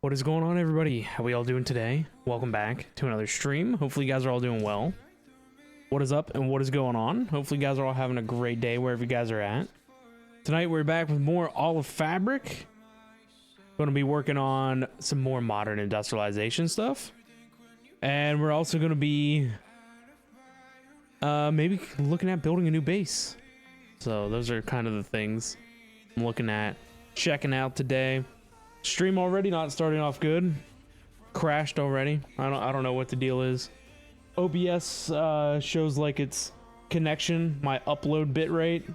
What is going on, everybody? How we all doing today? Welcome back to another stream. Hopefully you guys are all doing well. What is up and what is going on? Hopefully you guys are all having a great day wherever you guys are at. Tonight we're back with more Olive Fabric. Going to be working on some more modern industrialization stuff. And we're also going to be maybe looking at building a new base. So those are kind of the things I'm looking at checking out today. Stream already not starting off good. Crashed already. I don't know what the deal is. OBS shows like its connection, my upload bitrate,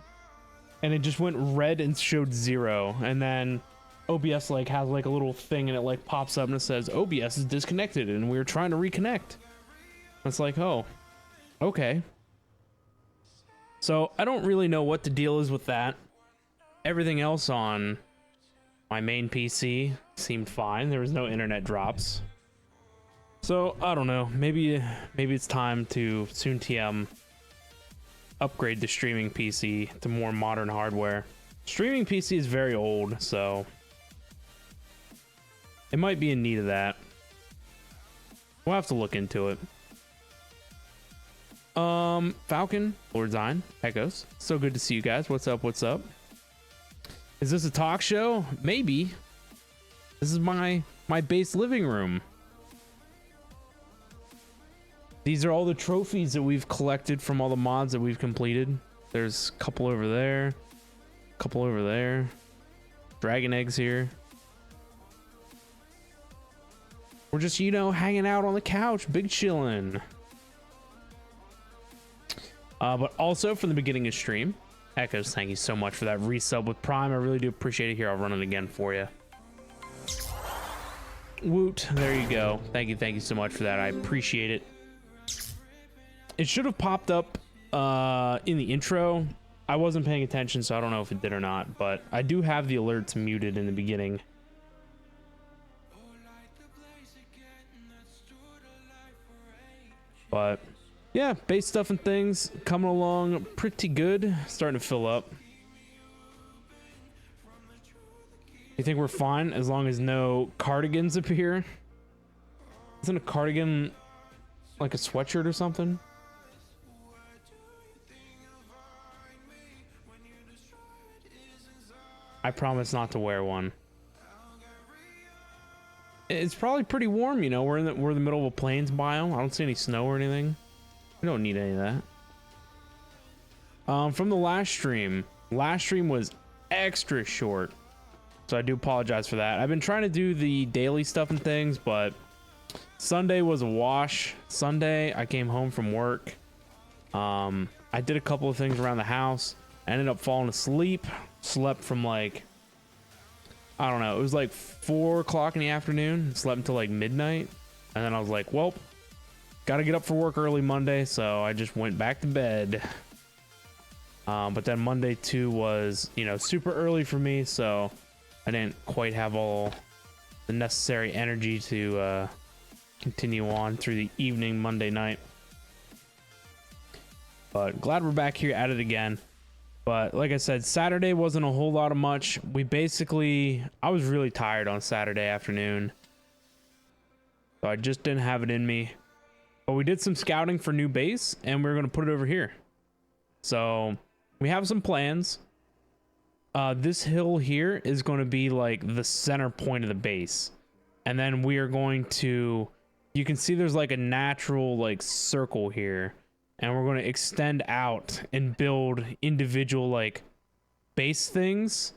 and it just went red and showed 0. And then OBS like has like a little thing and it like pops up and it says OBS is disconnected and we're trying to reconnect. It's like, oh, okay. So I don't really know what the deal is with that. Everything else on my main PC seemed fine. There was no internet drops. So, I don't know. Maybe it's time to soon TM upgrade the streaming PC to more modern hardware. Streaming PC is very old, so it might be in need of that. We'll have to look into it. Falcon, Lord Zion, Echoes. So good to see you guys. What's up? What's up? Is this a talk show? Maybe. This is my base living room. These are all the trophies that we've collected from all the mods that we've completed. There's a couple over there. A couple over there. Dragon eggs here. We're just, you know, hanging out on the couch, big chillin'. But also from the beginning of stream, Echoes, thank you so much for that resub with Prime. I really do appreciate it. Here, I'll run it again for you. Woot, there you go. Thank you so much for that. I appreciate it. It should have popped up in the intro. I wasn't paying attention, so I don't know if it did or not, but I do have the alerts muted in the beginning. But yeah, base stuff and things coming along pretty good. Starting to fill up. You think we're fine as long as no cardigans appear? Isn't a cardigan like a sweatshirt or something? I promise not to wear one. It's probably pretty warm, you know. We're in the middle of a plains biome. I don't see any snow or anything. We don't need any of that. From the last stream was extra short, so I do apologize for that. I've been trying to do the daily stuff and things, but Sunday was a wash. Sunday I came home from work. I did a couple of things around the house. I ended up falling asleep. Slept from like, I don't know, it was like 4 o'clock in the afternoon. Slept until like midnight, and then I was like, well, gotta get up for work early Monday, so I just went back to bed. But then Monday too was, you know, super early for me, so I didn't quite have all the necessary energy to continue on through the evening Monday night. But glad we're back here at it again. But like I said, Saturday wasn't a whole lot of much. I was really tired on Saturday afternoon, so I just didn't have it in me. But we did some scouting for new base, and we're going to put it over here. So we have some plans. This hill here is going to be like the center point of the base. And then we are going to, you can see there's like a natural like circle here. And we're going to extend out and build individual like base things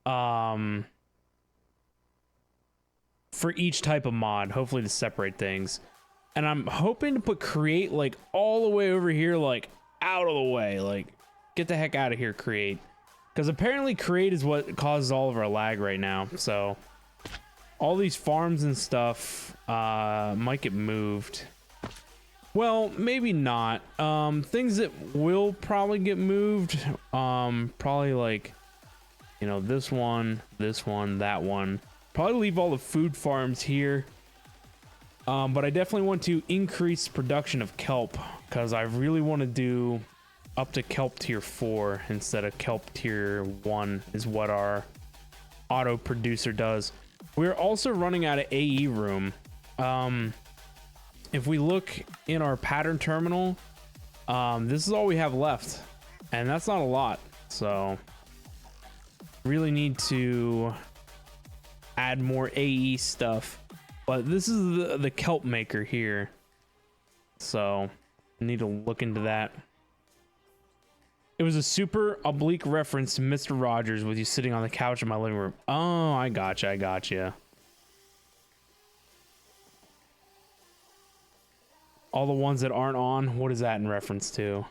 for each type of mod, hopefully to separate things. And I'm hoping to put create like all the way over here, like out of the way, like get the heck out of here, create. Because apparently create is what causes all of our lag right now. So all these farms and stuff might get moved. Well, maybe not. Things that will probably get moved, probably like, you know, this one, that one. Probably leave all the food farms here. But I definitely want to increase production of kelp because I really want to do up to kelp tier 4 instead of kelp tier 1 is what our auto producer does. We're also running out of AE room. If we look in our pattern terminal, this is all we have left, and that's not a lot. So really need to add more AE stuff. But this is the kelp maker here, so I need to look into that. It was a super oblique reference to Mr. Rogers with you sitting on the couch in my living room. Oh, I gotcha. All the ones that aren't on, what is that in reference to?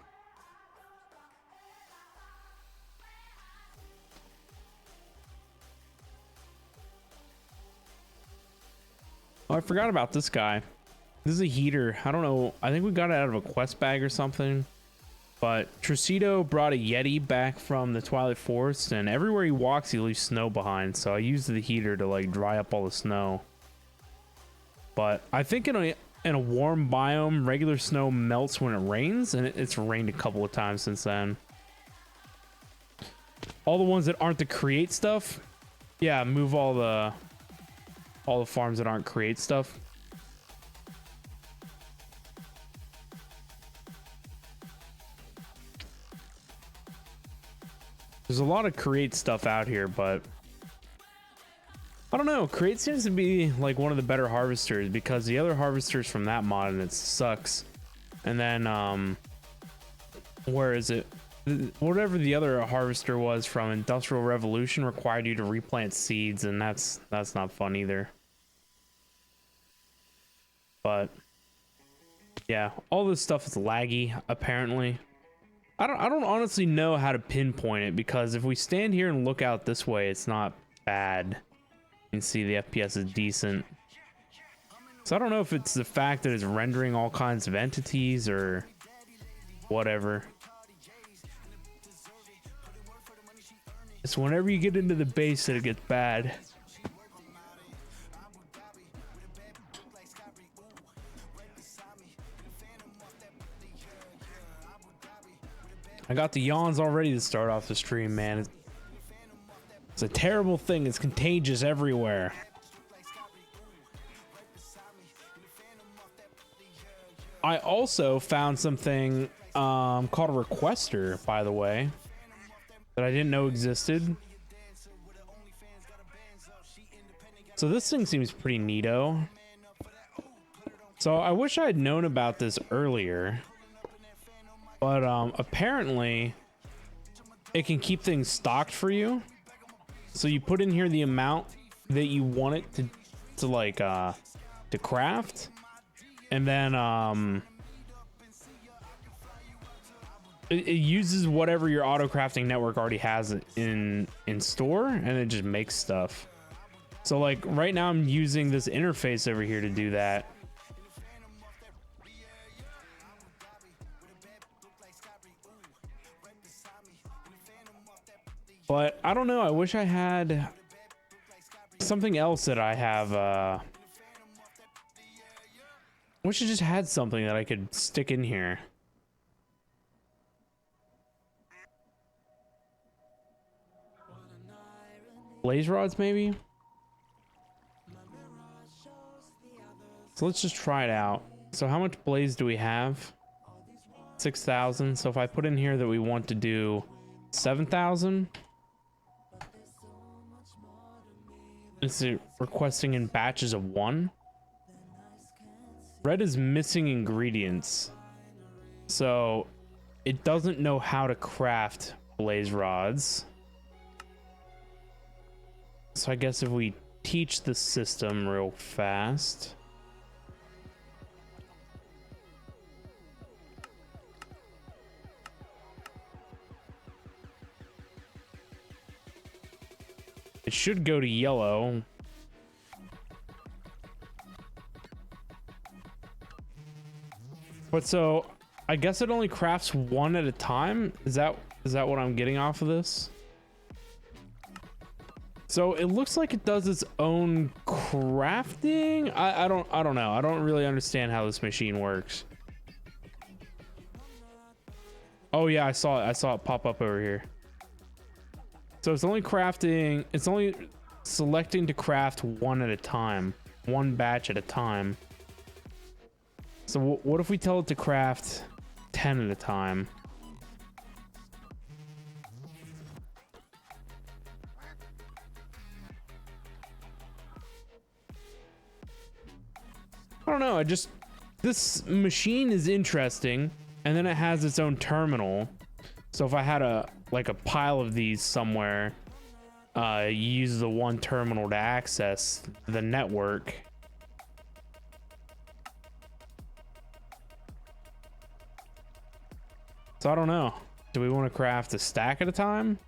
Oh, I forgot about this guy. This is a heater. I don't know. I think we got it out of a quest bag or something. But Trucido brought a Yeti back from the Twilight Forest, and everywhere he walks, he leaves snow behind. So I used the heater to like dry up all the snow. But I think in a warm biome, regular snow melts when it rains, and it's rained a couple of times since then. All the ones that aren't the create stuff, yeah, move all the farms that aren't create stuff. There's a lot of create stuff out here, but I don't know. Create seems to be like one of the better harvesters because the other harvesters from that mod, and it sucks. And then where is it? Whatever the other harvester was from Industrial Revolution required you to replant seeds, and that's not fun either. But yeah, all this stuff is laggy apparently. I don't honestly know how to pinpoint it because if we stand here and look out this way, it's not bad. You can see the FPS is decent. So I don't know if it's the fact that it's rendering all kinds of entities or whatever. It's whenever you get into the base that it gets bad. I got the yawns already to start off the stream, man. It's a terrible thing. It's contagious everywhere. I also found something called a requester, by the way, that I didn't know existed. So this thing seems pretty neato. So I wish I had known about this earlier. But apparently it can keep things stocked for you. So you put in here the amount that you want it to like to craft, and then it uses whatever your auto crafting network already has in store, and it just makes stuff. So like right now I'm using this interface over here to do that. But I don't know. I wish I had something else that I have. I wish I just had something that I could stick in here. Blaze rods, maybe? So let's just try it out. So how much blaze do we have? 6,000. So if I put in here that we want to do 7,000. Is it requesting in batches of 1? Red is missing ingredients. So it doesn't know how to craft blaze rods. So I guess if we teach the system real fast. It should go to yellow. But so I guess it only crafts one at a time. Is that what I'm getting off of this? So it looks like it does its own crafting. I don't know. I don't really understand how this machine works. Oh yeah, I saw it pop up over here. So it's only crafting, it's only selecting to craft one at a time, one batch at a time. So what if we tell it to craft 10 at a time? I don't know. This machine is interesting, and then it has its own terminal. So if I had a pile of these somewhere, use the one terminal to access the network. So I don't know. Do we want to craft a stack at a time?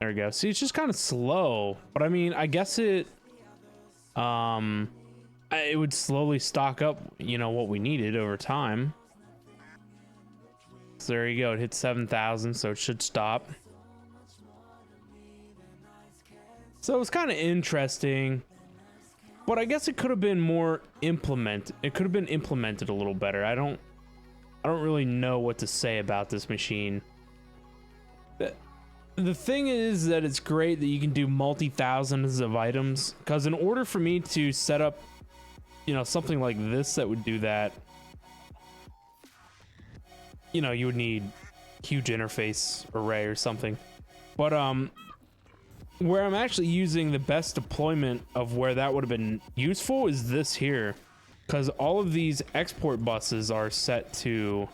There we go. See, it's just kind of slow, but I mean, I guess it would slowly stock up, you know, what we needed over time. So there you go. It hit 7,000, so it should stop. So it's kind of interesting, but I guess it could have been more implemented. It could have been implemented a little better. I don't really know what to say about this machine. The thing is that it's great that you can do multi-thousands of items, because in order for me to set up, you know, something like this that would do that, you know, you would need huge interface array or something. But where I'm actually using the best deployment of where that would have been useful is this here, because all of these export buses are set to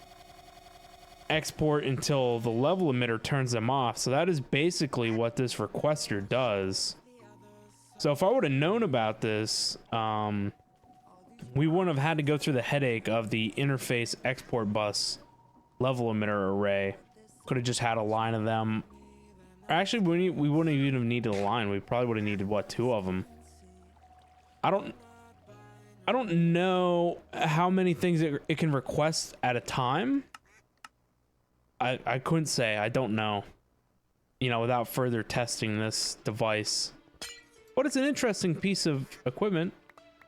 export until the level emitter turns them off. So that is basically what this requester does. So if I would have known about this, we wouldn't have had to go through the headache of the interface export bus level emitter array. Could have just had a line of them. Actually, we wouldn't even have needed a line. We probably would have needed, what, 2 of them. I don't know how many things it can request at a time. I couldn't say. I don't know, you know, without further testing this device. But it's an interesting piece of equipment,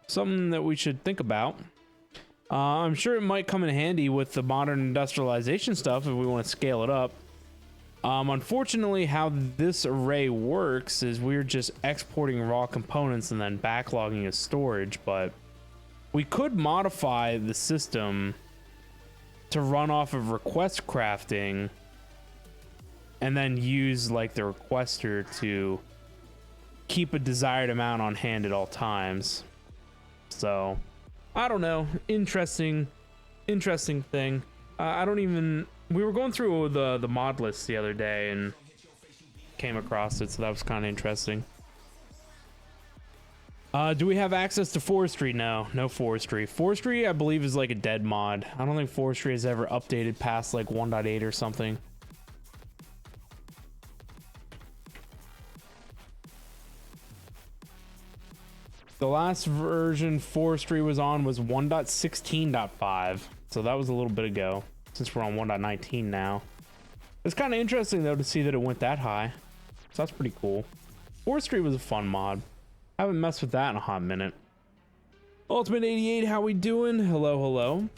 something that we should think about. I'm sure it might come in handy with the modern industrialization stuff if we want to scale it up. Unfortunately, how this array works is we're just exporting raw components and then backlogging as storage, but we could modify the system to run off of request crafting and then use like the requester to keep a desired amount on hand at all times. So I don't know. Interesting thing. We were going through the mod list the other day and came across it, so that was kind of interesting. Do we have access to forestry? No forestry. Forestry, I believe, is like a dead mod. I don't think forestry has ever updated past like 1.8 or something. The last version forestry was on was 1.16.5, so that was a little bit ago, since we're on 1.19 now. It's kind of interesting though to see that it went that high, so that's pretty cool. Forestry was a fun mod. I haven't messed with that in a hot minute. Ultimate 88, how we doing? Hello.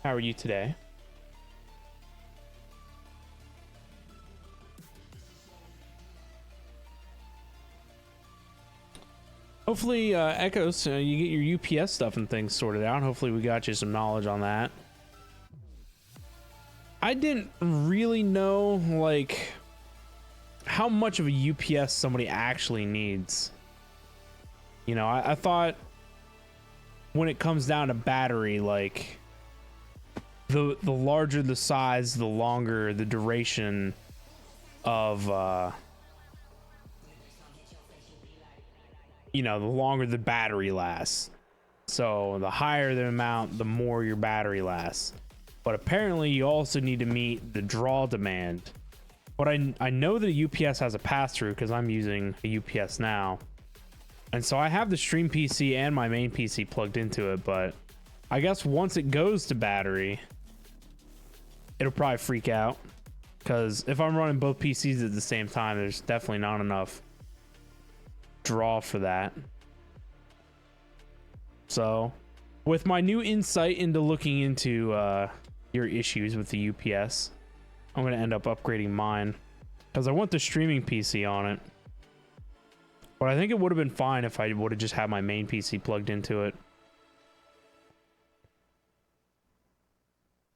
How are you today? Hopefully, Echoes, you get your UPS stuff and things sorted out. Hopefully we got you some knowledge on that. I didn't really know, like, how much of a UPS somebody actually needs. You know, I thought when it comes down to battery, like, the larger the size, the longer the duration of, you know, the longer the battery lasts. So the higher the amount, the more your battery lasts. But apparently you also need to meet the draw demand. But I know that UPS has a pass-through because I'm using a UPS now. And so I have the stream PC and my main PC plugged into it, but I guess once it goes to battery, it'll probably freak out. Because if I'm running both PCs at the same time, there's definitely not enough draw for that. So with my new insight into looking into your issues with the UPS, I'm going to end up upgrading mine because I want the streaming PC on it. But I think it would have been fine if I would have just had my main PC plugged into it.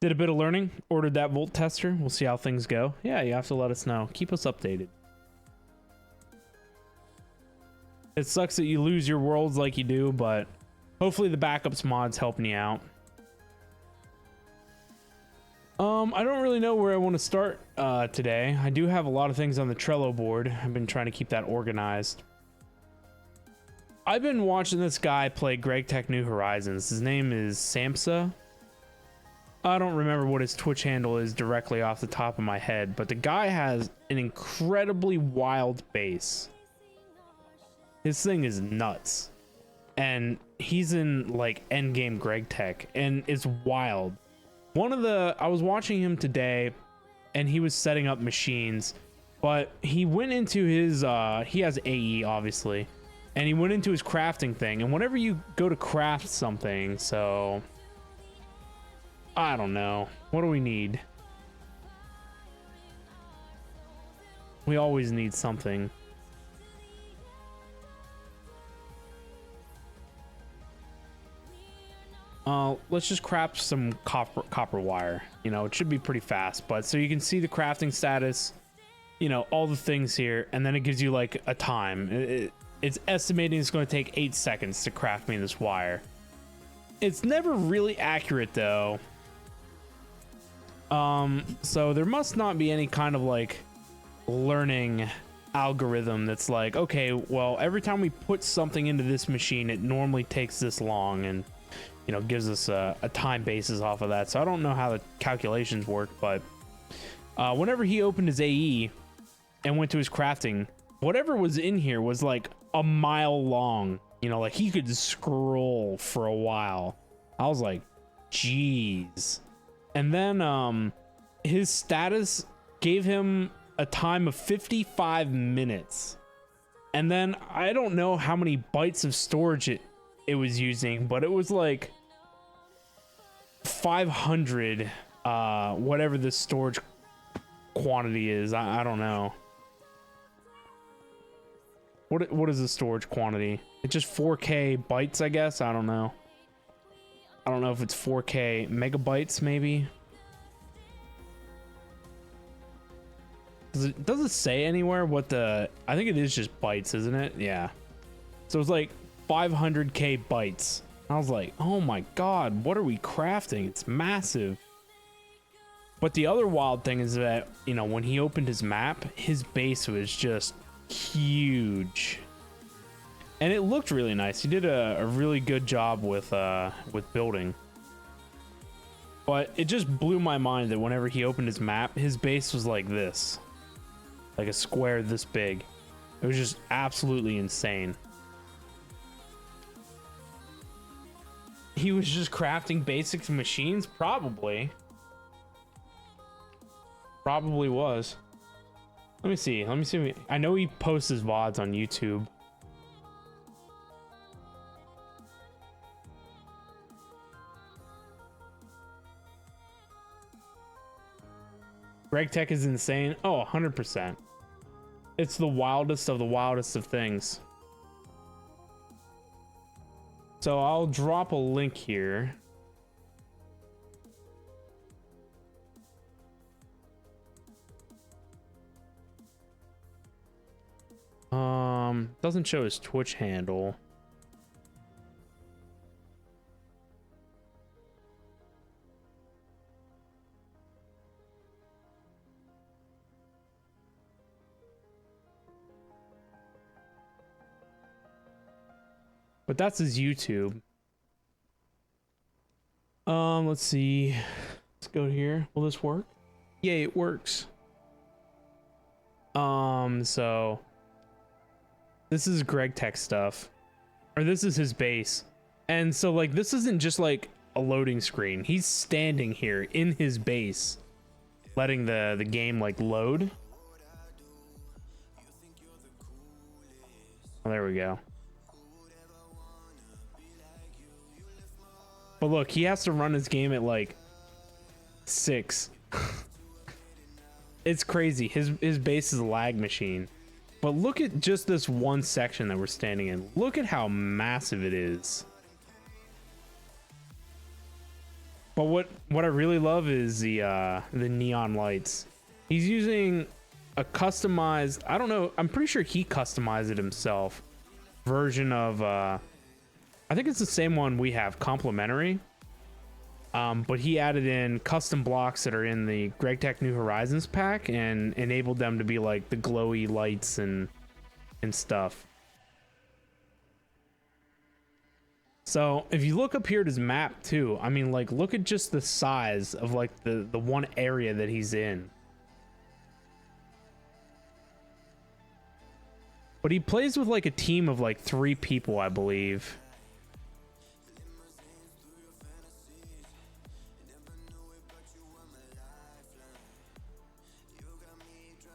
Did a bit of learning, ordered that volt tester. We'll see how things go. Yeah, you have to let us know. Keep us updated. It sucks that you lose your worlds like you do, but hopefully the backups mod's helping you out. I don't really know where I want to start today. I do have a lot of things on the Trello board. I've been trying to keep that organized. I've been watching this guy play GregTech New Horizons. His name is Samsa. I don't remember what his Twitch handle is directly off the top of my head, but the guy has an incredibly wild bass. His thing is nuts. And he's in like endgame GregTech and it's wild. I was watching him today and he was setting up machines, but he went into his, he has AE obviously, and he went into his crafting thing. And whenever you go to craft something, so I don't know. What do we need? We always need something. Let's just craft some copper wire. You know, it should be pretty fast, but so you can see the crafting status, you know, all the things here, and then it gives you like a time. It's estimating it's going to take 8 seconds to craft me this wire. It's never really accurate though. So there must not be any kind of like learning algorithm that's like, okay, well, every time we put something into this machine, it normally takes this long, and you know, gives us a time basis off of that. So I don't know how the calculations work, but whenever he opened his AE and went to his crafting, whatever was in here was like a mile long. You know, like he could scroll for a while. I was like, geez. And then his status gave him a time of 55 minutes. And then I don't know how many bytes of storage it was using, but it was like 500 whatever the storage quantity is. I don't know. What is the storage quantity? It's just 4K bytes, I guess. I don't know. I don't know if it's 4K megabytes, maybe. Does it say anywhere what the... I think it is just bytes, isn't it? Yeah. So it's like 500K bytes. I was like, oh my god, what are we crafting? It's massive. But the other wild thing is that, you know, when he opened his map, his base was just huge. And it looked really nice. He did a really good job with building. But it just blew my mind that whenever he opened his map, his base was like this. Like a square this big. It was just absolutely insane. He was just crafting basic machines? Probably. Probably was. Let me see. I know he posts his VODs on YouTube. GregTech is insane. Oh, 100%. It's the wildest of things. So I'll drop a link here. Doesn't show his Twitch handle. But that's his YouTube. Let's see. Let's go here. Will this work? Yay, it works. So this is Greg Tech stuff, or this is his base. And so like, this isn't just like a loading screen. He's standing here in his base, letting the game like load. Oh, there we go. But look, he has to run his game at like 6. It's crazy. His base is a lag machine. But look at just this one section that we're standing in. Look at how massive it is. But what I really love is the neon lights. He's using a customized, I don't know, I'm pretty sure he customized it himself, version of I think it's the same one we have, complimentary. But he added in custom blocks that are in the Greg Tech New Horizons pack and enabled them to be like the glowy lights and stuff. So if you look up here at his map too, I mean, like, look at just the size of like the one area that he's in. But he plays with like a team of like 3 people, I believe.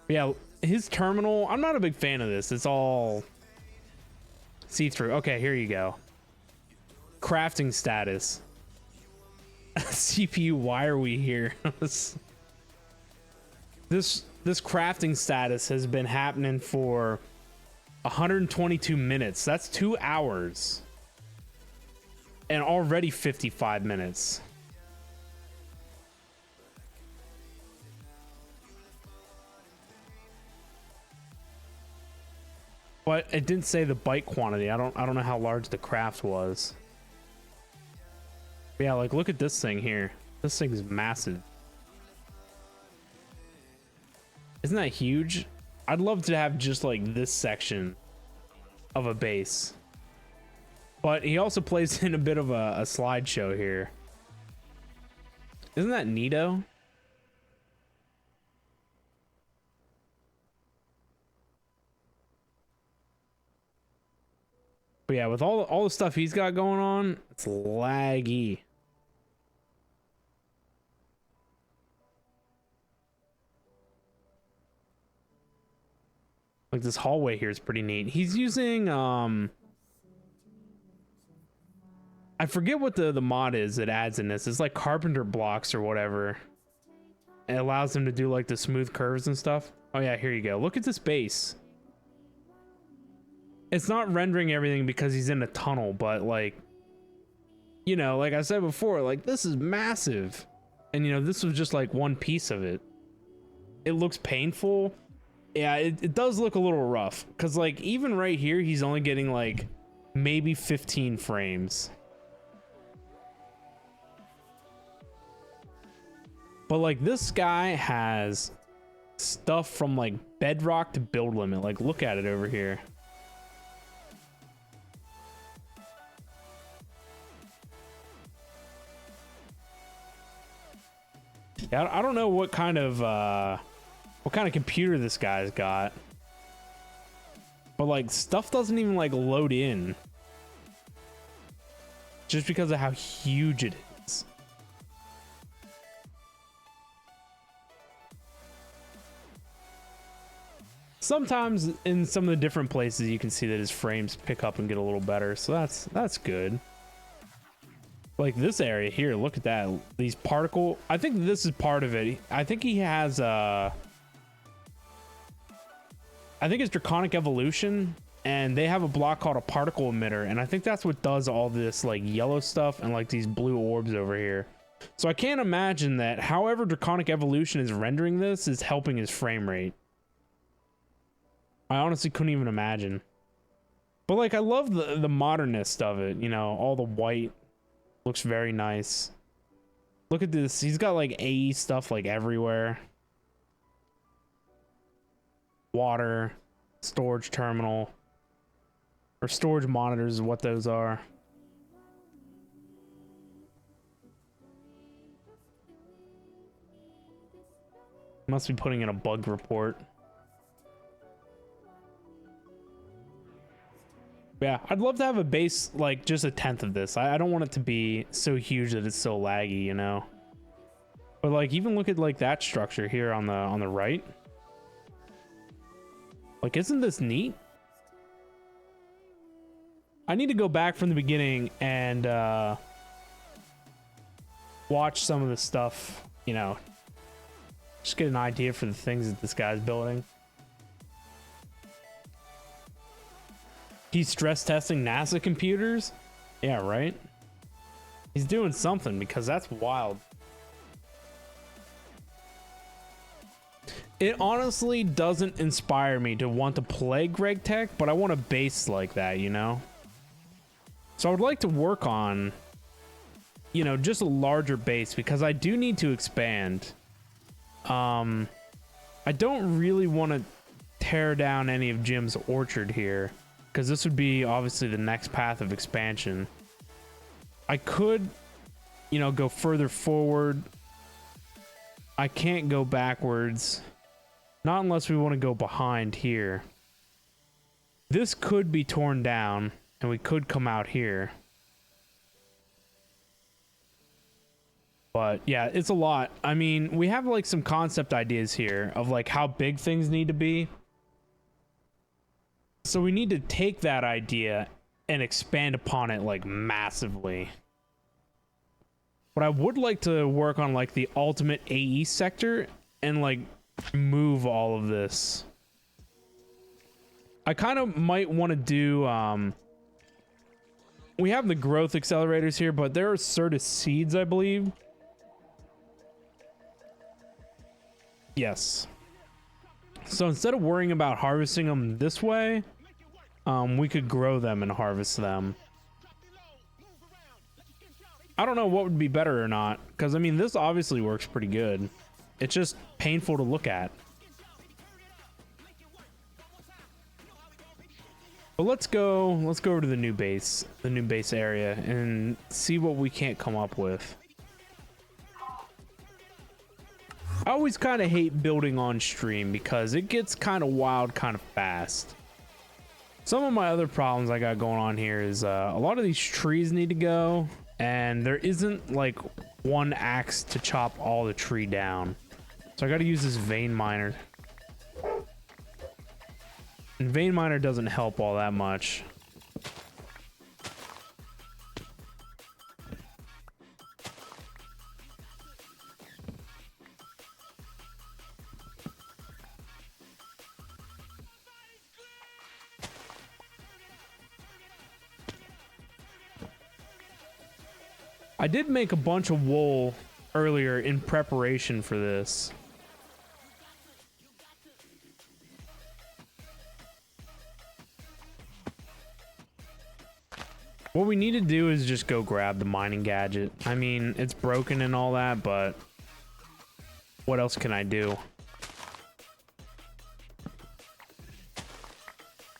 Yeah, his terminal, I'm not a big fan of this. It's all see-through. Okay, here you go. Crafting status. CPU, why are we here? This crafting status has been happening for 122 minutes. That's 2 hours. And already 55 minutes. But it didn't say the byte quantity. I don't know how large the craft was. But yeah, like, look at this thing here. This thing is massive. Isn't that huge? I'd love to have just like this section of a base. But he also plays in a bit of a slideshow here. Isn't that neato? But yeah, with all the stuff he's got going on, it's laggy. Like, this hallway here is pretty neat. He's using I forget what the mod is that adds in this. It's like carpenter blocks or whatever. It allows him to do like the smooth curves and stuff. Oh yeah, here you go. Look at this base. It's not rendering everything because he's in a tunnel, but like, you know, like I said before, like, this is massive. And you know, this was just like one piece of it. It looks painful. Yeah, it does look a little rough. Cause like, even right here, he's only getting like maybe 15 frames. But like, this guy has stuff from like bedrock to build limit. Like, look at it over here. Yeah, I don't know what kind of computer this guy's got. But like, stuff doesn't even like load in. Just because of how huge it is. Sometimes in some of the different places you can see that his frames pick up and get a little better, so that's good. Like this area here, look at that. These particle, I think this is part of it. I think he has I think it's Draconic Evolution, and they have a block called a particle emitter, and I think that's what does all this like yellow stuff and like these blue orbs over here. So I can't imagine that however Draconic Evolution is rendering this is helping his frame rate. I honestly couldn't even imagine. But like, I love the modernness of it, you know, all the white looks very nice. Look at this. He's got like AE stuff like everywhere. Water, storage terminal, or storage monitors is what those are. Must be putting in a bug report. Yeah, I'd love to have a base like just a tenth of this. I don't want it to be so huge that it's so laggy, you know. But like even look at like that structure here on the right. Like, isn't this neat? I need to go back from the beginning and watch some of the stuff, you know, just get an idea for the things that this guy's building. He's stress testing NASA computers? Yeah, right? He's doing something because that's wild. It honestly doesn't inspire me to want to play Greg Tech, but I want a base like that, you know? So I would like to work on, you know, just a larger base because I do need to expand. I don't really want to tear down any of Jim's orchard here because this would be obviously the next path of expansion. I could, you know, go further forward. I can't go backwards. Not unless we want to go behind here. This could be torn down and we could come out here. But yeah, it's a lot. I mean, we have like some concept ideas here of like how big things need to be. So we need to take that idea and expand upon it like massively. But I would like to work on like the ultimate AE sector and like move all of this. I kind of might want to do we have the growth accelerators here, but there are Certus seeds, I believe. Yes. So instead of worrying about harvesting them this way, we could grow them and harvest them. I don't know what would be better or not, because I mean this obviously works pretty good. It's just painful to look at. But let's go over to the new base area and see what we can't come up with. I always kind of hate building on stream because it gets kind of wild kind of fast. Some of my other problems I got going on here is a lot of these trees need to go, and there isn't like one axe to chop all the tree down. So I got to use this vein miner. And vein miner doesn't help all that much. I did make a bunch of wool earlier in preparation for this. What we need to do is just go grab the mining gadget. I mean, it's broken and all that, but what else can I do?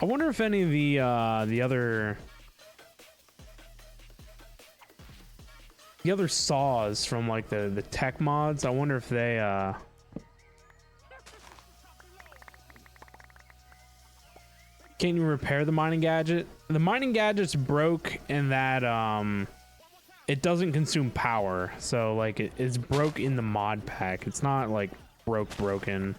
I wonder if any of the other saws from like the tech mods, I wonder if they can you repair the mining gadget? The mining gadget's broke in that it doesn't consume power, so like it's broke in the mod pack. It's not like broken.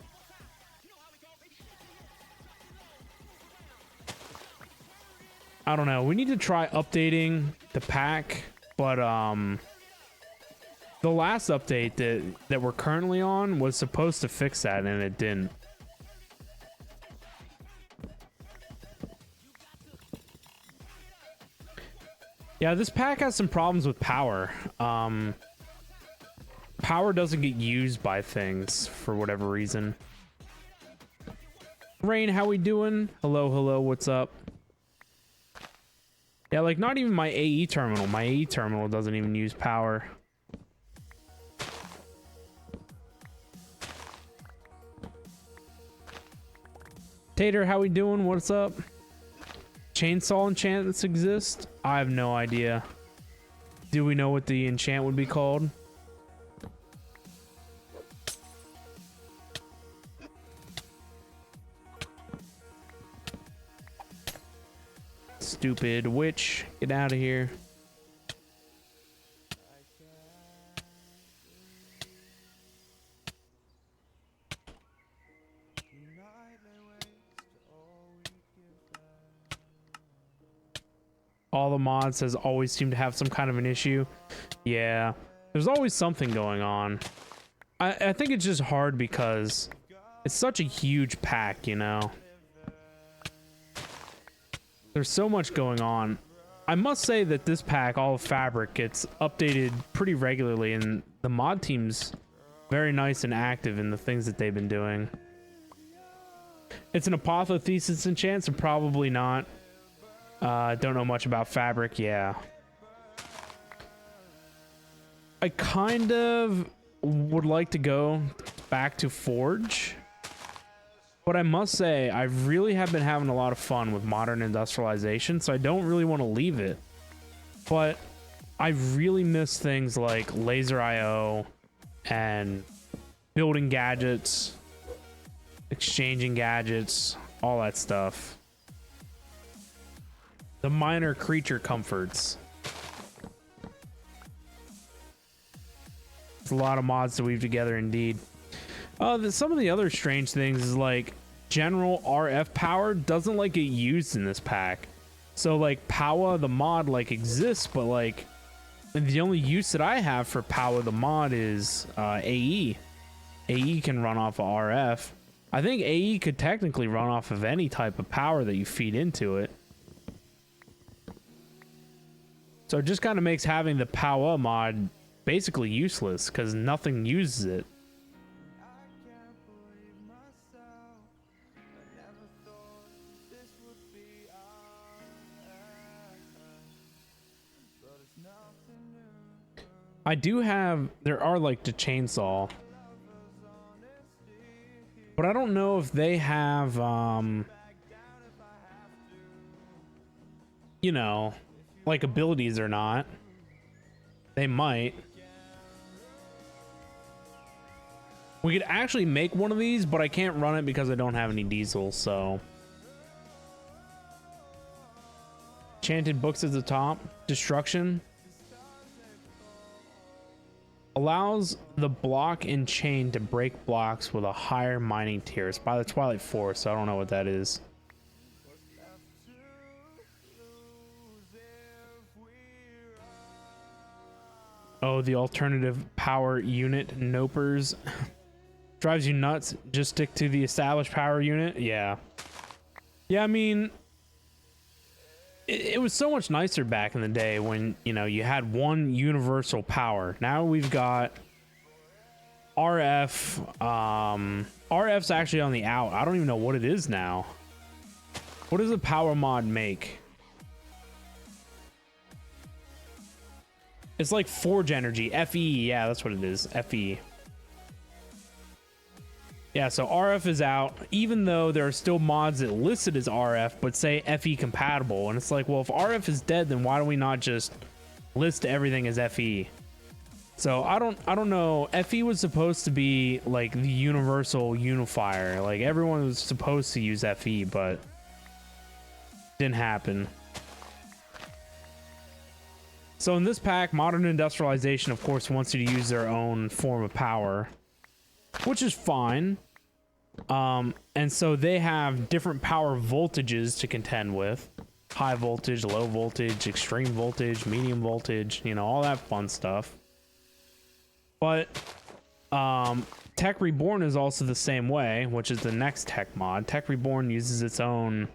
I don't know. We need to try updating the pack, but the last update that we're currently on was supposed to fix that and it didn't. Yeah, this pack has some problems with power. Power doesn't get used by things for whatever reason. Rain, how we doing? Hello, what's up? Yeah, like not even my AE terminal. My AE terminal doesn't even use power. Tater, how we doing? What's up? Chainsaw enchantments exist? I have no idea. Do we know what the enchant would be called? stupid witch. Get out of here. All the mods has always seemed to have some kind of an issue. Yeah, there's always something going on. I think it's just hard because it's such a huge pack, you know? There's so much going on. I must say that this pack, all of Fabric, gets updated pretty regularly, and the mod team's very nice and active in the things that they've been doing. It's an Apotheosis enchant, so probably not. Don't know much about Fabric, yeah. I kind of would like to go back to Forge, but I must say I really have been having a lot of fun with Modern Industrialization, so I don't really want to leave it. But I really miss things like Laser IO and building gadgets, exchanging gadgets, all that stuff. The minor creature comforts. It's a lot of mods to weave together indeed. Some of the other strange things is like general RF power doesn't like get used in this pack. So like Powa the mod like exists, but like the only use that I have for Powa the mod is AE. AE can run off of RF. I think AE could technically run off of any type of power that you feed into it. So it just kind of makes having the Powa mod basically useless because nothing uses it. I do have, there are like the chainsaw, but I don't know if they have, you know, like abilities or not. They might. We could actually make one of these, but I can't run it because I don't have any diesel, so. Enchanted books at the top. Destruction. Allows the block and chain to break blocks with a higher mining tier. It's by the Twilight Forest, so I don't know what that is. Oh, the alternative power unit nopers. Drives you nuts. Just stick to the established power unit. Yeah. Yeah, I mean, it was so much nicer back in the day when, you know, you had one universal power. Now we've got RF. RF's actually on the out. I don't even know what it is now. What does a power mod make? It's like Forge Energy. FE. Yeah, that's what it is. FE. Yeah, so RF is out, even though there are still mods that listed as RF, but say FE compatible. And it's like, well, if RF is dead, then why do we not just list everything as FE? So I don't know. FE was supposed to be like the universal unifier. Like everyone was supposed to use FE, but didn't happen. So in this pack, Modern Industrialization, of course, wants you to use their own form of power, which is fine. And so they have different power voltages to contend with. High voltage, low voltage, extreme voltage, medium voltage, you know, all that fun stuff. But Tech Reborn is also the same way, which is the next tech mod. Tech Reborn uses its own,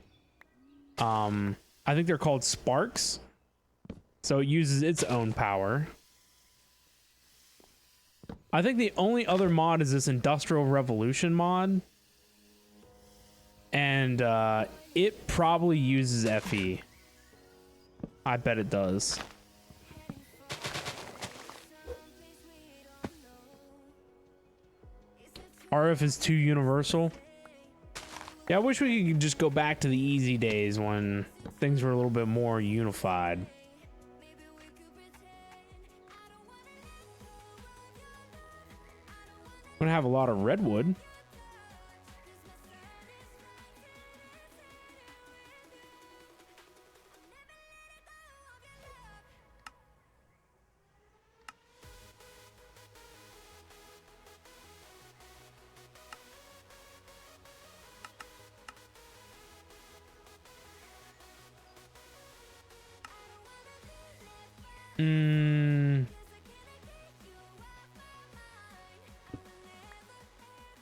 I think they're called sparks. So it uses its own power. I think the only other mod is this Industrial Revolution mod. And it probably uses FE. I bet it does. RF is too universal. Yeah, I wish we could just go back to the easy days when things were a little bit more unified. I'm gonna have a lot of redwood.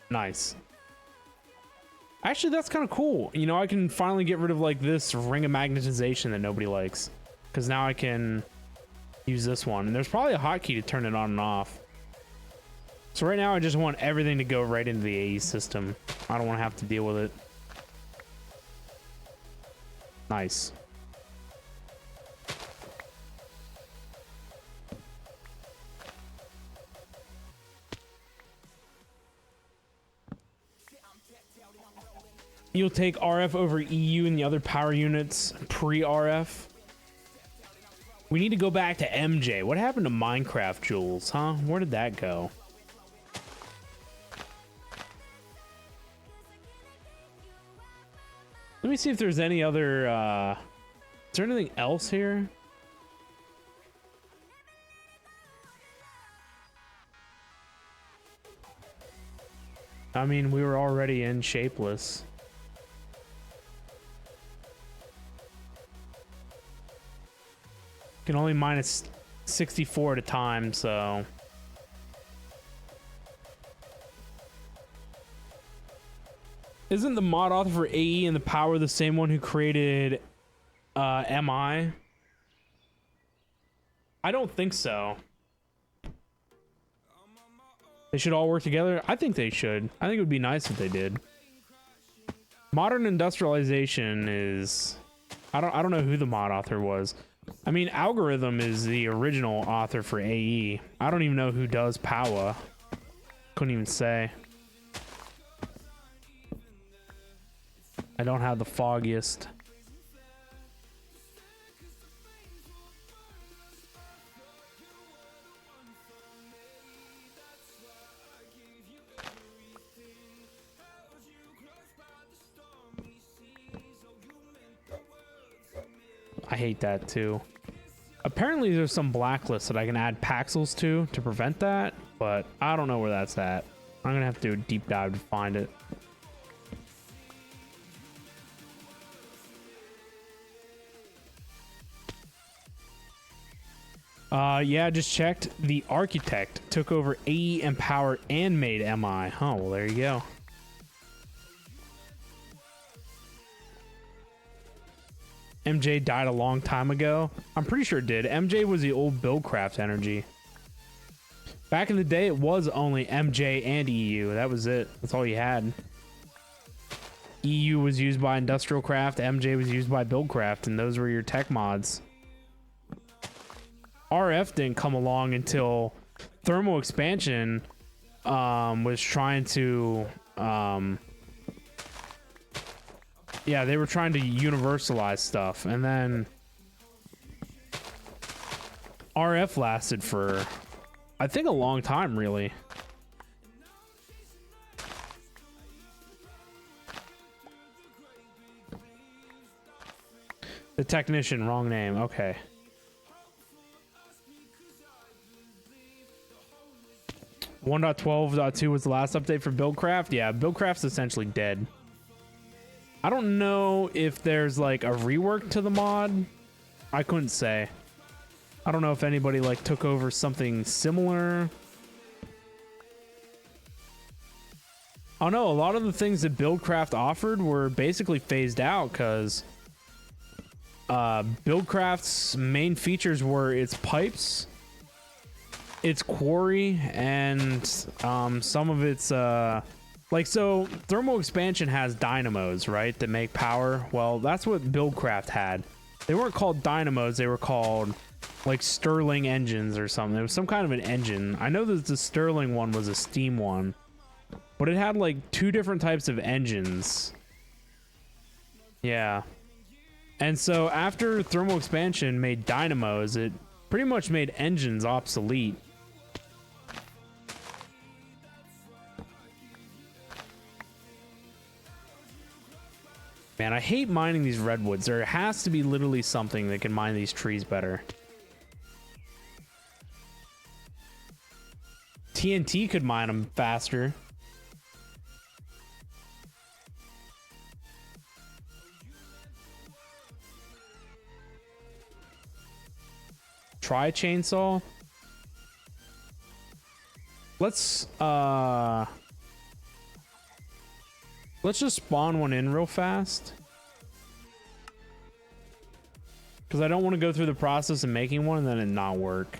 Nice. Actually, that's kind of cool. You know, I can finally get rid of like this ring of magnetization that nobody likes, because now I can use this one. And there's probably a hotkey to turn it on and off. So right now I just want everything to go right into the AE system. I don't want to have to deal with it. Nice. You'll take RF over EU and the other power units pre-RF. We need to go back to MJ. What happened to Minecraft Jules, huh? Where did that go? Let me see if there's any other, is there anything else here? I mean, we were already in Shapeless. Can only minus 64 at a time, so... Isn't the mod author for AE and the Power the same one who created MI? I don't think so. They should all work together? I think they should. I think it would be nice if they did. Modern Industrialization is... I don't know who the mod author was. I mean, Algorithm is the original author for AE. I don't even know who does Power. Couldn't even say. I don't have the foggiest. I hate that too. Apparently there's some blacklist that I can add Paxels to prevent that, but I don't know where that's at. I'm gonna have to do a deep dive to find it. Yeah, I just checked. The Architect took over AE and Power and made MI. Oh, well, there you go. MJ died a long time ago. I'm pretty sure it did. MJ was the old Buildcraft energy. Back in the day, it was only MJ and EU. That was it. That's all you had. EU was used by Industrial Craft. MJ was used by Buildcraft, and those were your tech mods. RF didn't come along until Thermal Expansion was trying to... yeah, they were trying to universalize stuff, and then RF lasted for, I think, a long time, really. The Technician, wrong name. Okay. One point 12.2 was the last update for Buildcraft. Yeah, Buildcraft's essentially dead. I don't know if there's like a rework to the mod. I couldn't say. I don't know if anybody like took over something similar. Oh no, a lot of the things that Buildcraft offered were basically phased out because Buildcraft's main features were its pipes, its quarry, and some of its like, so Thermal Expansion has dynamos, right, that make power. Well, that's what Buildcraft had. They weren't called dynamos, they were called like Stirling engines or something. It was some kind of an engine. I know that the Stirling one was a steam one, but it had like two different types of engines. Yeah. And so after Thermal Expansion made dynamos, it pretty much made engines obsolete. Man, I hate mining these redwoods. There has to be literally something that can mine these trees better. TNT could mine them faster. try a chainsaw. Let's just spawn one in real fast. Because I don't want to go through the process of making one and then it not work.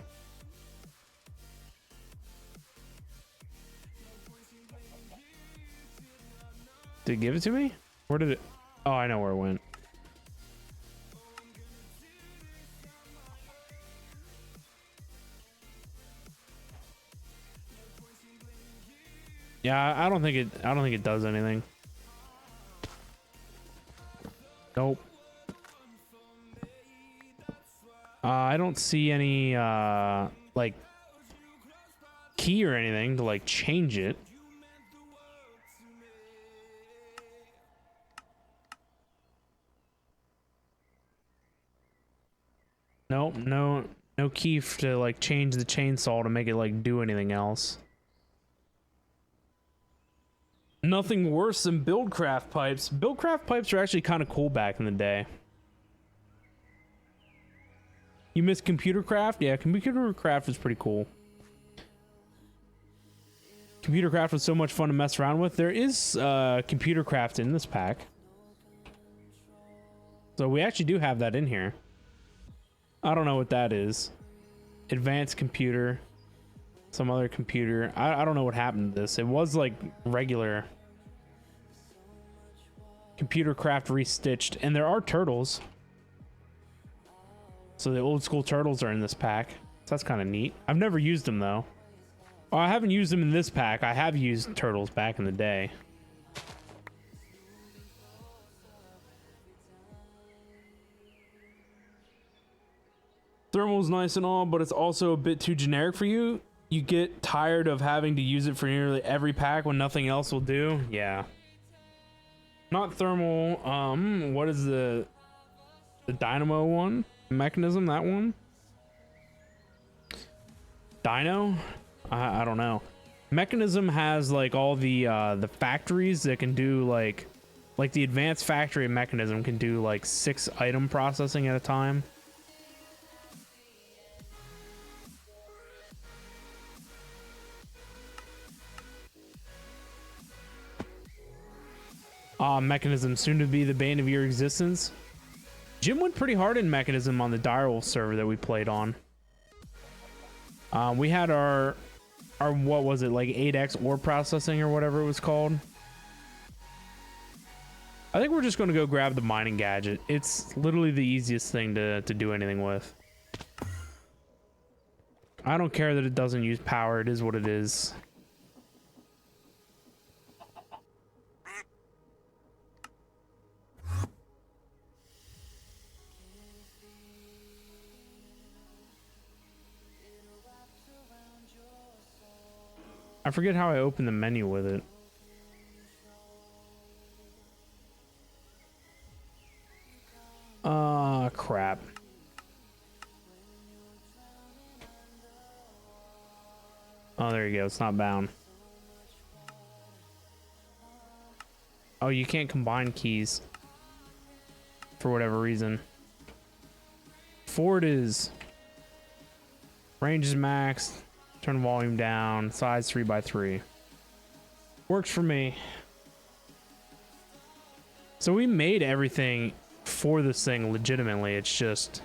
Did it give it to me? Where did it? Oh, I know where it went. Yeah, I don't think it does anything. Nope. I don't see any like key or anything to like change it. Nope, no key to like change the chainsaw to make it like do anything else. Nothing worse than Buildcraft pipes. Buildcraft pipes are actually kind of cool back in the day. You miss Computercraft? Yeah, Computercraft was pretty cool. Computercraft was so much fun to mess around with. There is Computercraft in this pack. So we actually do have that in here. I don't know what that is. Advanced computer. Some other computer. I don't know what happened to this. It was like regular Computercraft restitched. And there are turtles. So the old school turtles are in this pack. So that's kind of neat. I've never used them though. Oh, I haven't used them in this pack. I have used turtles back in the day. Thermal's nice and all, but it's also a bit too generic for you. You get tired of having to use it for nearly every pack when nothing else will do. Yeah. Not thermal. What is the dynamo one? Mechanism, that one? Dino? I don't know. Mechanism has like all the factories that can do like the advanced factory mechanism can do like 6 item processing at a time. Mechanism soon to be the bane of your existence. Jim went pretty hard in Mechanism on the Direwolf server that we played on. We had our what was it, like 8x ore processing or whatever it was called. I think we're just going to go grab the mining gadget. It's literally the easiest thing to do anything with. I don't care that it doesn't use power. It is what it is. I forget how I open the menu with it. Crap. Oh, there you go. It's not bound. Oh, you can't combine keys. For whatever reason. Forward is... Range is maxed. Turn volume down. Size 3x3. Works for me. So we made everything for this thing legitimately. It's just...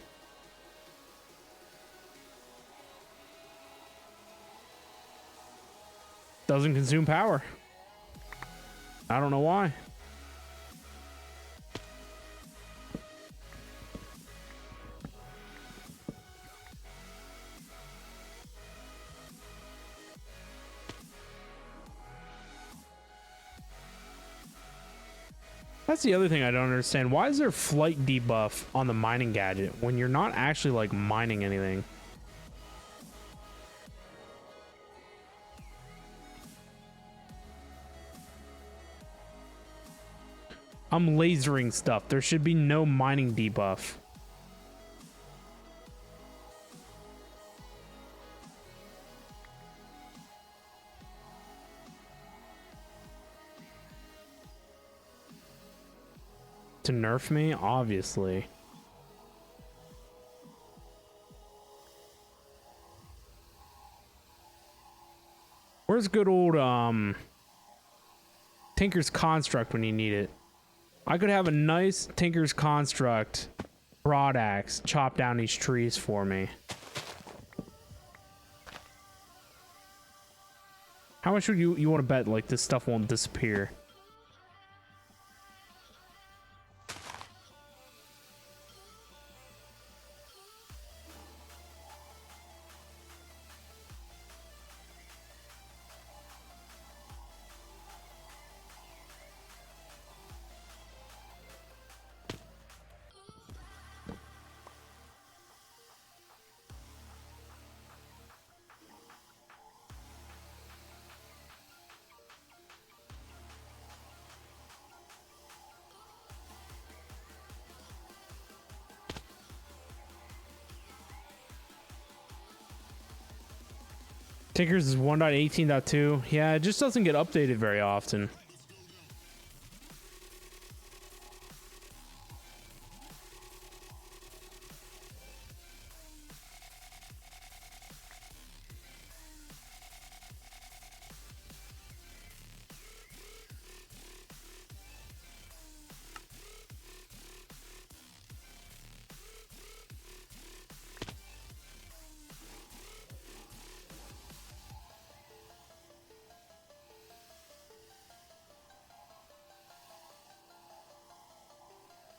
doesn't consume power. I don't know why. That's the other thing I don't understand. Why is there flight debuff on the mining gadget when you're not actually like mining anything? I'm lasering stuff. There should be no mining debuff. To nerf me, obviously. Where's good old Tinker's Construct when you need it? I could have a nice Tinker's Construct broad axe chop down these trees for me. How much would you want to bet like this stuff won't disappear? Tinkers is 1.18.2. Yeah, it just doesn't get updated very often.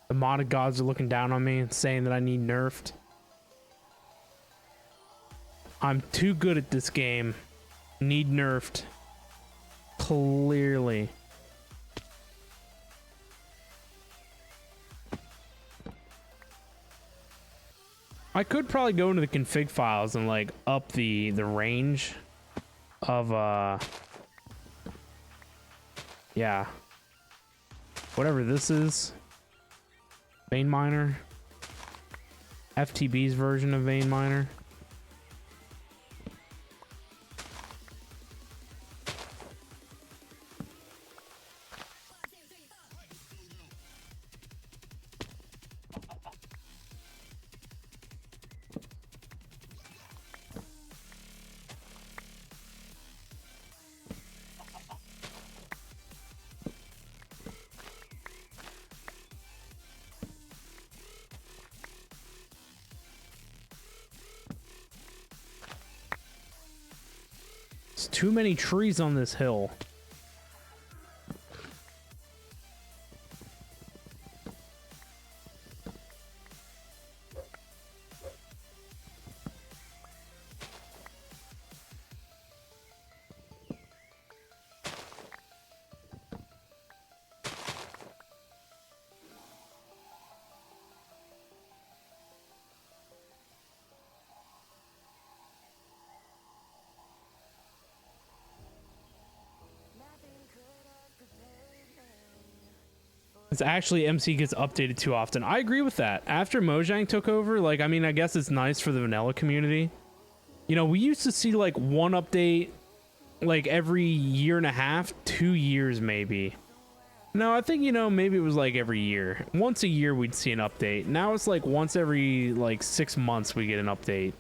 The modded gods are looking down on me and saying that I need nerfed. I'm too good at this game. Need nerfed. Clearly. I could probably go into the config files and like up the range of yeah. Whatever this is. Vein Miner. FTB's version of Vein Miner. There's too many trees on this hill. It's actually MC gets updated too often. I agree with that. After Mojang took over, like, I mean, I guess it's nice for the vanilla community. You know, we used to see like one update like every year and a half, 2 years maybe. No, I think, you know, maybe it was like every year. Once a year we'd see an update. Now it's like once every like 6 months we get an update.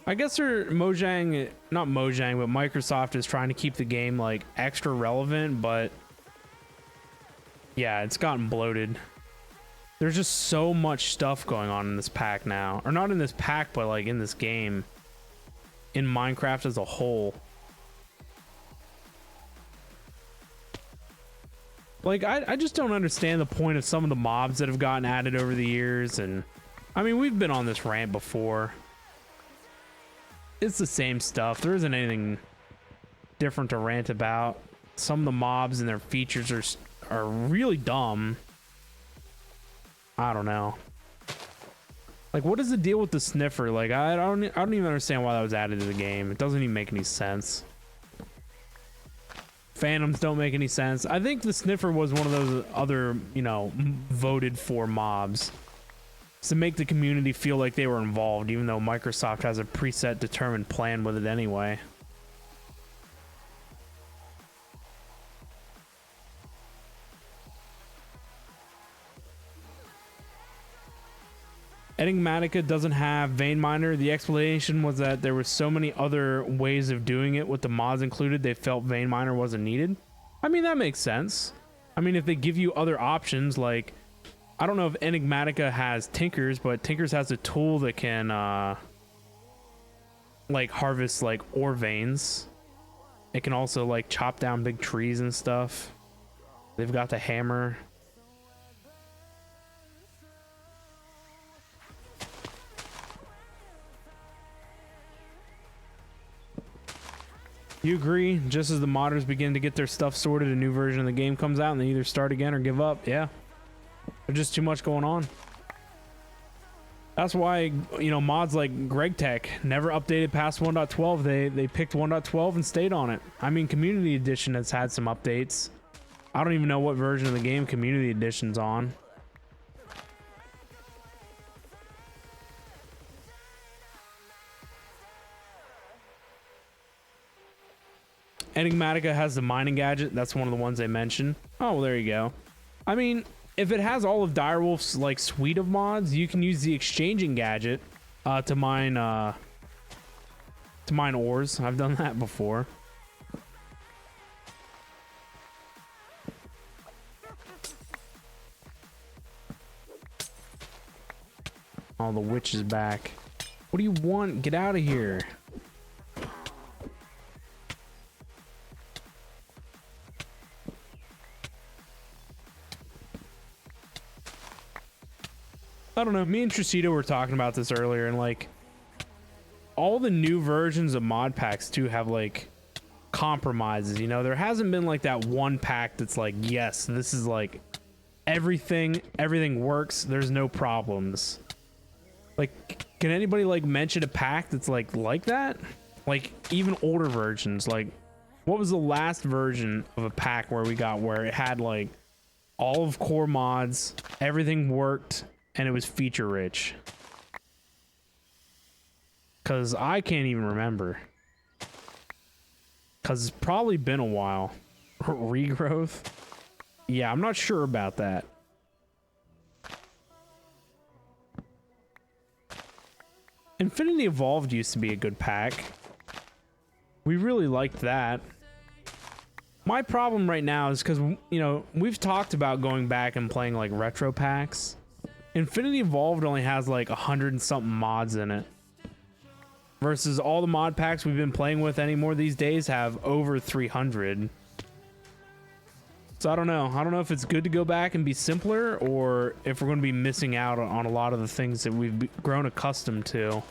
I guess they're Mojang, not Mojang, but Microsoft is trying to keep the game like extra relevant, but yeah, it's gotten bloated. There's just so much stuff going on in this pack now. Or not in this pack, but like in this game. In Minecraft as a whole. Like, I just don't understand the point of some of the mobs that have gotten added over the years. And I mean, we've been on this rant before. It's the same stuff. There isn't anything different to rant about. Some of the mobs and their features are really dumb. I don't know. Like, what is the deal with the sniffer? Like, I don't even understand why that was added to the game. It doesn't even make any sense. Phantoms don't make any sense. I think the sniffer was one of those other, you know, voted for mobs to make the community feel like they were involved, even though Microsoft has a preset determined plan with it anyway. Enigmatica doesn't have Vein Miner. The explanation was that there were so many other ways of doing it with the mods included, they felt Vein Miner wasn't needed. I mean, that makes sense. I mean, if they give you other options, like, I don't know if Enigmatica has Tinkers, but Tinkers has a tool that can, like, harvest, like, ore veins. It can also, like, chop down big trees and stuff. They've got the hammer. You agree? Just as the modders begin to get their stuff sorted, a new version of the game comes out and they either start again or give up. Yeah. There's just too much going on. That's why, you know, mods like GregTech never updated past 1.12. They picked 1.12 and stayed on it. I mean, Community Edition has had some updates. I don't even know what version of the game Community Edition's on. Enigmatica has the mining gadget. That's one of the ones they mentioned. Oh, well, there you go. I mean, if it has all of Direwolf's like suite of mods, you can use the exchanging gadget to mine ores. I've done that before. Oh, the witch is back. What do you want? Get out of here. I don't know. Me and Tricito were talking about this earlier, and like all the new versions of mod packs too have like compromises. You know, there hasn't been like that one pack that's like, yes, this is like everything works. There's no problems. Like, can anybody like mention a pack that's like that? Like even older versions. Like, what was the last version of a pack where we got where it had like all of core mods, everything worked, and it was feature rich? Cause I can't even remember. Cause it's probably been a while. Regrowth? Yeah, I'm not sure about that. Infinity Evolved used to be a good pack. We really liked that. My problem right now is because, you know, we've talked about going back and playing like retro packs. Infinity Evolved only has like 100 and something mods in it. Versus all the mod packs we've been playing with anymore these days have over 300. So I don't know. I don't know if it's good to go back and be simpler, or if we're going to be missing out on a lot of the things that we've grown accustomed to.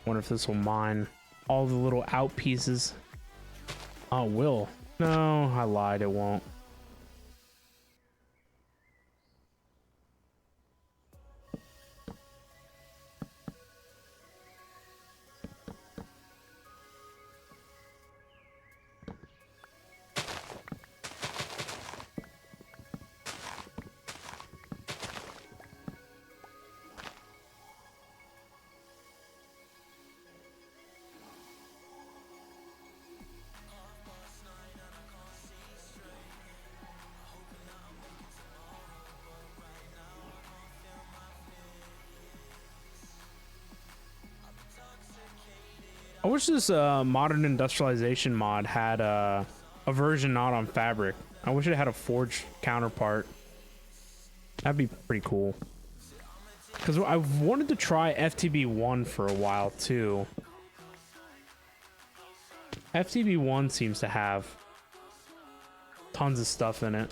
Wonder if this will mine all the little out pieces. Oh, it will. No, I lied. It won't. wish this modern industrialization mod had a version not on Fabric. I wish it had a Forge counterpart. That'd be pretty cool. Because I wanted to try FTB1 for a while too. FTB1 seems to have tons of stuff in it.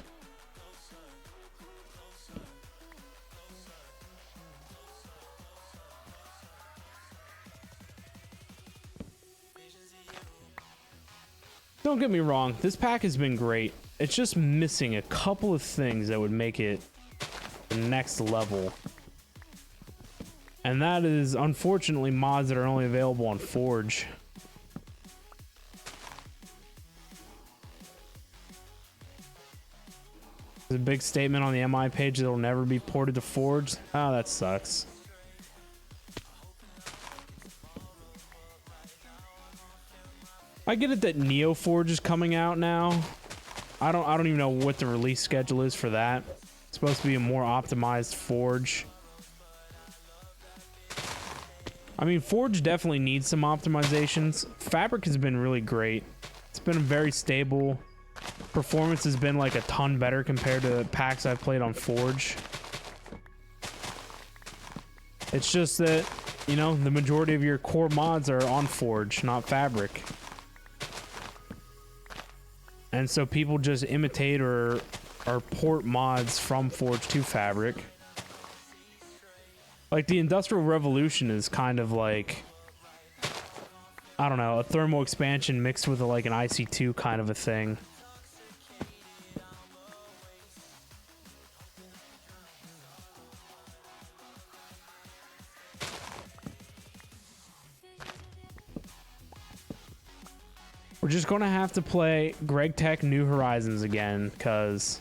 Don't get me wrong, this pack has been great. It's just missing a couple of things that would make it the next level. And that is, unfortunately, mods that are only available on Forge. There's a big statement on the MI page that it'll never be ported to Forge. Oh, that sucks. I get it that NeoForge is coming out now. I don't even know what the release schedule is for that. It's supposed to be a more optimized Forge. I mean, Forge definitely needs some optimizations. Fabric has been really great. It's been very stable. Performance has been like a ton better compared to packs I've played on Forge. It's just that, you know, the majority of your core mods are on Forge, not Fabric. And so people just imitate or port mods from Forge to Fabric. Like the Industrial Revolution is kind of like, I don't know, a thermal expansion mixed with like an IC2 kind of a thing. We're just gonna have to play GregTech New Horizons again, because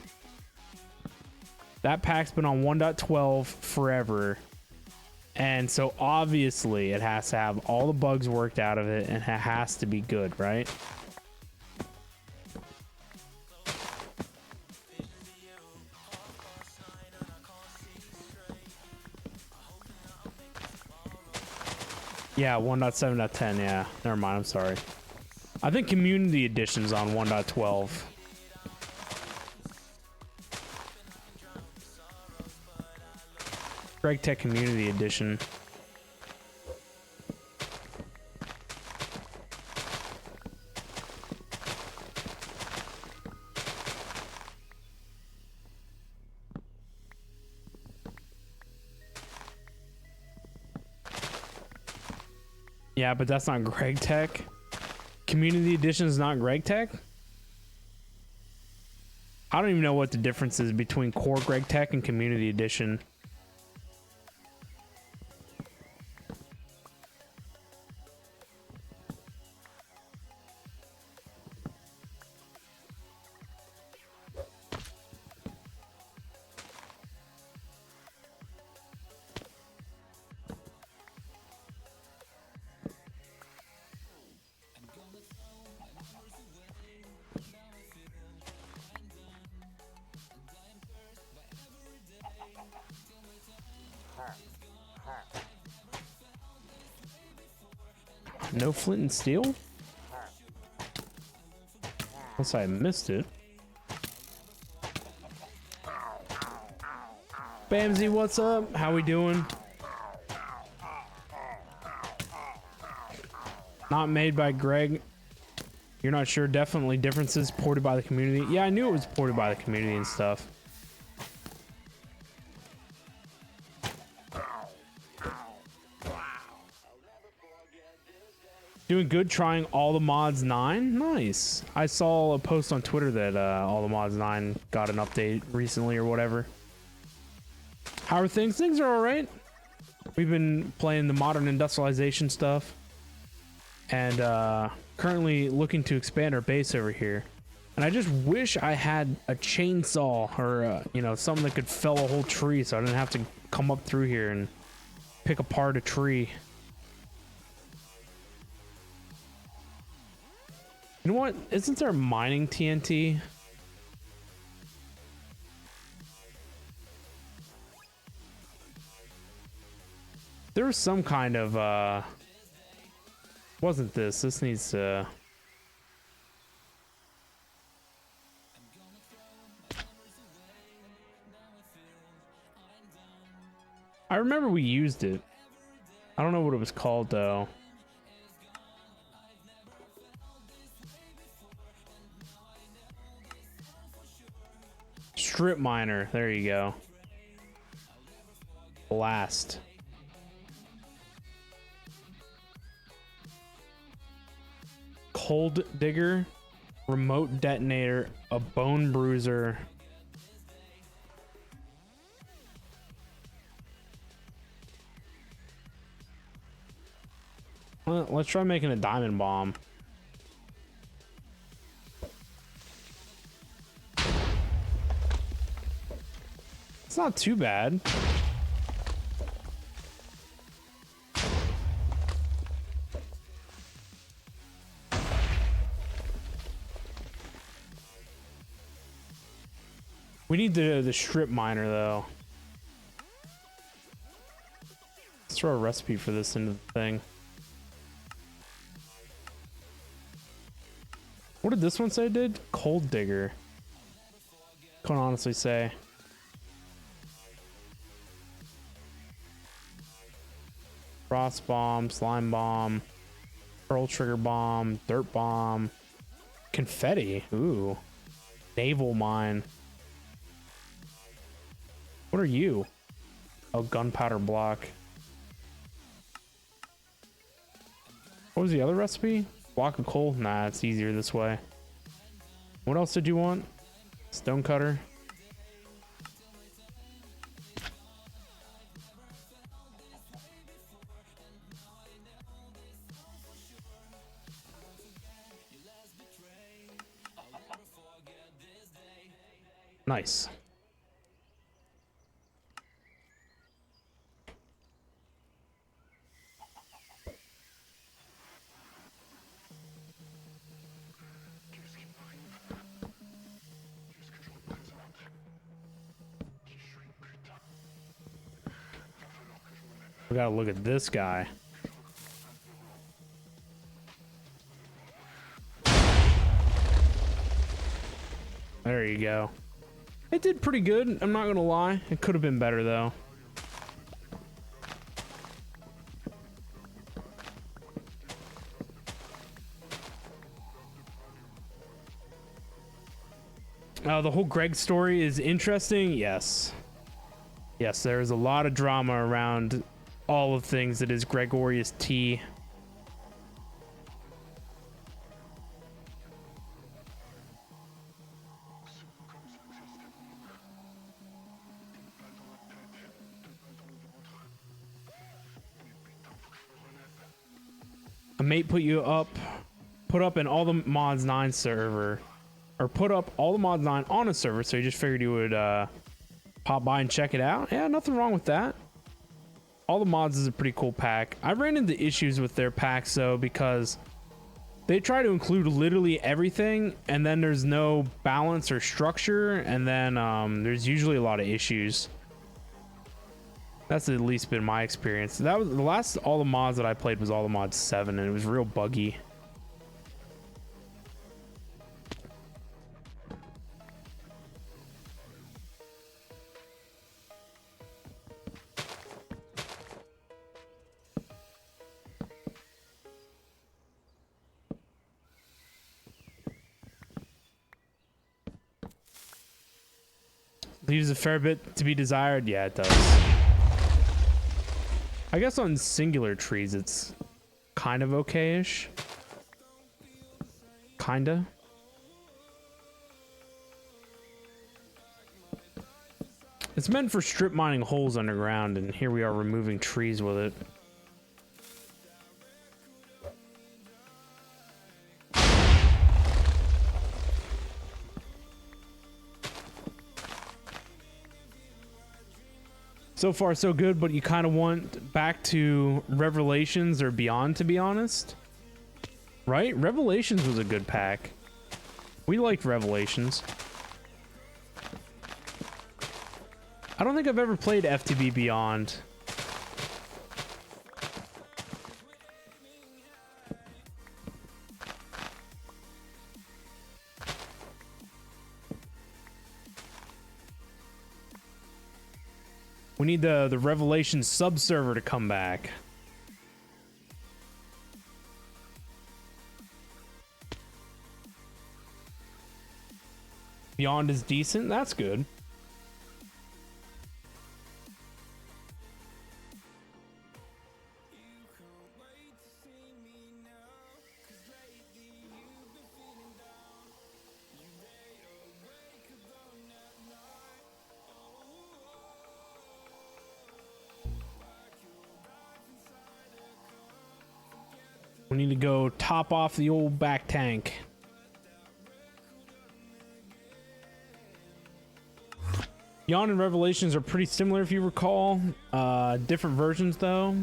that pack's been on 1.12 forever. And so obviously it has to have all the bugs worked out of it, and it has to be good, right? Yeah, 1.7.10, yeah. Never mind, I'm sorry. I think Community Edition's on 1.12. GregTech Community Edition. Yeah, but that's not GregTech. Community Edition is not GregTech? I don't even know what the difference is between core GregTech and Community Edition. No flint and steel? Unless I missed it. Bamsy, what's up? How we doing? Not made by Greg. You're not sure? Definitely differences. Ported by the community. Yeah, I knew it was ported by the community and stuff. Doing good, trying all the mods 9. Nice. I saw a post on Twitter that all the mods 9 got an update recently or whatever. How are things? Things are all right. We've been playing the modern industrialization stuff, and currently looking to expand our base over here. And I just wish I had a chainsaw or you know, something that could fell a whole tree, so I didn't have to come up through here and pick apart a tree. You know what? Isn't there mining TNT? There was some kind of Wasn't this? This needs to... I remember we used it. I don't know what it was called though. Strip miner. There you go. Blast. Cold digger. Remote detonator. A bone bruiser. Well, let's try making a diamond bomb. It's not too bad. We need the strip miner though. Let's throw a recipe for this into the thing. What did this one say it did? Cold digger. Can't honestly say. Frost bomb, slime bomb, pearl trigger bomb, dirt bomb, confetti. Ooh. Naval mine. What are you? Oh, gunpowder block. What was the other recipe? Block of coal? Nah, it's easier this way. What else did you want? Stone cutter. Nice. We gotta look at this guy. There you go. It did pretty good, I'm not gonna lie. It could have been better though. The whole Greg story is interesting. Yes. Yes, there is a lot of drama around all of things that is Gregorius T. A mate put up in all the mods 9 server, or put up all the mods 9 on a server, so he just figured he would pop by and check it out. Yeah, nothing wrong with that. All the mods is a pretty cool pack. I ran into issues with their packs though, because they try to include literally everything and then there's no balance or structure, and then there's usually a lot of issues. That's at least been my experience. That was the last all the mods that I played was all the mods 7, and it was real buggy. Leaves a fair bit to be desired. Yeah, it does. I guess on singular trees, it's kind of okay-ish. Kinda. It's meant for strip mining holes underground, and here we are removing trees with it. So far so good, but you kind of want back to Revelations or Beyond, to be honest. Right? Revelations was a good pack. We liked Revelations. I don't think I've ever played FTB Beyond. We need the Revelation sub-server to come back. Beyond is decent. That's good. We need to go top off the old back tank. Beyond and Revelations are pretty similar if you recall. Different versions though.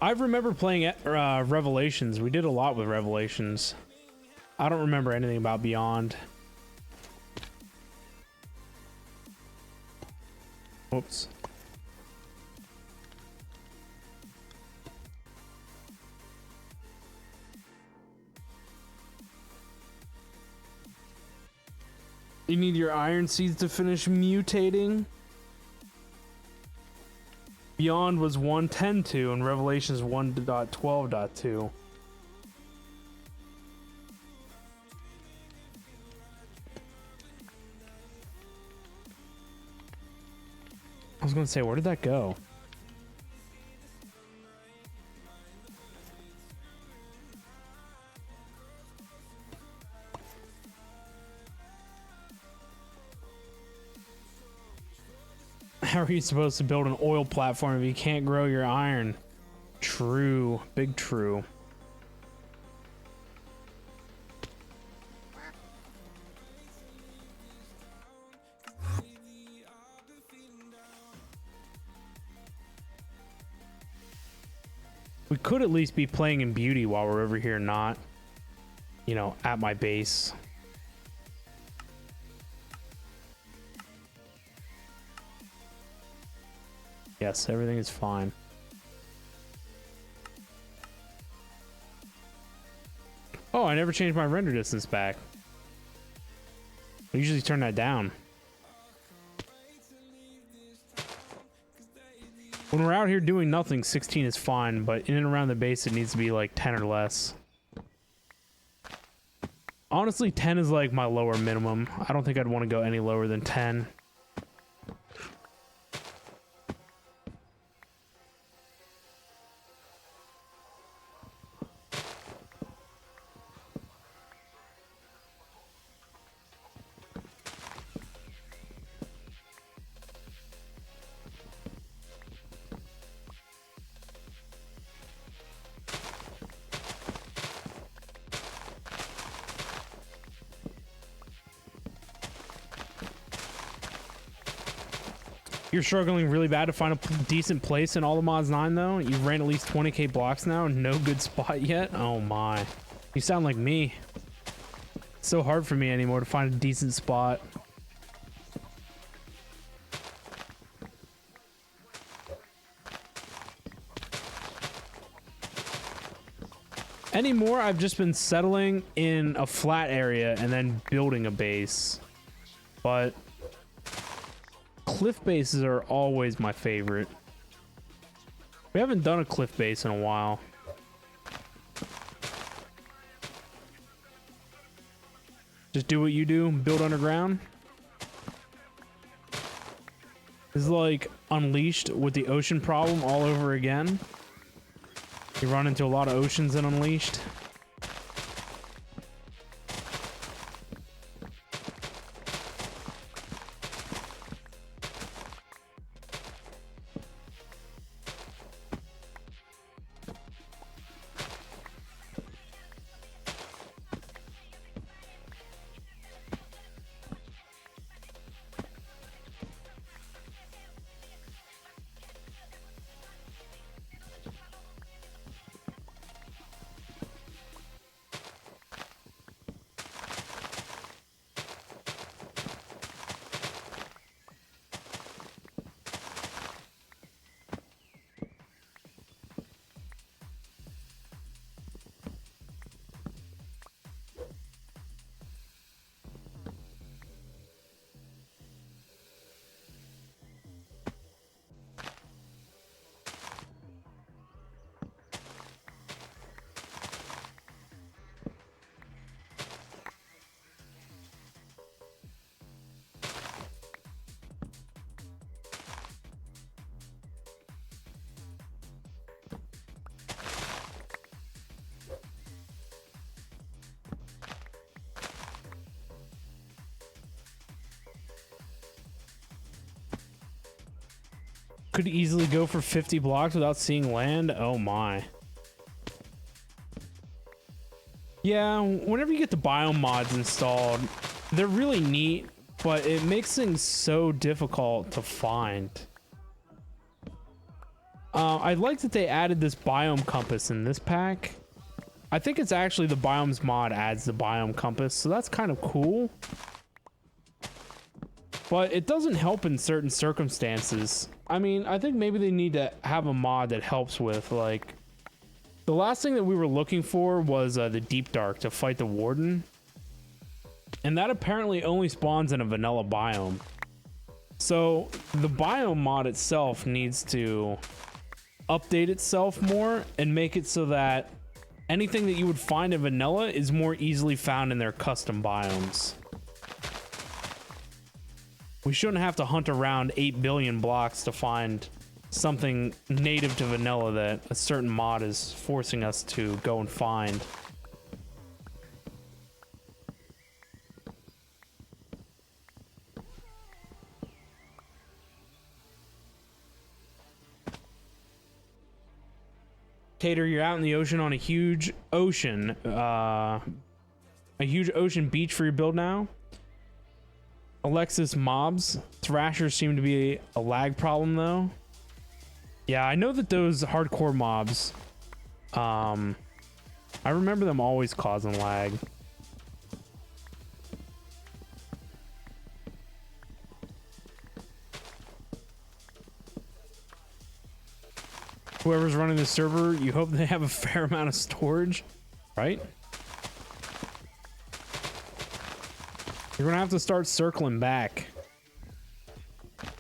I remember playing Revelations. We did a lot with Revelations. I don't remember anything about Beyond. Oops. You need your iron seeds to finish mutating. Beyond was 1.10.2 and Revelations 1.12.2. I was gonna say, where did that go? How are you supposed to build an oil platform if you can't grow your iron? True. Big true. We could at least be playing in beauty while we're over here, not, you know, at my base. Yes, everything is fine. Oh, I never changed my render distance back. I usually turn that down. When we're out here doing nothing, 16 is fine, but in and around the base, it needs to be like 10 or less. Honestly, 10 is like my lower minimum. I don't think I'd want to go any lower than 10. You're struggling really bad to find a decent place in All the Mods 9 though? You've ran at least 20k blocks now and no good spot yet? Oh my. You sound like me. It's so hard for me anymore to find a decent spot. Anymore, I've just been settling in a flat area and then building a base. But cliff bases are always my favorite. We haven't done a cliff base in a while. Just do what you do, build underground. This is like Unleashed with the ocean problem all over again. You run into a lot of oceans in Unleashed. Could easily go for 50 blocks without seeing land. Oh my. Yeah, whenever you get the biome mods installed, they're really neat, but it makes things so difficult to find. I like that they added this biome compass in this pack. I think it's actually the biomes mod adds the biome compass, so that's kind of cool. But it doesn't help in certain circumstances. I mean, I think maybe they need to have a mod that helps with, like... The last thing that we were looking for was the Deep Dark to fight the Warden. And that apparently only spawns in a vanilla biome. So, the biome mod itself needs to update itself more and make it so that anything that you would find in vanilla is more easily found in their custom biomes. We shouldn't have to hunt around 8 billion blocks to find something native to vanilla that a certain mod is forcing us to go and find. Tater, you're out in the ocean on a huge ocean beach for your build now. Alexis mobs. Thrashers seem to be a lag problem though. Yeah, I know that those hardcore mobs, I remember them always causing lag. Whoever's running the server, you hope they have a fair amount of storage, right? You're gonna have to start circling back.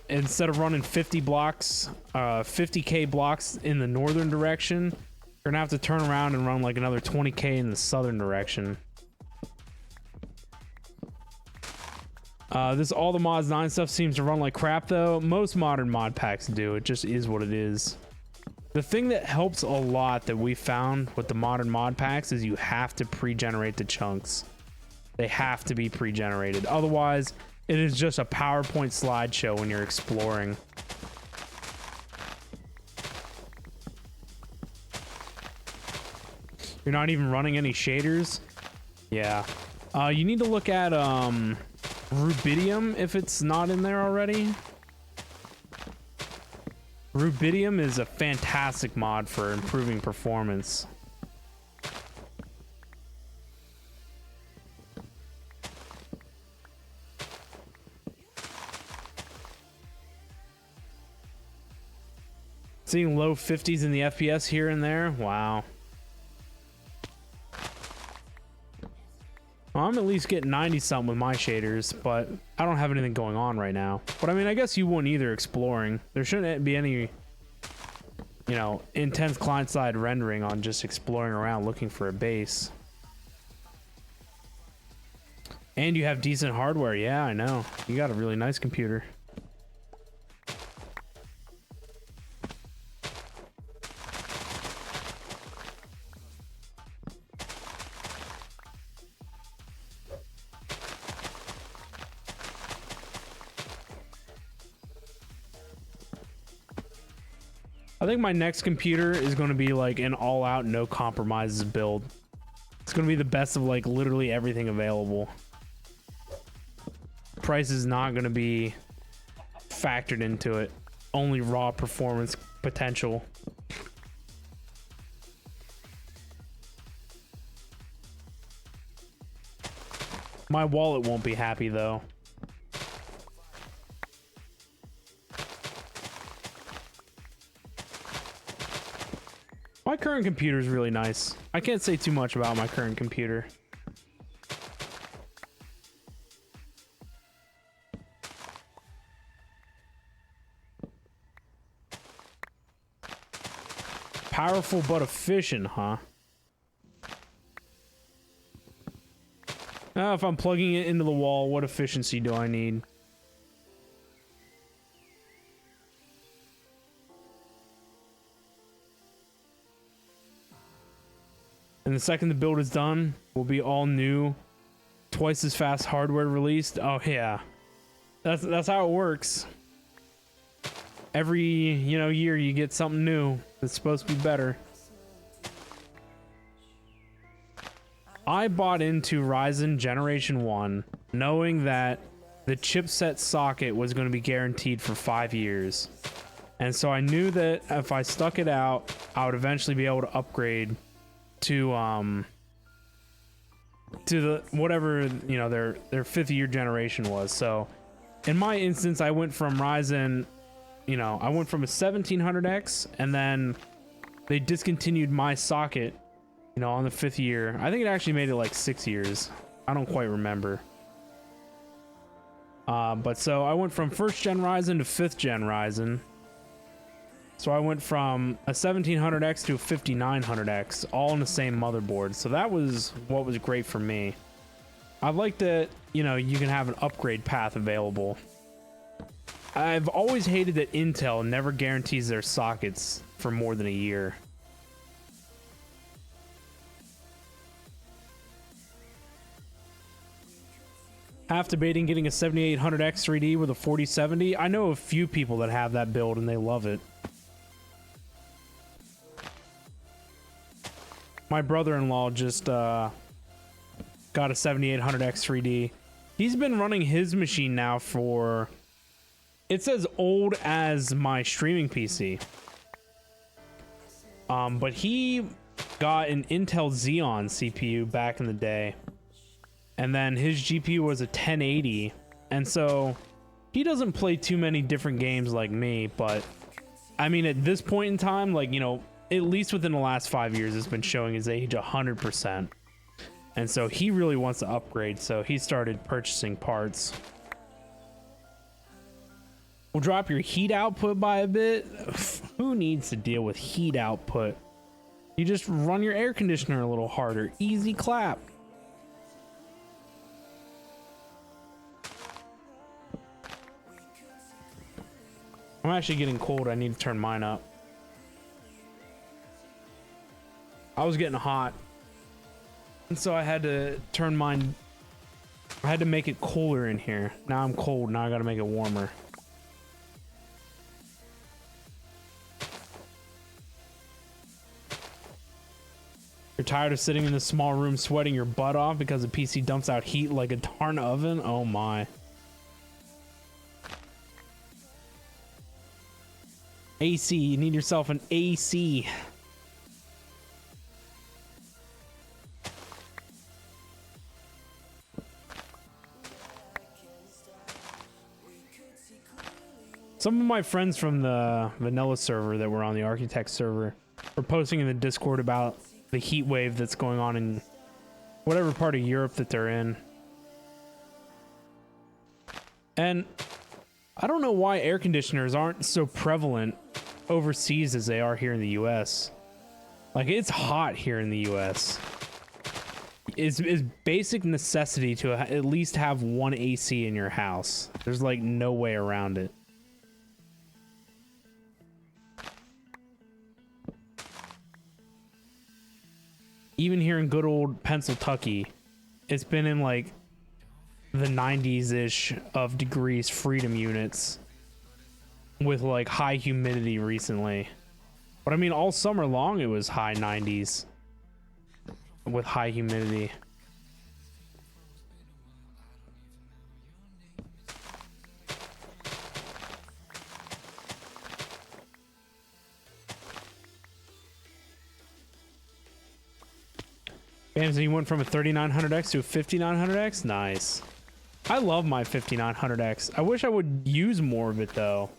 Instead of running 50 blocks, 50k blocks in the northern direction, you're gonna have to turn around and run like another 20k in the southern direction. All the mods 9 stuff seems to run like crap though. Most modern mod packs do. It just is what it is. The thing that helps a lot that we found with the modern mod packs is you have to pre-generate the chunks. They have to be pre-generated. Otherwise, it is just a PowerPoint slideshow when you're exploring. You're not even running any shaders? Yeah. You need to look at Rubidium if it's not in there already. Rubidium is a fantastic mod for improving performance. Seeing low 50s in the FPS here and there. Wow. Well, I'm at least getting 90 something with my shaders, but I don't have anything going on right now. But I mean, I guess you wouldn't either exploring. There shouldn't be any, you know, intense client-side rendering on just exploring around looking for a base. And you have decent hardware. Yeah, I know. You got a really nice computer. I think my next computer is going to be like an all-out no compromises build. It's going to be the best of like literally everything available. Price is not going to be factored into it. Only raw performance potential. My wallet won't be happy though. My current computer is really nice. I can't say too much about my current computer. Powerful but efficient, huh? If I'm plugging it into the wall, what efficiency do I need? And the second the build is done, will be all new, twice as fast hardware released. Oh yeah, that's how it works. every, you know, year you get something new that's supposed to be better. I bought into Ryzen Generation 1 knowing that the chipset socket was going to be guaranteed for 5 years. And so I knew that if I stuck it out, I would eventually be able to upgrade to the whatever, you know, their 5th year generation was. So in my instance, I went from Ryzen, you know, I went from a 1700X, and then they discontinued my socket, you know, on the 5th year. I think it actually made it like 6 years. I don't quite remember. But so I went from 1st gen Ryzen to 5th gen Ryzen. So I went from a 1700X to a 5900X, all on the same motherboard. So that was what was great for me. I like that, you know, you can have an upgrade path available. I've always hated that Intel never guarantees their sockets for more than a year. Half debating getting a 7800X 3D with a 4070. I know a few people that have that build and they love it. My brother-in-law just got a 7800X 3D. He's been running his machine now for, it's as old as my streaming PC. But he got an Intel Xeon CPU back in the day. And then his GPU was a 1080. And so he doesn't play too many different games like me. But I mean, at this point in time, like, you know, at least within the last 5 years, it's been showing his age 100%. And so he really wants to upgrade. So he started purchasing parts. We'll drop your heat output by a bit. Who needs to deal with heat output? You just run your air conditioner a little harder. Easy clap. I'm actually getting cold. I need to turn mine up. I was getting hot, and so I had to turn mine. I had to make it cooler in here. Now I'm cold. Now I gotta make it warmer. You're tired of sitting in this small room sweating your butt off because the PC dumps out heat like a darn oven? Oh my. AC, you need yourself an AC. Some of my friends from the vanilla server that were on the architect server were posting in the Discord about the heat wave that's going on in whatever part of Europe that they're in. And I don't know why air conditioners aren't so prevalent overseas as they are here in the US. Like, it's hot here in the US. It's basic necessity to at least have one AC in your house. There's like no way around it. Even here in good old Pennsylvania, it's been in like the 90s-ish of degrees freedom units with like high humidity recently. But I mean, all summer long it was high 90s with high humidity. Damn, so you went from a 3900X to a 5900X? Nice. I love my 5900X. I wish I would use more of it though.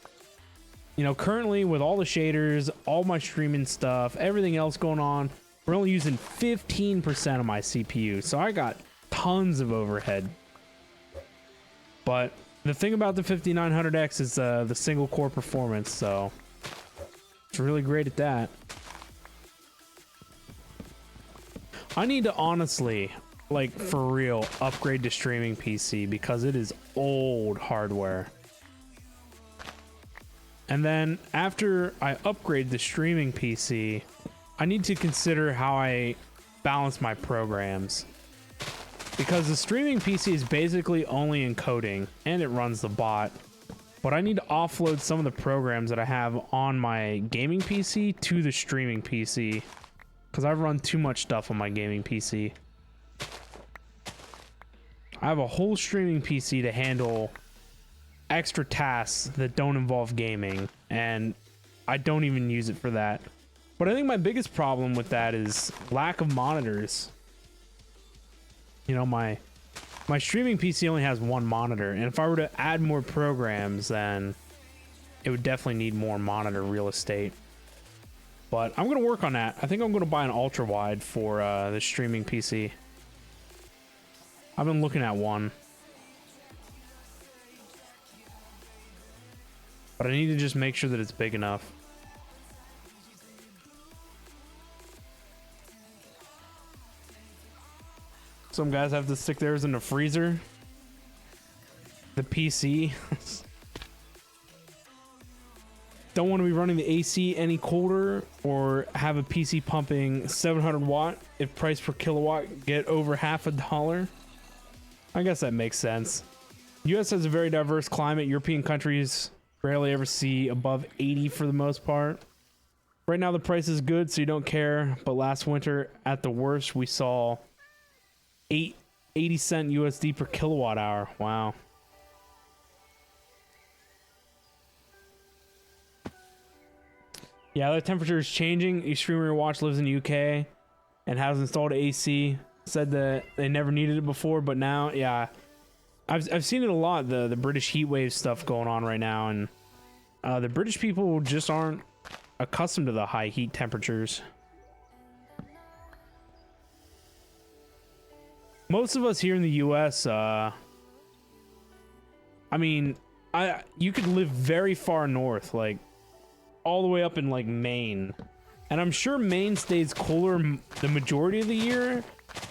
You know, currently with all the shaders, all my streaming stuff, everything else going on, we're only using 15% of my CPU. So I got tons of overhead. But the thing about the 5900X is the single core performance. So it's really great at that. I need to honestly, like for real, upgrade to streaming PC because it is old hardware. And then after I upgrade the streaming PC, I need to consider how I balance my programs. Because the streaming PC is basically only encoding and it runs the bot. but I need to offload some of the programs that I have on my gaming PC to the streaming PC because I run too much stuff on my gaming PC. I have a whole streaming PC to handle extra tasks that don't involve gaming, and I don't even use it for that. But I think my biggest problem with that is lack of monitors. You know, my streaming PC only has one monitor, and if I were to add more programs, then it would definitely need more monitor real estate. But I'm going to work on that. I think I'm going to buy an ultra wide for the streaming PC. I've been looking at one, but I need to just make sure that it's big enough. Some guys have to stick theirs in the freezer. The PC. Don't want to be running the AC any colder or have a PC pumping 700 watt if price per kilowatt get over $50. I guess that makes sense. US has a very diverse climate. European countries rarely ever see above 80 for the most part. Right now the price is good, so you don't care. But last winter, at the worst, we saw 80 cent USD per kilowatt hour. Wow. Yeah, the temperature is changing. Extreme Watch lives in the UK and has installed AC. Said that they never needed it before, but now, yeah, I've seen it a lot. The British heat wave stuff going on right now, and the British people just aren't accustomed to the high heat temperatures. Most of us here in the US, I mean, you could live very far north, like all the way up in like Maine, and I'm sure Maine stays cooler the majority of the year,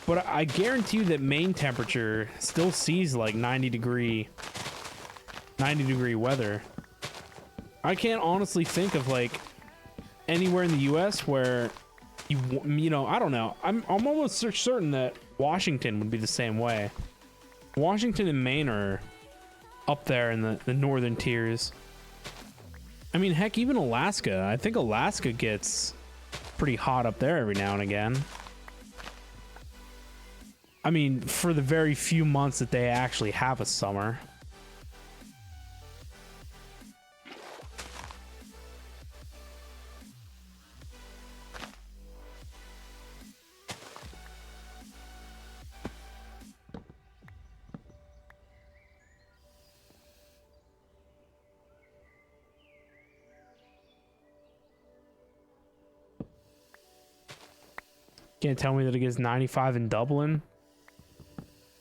but I guarantee you that Maine temperature still sees like 90 degree weather. I can't honestly think of like anywhere in the US where you know, I don't know. I'm almost certain that Washington would be the same way. Washington and Maine are up there in the northern tiers. I mean, heck, even Alaska. I think Alaska gets pretty hot up there every now and again. I mean, for the very few months that they actually have a summer. Can't tell me that it gets 95 in Dublin.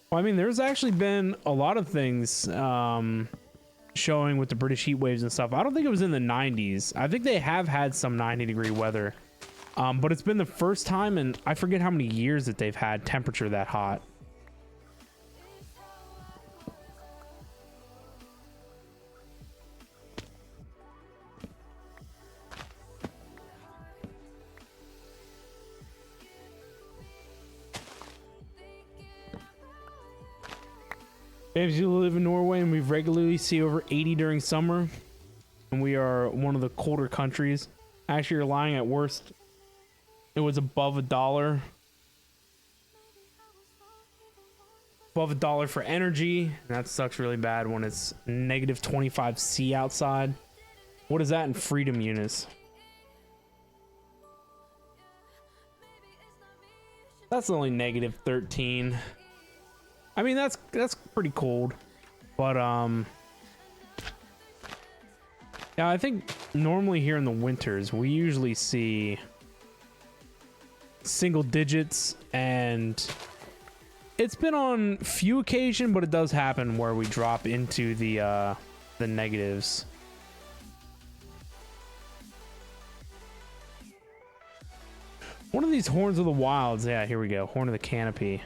Well, I mean, there's actually been a lot of things showing with the British heat waves and stuff. I don't think it was in the 90s. I think they have had some 90-degree weather. But it's been the first time in I forget how many years that they've had temperature that hot. James, you live in Norway, and we regularly see over 80 during summer, and we are one of the colder countries. Actually, you're lying. At worst, it was above $1. Above $1 for energy, and that sucks really bad when it's negative 25 C outside. What is that in freedom units? That's only negative 13. I mean, that's pretty cold, but yeah, I think normally here in the winters we usually see single digits, and it's been on few occasions, but it does happen where we drop into the negatives. One of these Horns of the Wilds, yeah, here we go, Horn of the Canopy.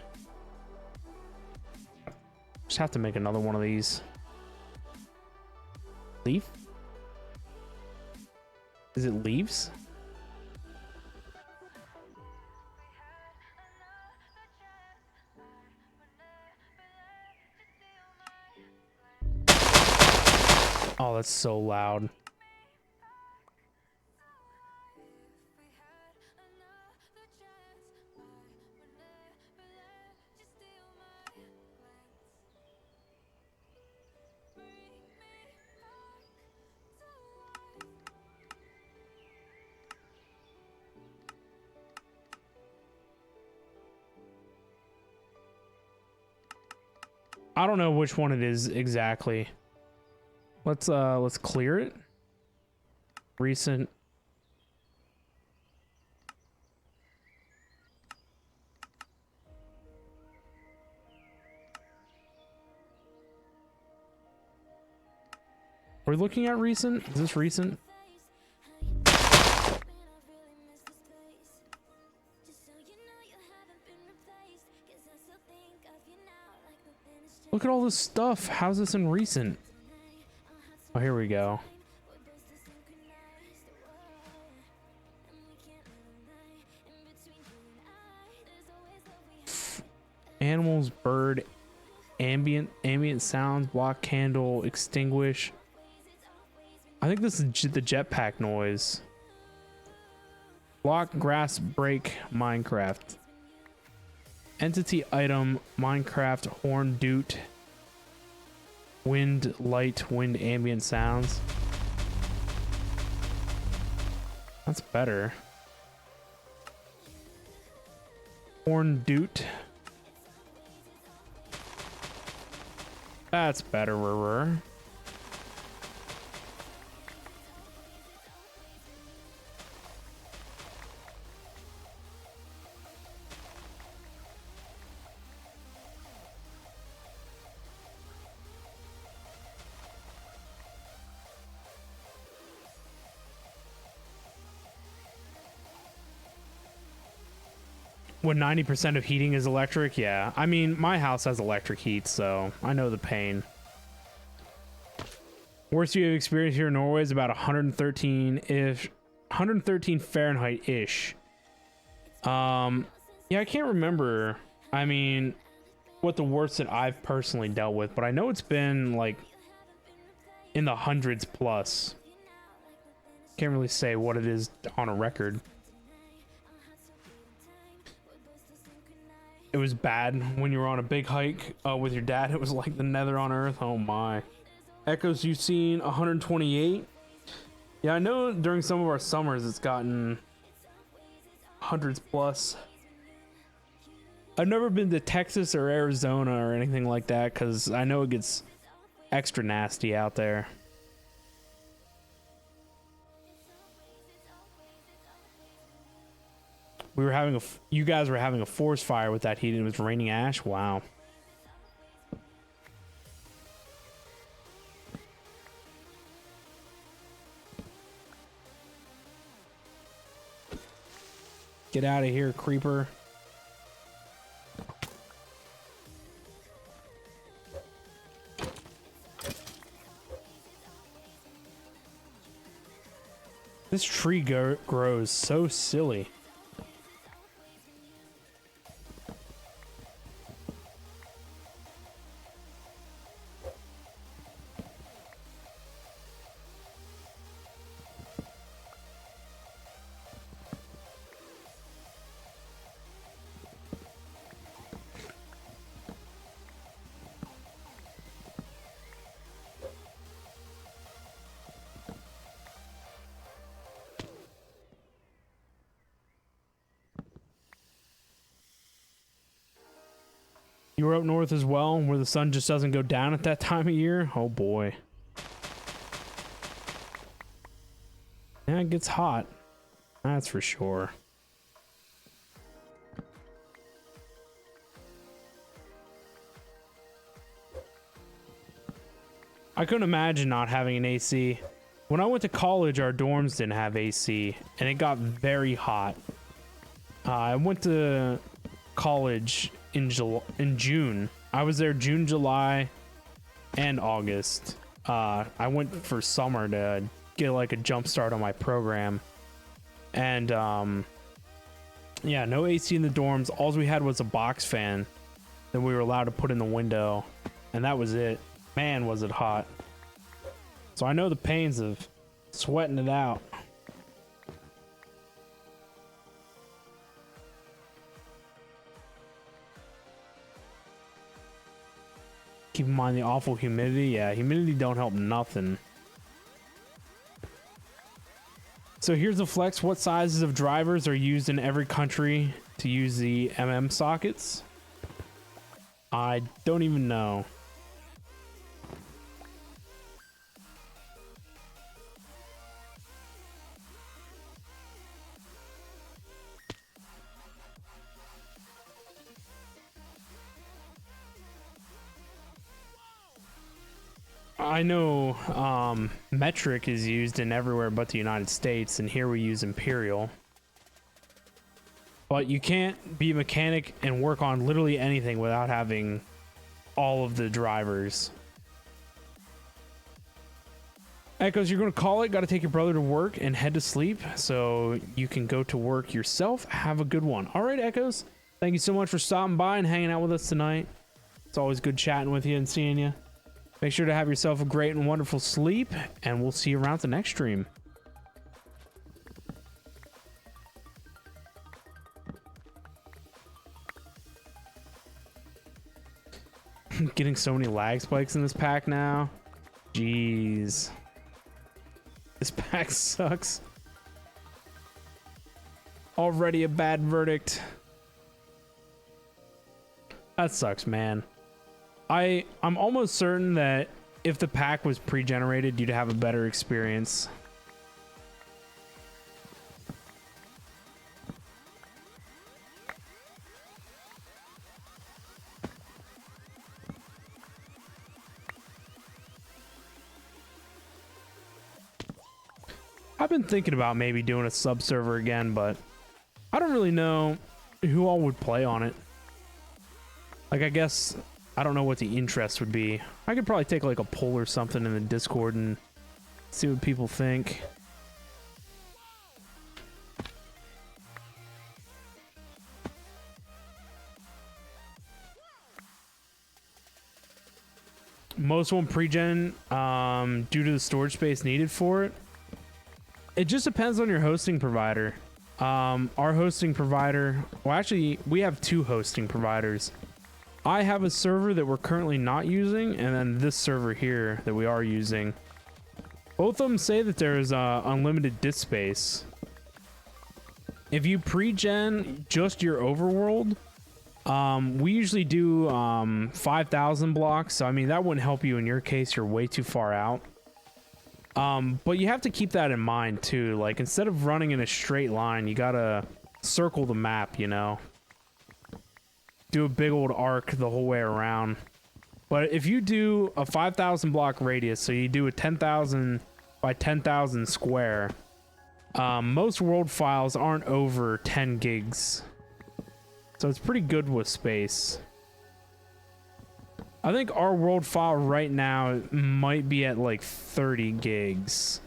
Just have to make another one of these. Leaf? Is it leaves? Oh, that's so loud. I don't know which one it is exactly. Let's clear it. Recent. We're looking at recent? Is this recent? Look at all this stuff. How's this in recent? Oh, here we go. Animals, bird, ambient sounds, block candle, extinguish. I think this is the jetpack noise. Block, grass, break, Minecraft. Entity item, Minecraft, horn, doot, wind, light, wind, ambient sounds. That's better. Horn, doot. That's better. When 90% of heating is electric, yeah. I mean, my house has electric heat, so I know the pain. Worst you have experienced here in Norway is about 113-ish, 113 Fahrenheit-ish. Yeah, I can't remember. I mean, what the worst that I've personally dealt with, but I know it's been like in the hundreds plus. Can't really say what it is on a record. It was bad when you were on a big hike with your dad. It was like the nether on earth. Oh my. Echoes you've seen 128. Yeah, I know during some of our summers it's gotten hundreds plus. I've never been to Texas or Arizona or anything like that because I know it gets extra nasty out there. We were having you guys were having a forest fire with that heat and it was raining ash. Wow. Get out of here, creeper. This tree grows so silly. You were up north as well, where the sun just doesn't go down at that time of year? Oh boy. Yeah, it gets hot. That's for sure. I couldn't imagine not having an AC. When I went to college, our dorms didn't have AC, and it got very hot. I went to college in June. I was there June, July, and August. I went for summer to get like a jump start on my program. And yeah, no AC in the dorms. All we had was a box fan that we were allowed to put in the window, and that was it. Man, was it hot. So I know the pains of sweating it out. Keep in mind the awful humidity. Yeah, humidity don't help nothing. So here's a flex. What sizes of drivers are used in every country to use the sockets? I don't even know. I know metric is used in everywhere but the United States, and here we use imperial. But you can't be a mechanic and work on literally anything without having all of the drivers. Echoes, you're going to call it. Got to take your brother to work and head to sleep so you can go to work yourself. Have a good one. All right, Echoes. Thank you so much for stopping by and hanging out with us tonight. It's always good chatting with you and seeing you. Make sure to have yourself a great and wonderful sleep, and we'll see you around the next stream. I'm getting so many lag spikes in this pack now. Jeez. This pack sucks. Already a bad verdict. That sucks, man. I'm almost certain that if the pack was pre-generated, you'd have a better experience. I've been thinking about maybe doing a sub server again, but I don't really know who all would play on it. Like, I guess I don't know what the interest would be. I could probably take like a poll or something in the Discord and see what people think. Most won't pre-gen due to the storage space needed for it. It just depends on your hosting provider. Our hosting provider, well, actually, we have two hosting providers. I have a server that we're currently not using, and then this server here that we are using. Both of them say that there's unlimited disk space. If you pre-gen just your overworld, we usually do 5,000 blocks. So I mean, that wouldn't help you in your case. You're way too far out. But you have to keep that in mind too. Like, instead of running in a straight line, you gotta circle the map, you know? Do a big old arc the whole way around. But if you do a 5,000 block radius, so you do a 10,000 by 10,000 square, most world files aren't over 10 gigs. So it's pretty good with space. I think our world file right now might be at like 30 gigs.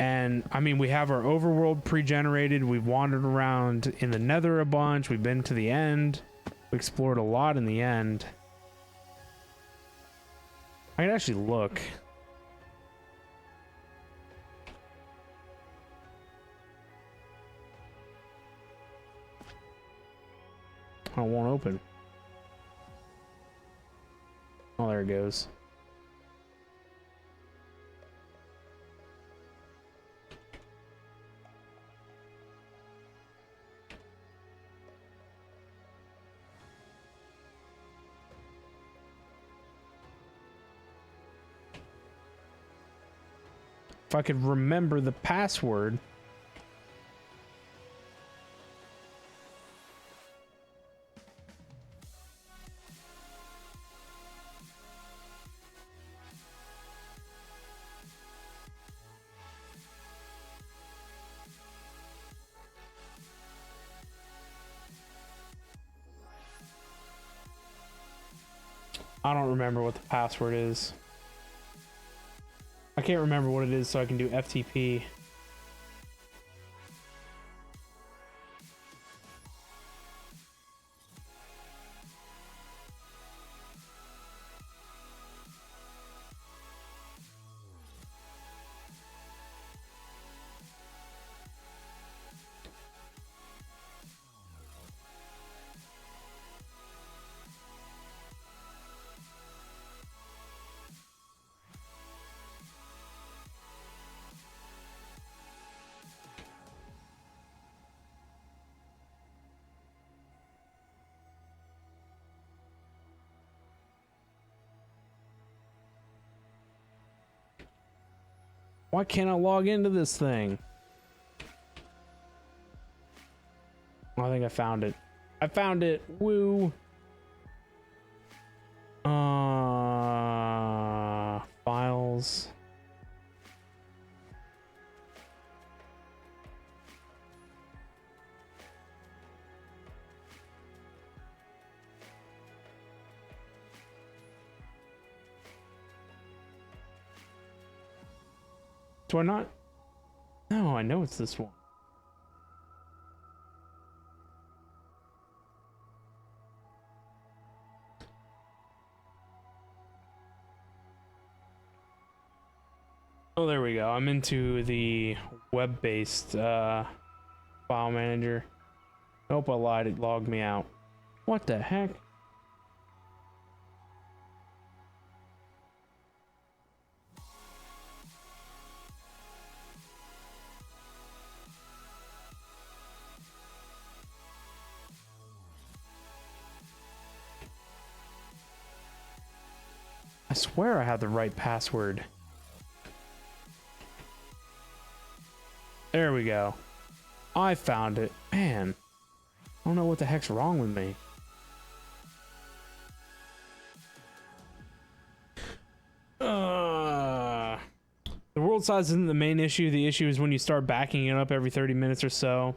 And I mean, we have our overworld pre-generated. We've wandered around in the Nether a bunch. We've been to the end. We explored a lot in the end. I can actually look. Oh, it won't open. Oh, there it goes. If I could remember the password. I don't remember what the password is. I can't remember what it is, so I can do FTP. Why can't I log into this thing? Oh, I think I found it. I found it. Woo. Files. Do I not? No, I know it's this one. Oh, there we go. I'm into the web-based file manager. Nope, I lied. It logged me out. What the heck? I swear I have the right password. There we go. I found it. Man, I don't know what the heck's wrong with me. The world size isn't the main issue. The issue is when you start backing it up every 30 minutes or so,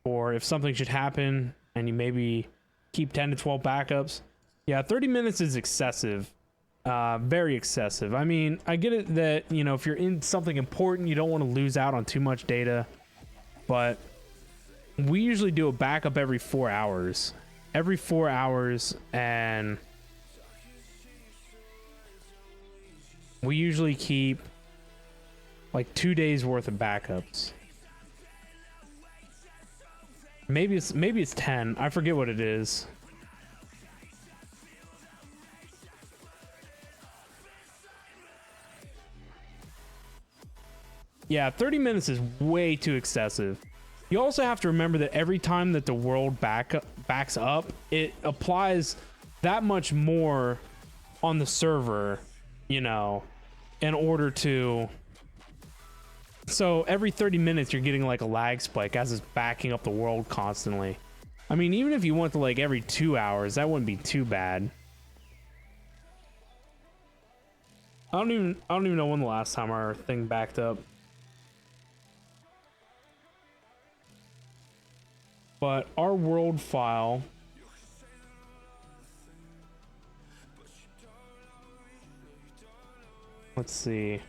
or if something should happen and you maybe keep 10 to 12 backups. Yeah, 30 minutes is excessive. Very excessive. I mean, I get it that, you know, if you're in something important, you don't want to lose out on too much data, but we usually do a backup every 4 hours. Every 4 hours, and we usually keep like 2 days worth of backups. Maybe it's 10. I forget what it is. Yeah, 30 minutes is way too excessive. You also have to remember that every time that the world backs up, it applies that much more on the server, you know, in order to... So every 30 minutes you're getting like a lag spike as it's backing up the world constantly. I mean, even if you went to like every 2 hours, that wouldn't be too bad. I don't even know when the last time our thing backed up. But our world file, let's see.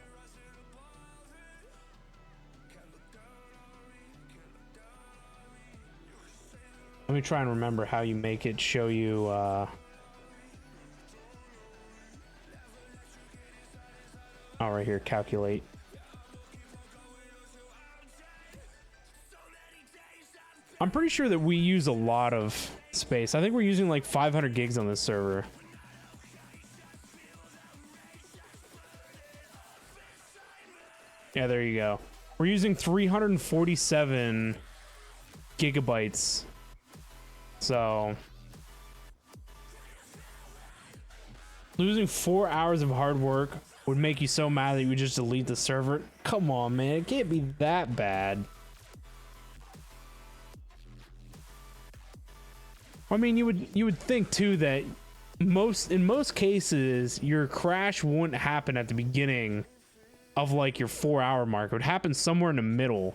Let me try and remember how you make it show you oh, right here, calculate. I'm pretty sure that we use a lot of space. I think we're using like 500 gigs on this server. Yeah, there you go. We're using 347 gigabytes. So losing 4 hours of hard work would make you so mad that you would just delete the server. Come on, man. It can't be that bad. I mean, you would think too that in most cases your crash wouldn't happen at the beginning of like your 4 hour mark. It would happen somewhere in the middle.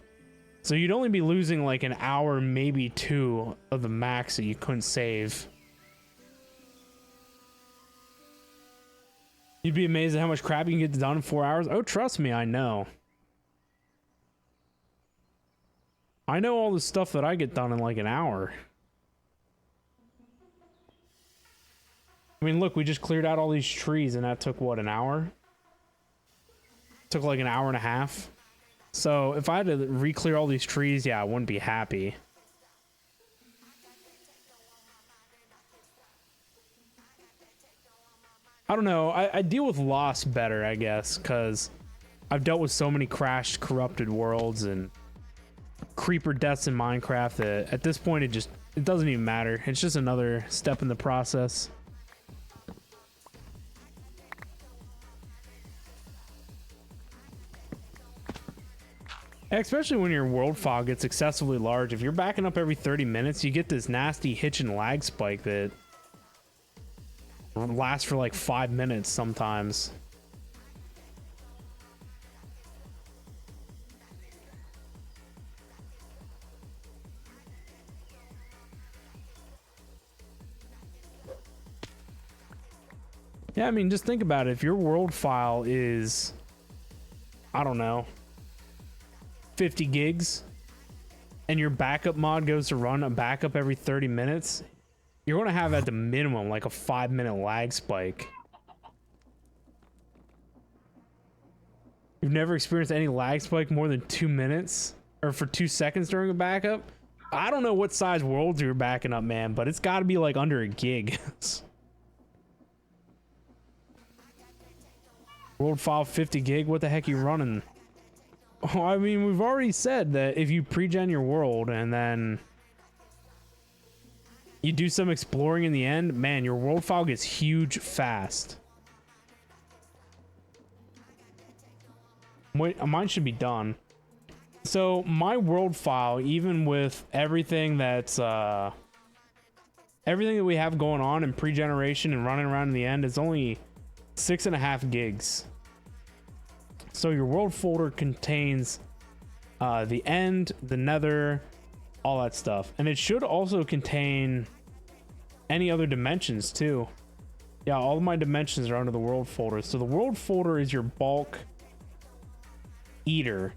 So you'd only be losing like an hour, maybe 2 of the max that you couldn't save. You'd be amazed at how much crap you can get done in 4 hours. Oh, trust me, I know. I know all the stuff that I get done in like an hour. I mean, look, we just cleared out all these trees and that took what, an hour? Took like an hour and a half. So if I had to re-clear all these trees, yeah, I wouldn't be happy. I don't know. I deal with loss better, I guess, because I've dealt with so many crashed, corrupted worlds and creeper deaths in Minecraft that at this point it doesn't even matter. It's just another step in the process. Especially when your world file gets excessively large. If you're backing up every 30 minutes, you get this nasty hitch and lag spike that lasts for like 5 minutes sometimes. Yeah, I mean, just think about it. If your world file is, I don't know, 50 gigs, and your backup mod goes to run a backup every 30 minutes, you're going to have at the minimum like a 5-minute lag spike. You've never experienced any lag spike more than 2 minutes or for 2 seconds during a backup? I don't know what size worlds you're backing up, man, but it's got to be like under a gig. World file 50 gig, what the heck are you running? Oh, I mean, we've already said that if you pre-gen your world and then you do some exploring in the end, man, your world file gets huge fast. Wait, mine should be done. So my world file, even with everything that's everything that we have going on in pre-generation and running around in the end, is only 6.5 gigs. So your world folder contains the end, the nether, all that stuff. And it should also contain any other dimensions too. Yeah, all of my dimensions are under the world folder. So the world folder is your bulk eater.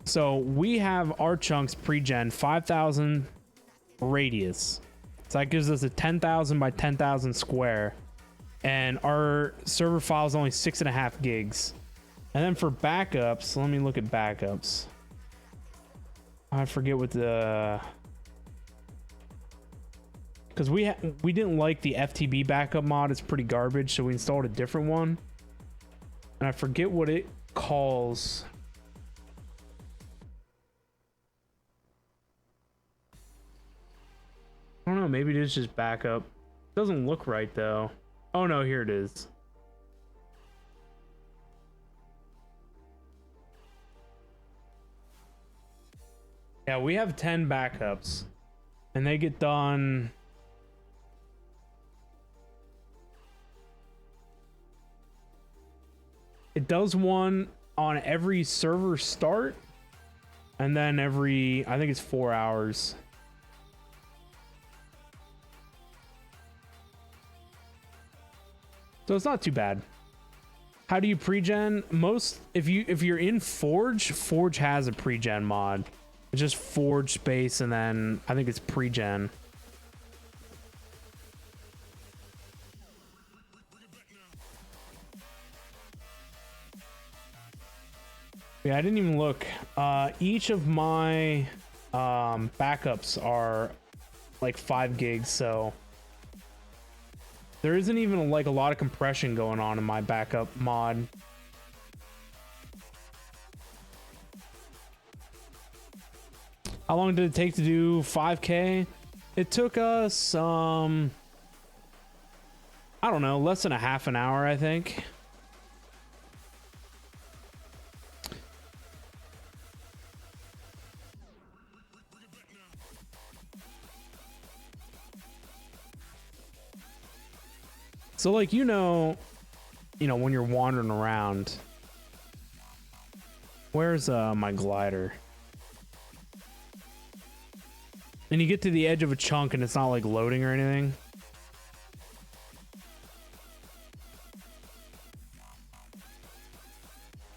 So we have our chunks pre-gen 5,000 radius. So that gives us a 10,000 by 10,000 square. And our server file is only 6.5 gigs. And then for backups, let me look at backups. I forget what the, because we didn't like the FTB backup mod. It's pretty garbage, so we installed a different one. And I forget what it calls. I don't know, maybe it is just backup. Doesn't look right though. Oh no, here it is. Yeah, we have 10 backups and they get done. It does one on every server start and then every, I think it's 4 hours. So it's not too bad. How do you pre-gen? Most, if you're in Forge, Forge has a pre-gen mod. It's just Forge space and then I think it's pre-gen. Yeah, I didn't even look. Each of my backups are like 5 gigs, so there isn't even like a lot of compression going on in my backup mod. How long did it take to do 5K? It took us I don't know, less than a half an hour, I think. So like, you know, when you're wandering around, where's my glider? And you get to the edge of a chunk and it's not like loading or anything.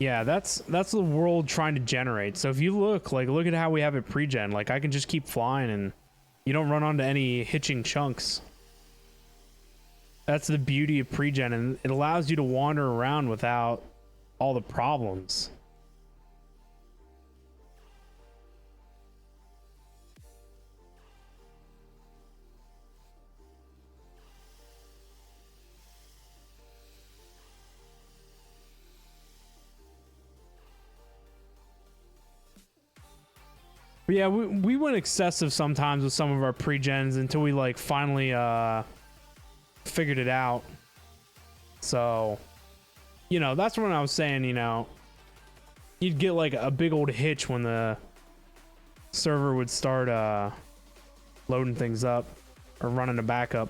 Yeah, that's the world trying to generate. So if you look at how we have it pre-gen, like I can just keep flying and you don't run onto any hitching chunks. That's the beauty of pre-gen, and it allows you to wander around without all the problems. But yeah, we went excessive sometimes with some of our pre-gens until we like finally figured it out. So, that's when I was saying, you'd get like a big old hitch when the server would start loading things up or running a backup.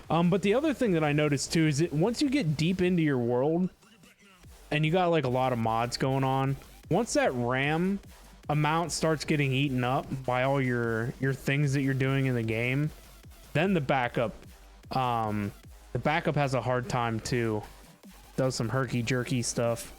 But the other thing that I noticed too is that once you get deep into your world and you got like a lot of mods going on, once that RAM amount starts getting eaten up by all your things that you're doing in the game, then the backup has a hard time too. Does some herky jerky stuff.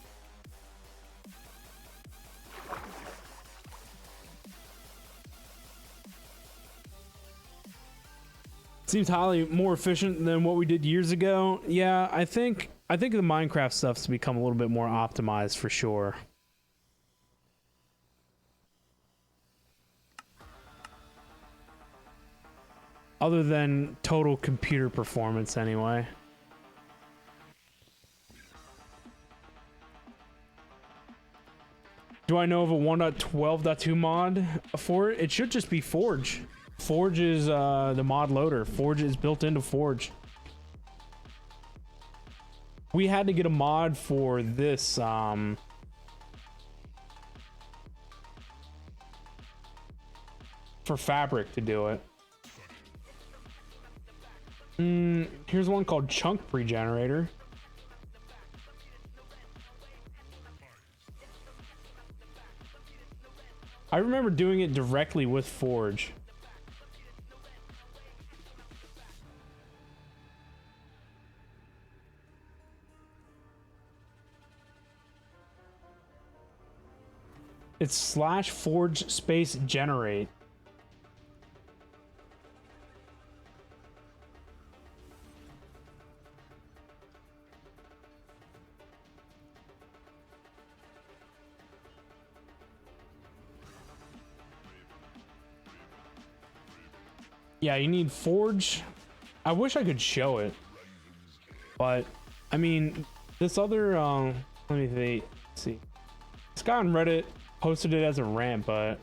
Seems highly more efficient than what we did years ago. Yeah, I think the Minecraft stuff's become a little bit more optimized for sure. Other than total computer performance anyway. Do I know of a 1.12.2 mod for it? It should just be Forge. Forge is the mod loader. Forge is built into Forge. We had to get a mod for this for Fabric to do it. Here's one called Chunk Pre-Generator. I remember doing it directly with Forge. It's /forge space generate. Yeah, you need Forge. I wish I could show it, but I mean, this other let me see. This guy on Reddit posted it as a rant, but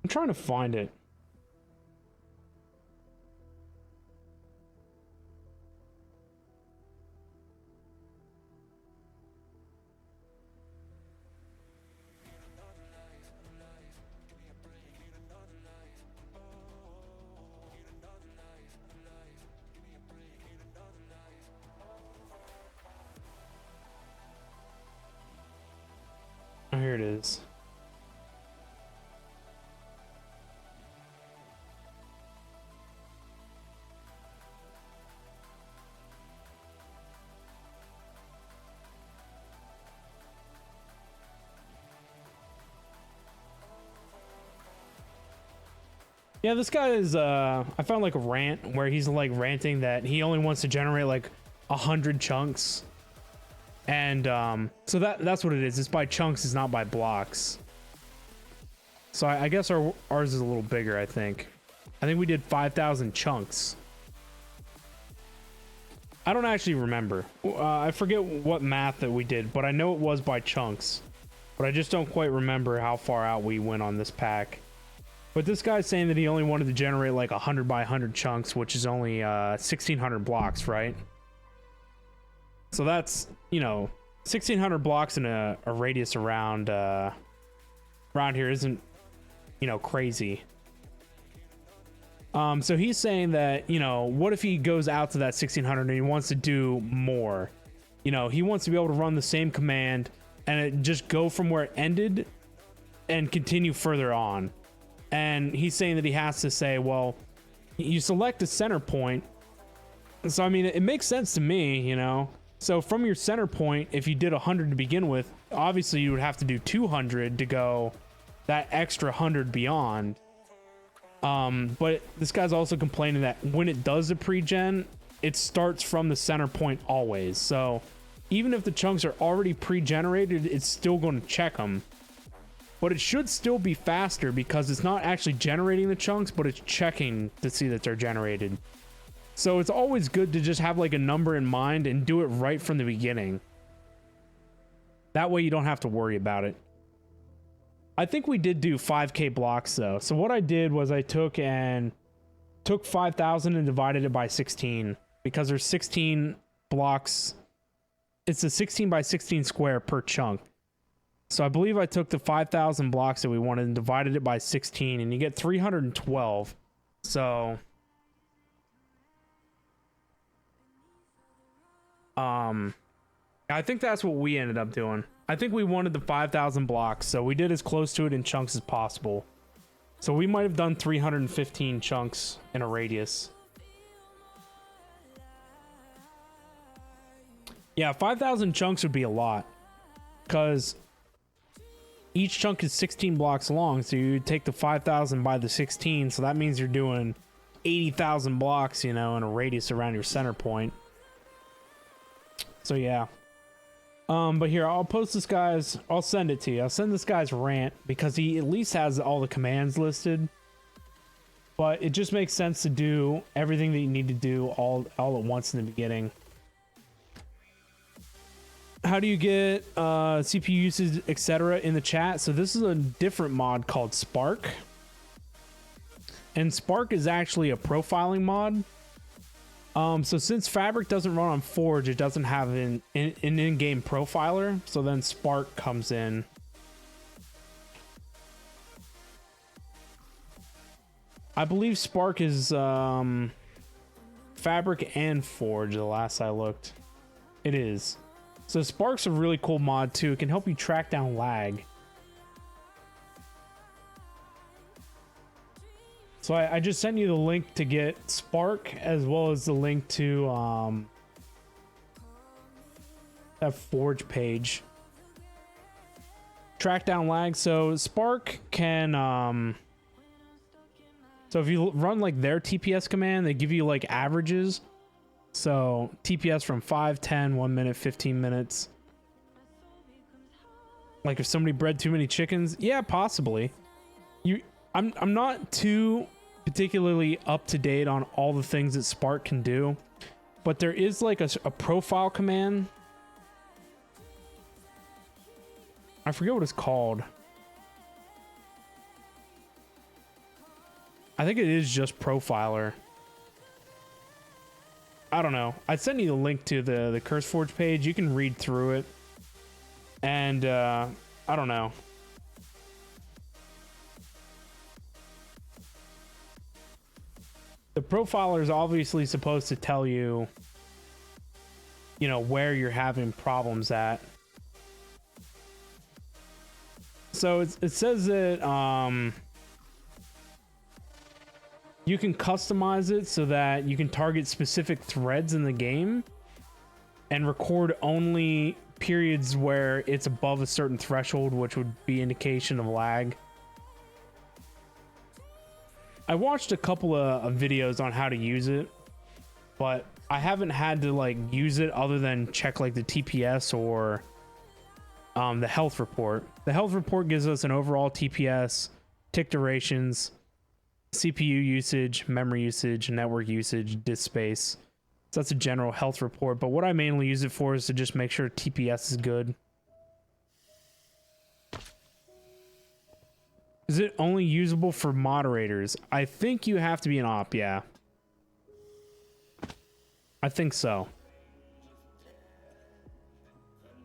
I'm trying to find it. Oh, here it is. Yeah, this guy is, I found like a rant where he's like ranting that he only wants to generate like 100 chunks. And, so that's what it is. It's by chunks, it's not by blocks. So I guess ours is a little bigger, I think. I think we did 5,000 chunks. I don't actually remember. I forget what math that we did, but I know it was by chunks. But I just don't quite remember how far out we went on this pack. But this guy's saying that he only wanted to generate like 100 by 100 chunks, which is only 1,600 blocks, right? So that's, you know, 1,600 blocks in a radius around here isn't, you know, crazy. So he's saying that, you know, what if he goes out to that 1,600 and he wants to do more? You know, he wants to be able to run the same command and it just go from where it ended and continue further on. And he's saying that he has to say, well, you select a center point. So, I mean, it makes sense to me, you know. So from your center point, if you did 100 to begin with, obviously you would have to do 200 to go that extra 100 beyond. But this guy's also complaining that when it does a pre-gen, it starts from the center point always. So even if the chunks are already pre-generated, it's still going to check them. But it should still be faster because it's not actually generating the chunks, but it's checking to see that they're generated. So it's always good to just have like a number in mind and do it right from the beginning. That way you don't have to worry about it. I think we did do 5K blocks though. So what I did was I took 5,000 and divided it by 16 because there's 16 blocks. It's a 16 by 16 square per chunk. So I believe I took the 5,000 blocks that we wanted and divided it by 16 and you get 312. So I think that's what we ended up doing. I think we wanted the 5,000 blocks, so we did as close to it in chunks as possible. So we might have done 315 chunks in a radius. Yeah, 5,000 chunks would be a lot, because each chunk is 16 blocks long, so you take the 5,000 by the 16, so that means you're doing 80,000 blocks, you know, in a radius around your center point. So yeah. But here, I'll post this guy's, I'll send it to you. I'll send this guy's rant because he at least has all the commands listed. But it just makes sense to do everything that you need to do all at once in the beginning. How do you get CPU usage, etc. in the chat? So this is a different mod called Spark. And Spark is actually a profiling mod. So since Fabric doesn't run on Forge, it doesn't have an in-game profiler. So then Spark comes in. I believe Spark is Fabric and Forge, the last I looked. It is. So Spark's a really cool mod too. It can help you track down lag. So I just sent you the link to get Spark as well as the link to that Forge page. Track down lag. So Spark can so if you run like their TPS command, they give you like averages. So TPS from 5, 10, 1 minute, 15 minutes. Like if somebody bred too many chickens, yeah, possibly. I'm not too particularly up to date on all the things that Spark can do, but there is like a profile command. I forget what it's called. I think it is just profiler. I don't know. I sent you the link to the CurseForge page. You can read through it. And I don't know. The profiler is obviously supposed to tell you, you know, where you're having problems at. So it says that you can customize it so that you can target specific threads in the game and record only periods where it's above a certain threshold, which would be indication of lag. I watched a couple of videos on how to use it, but I haven't had to like use it other than check like the TPS or the health report. The health report gives us an overall TPS, tick durations, CPU usage, memory usage, network usage, disk space. So that's a general health report, but what I mainly use it for is to just make sure TPS is good. Is it only usable for moderators? I think you have to be an op, yeah. I think so.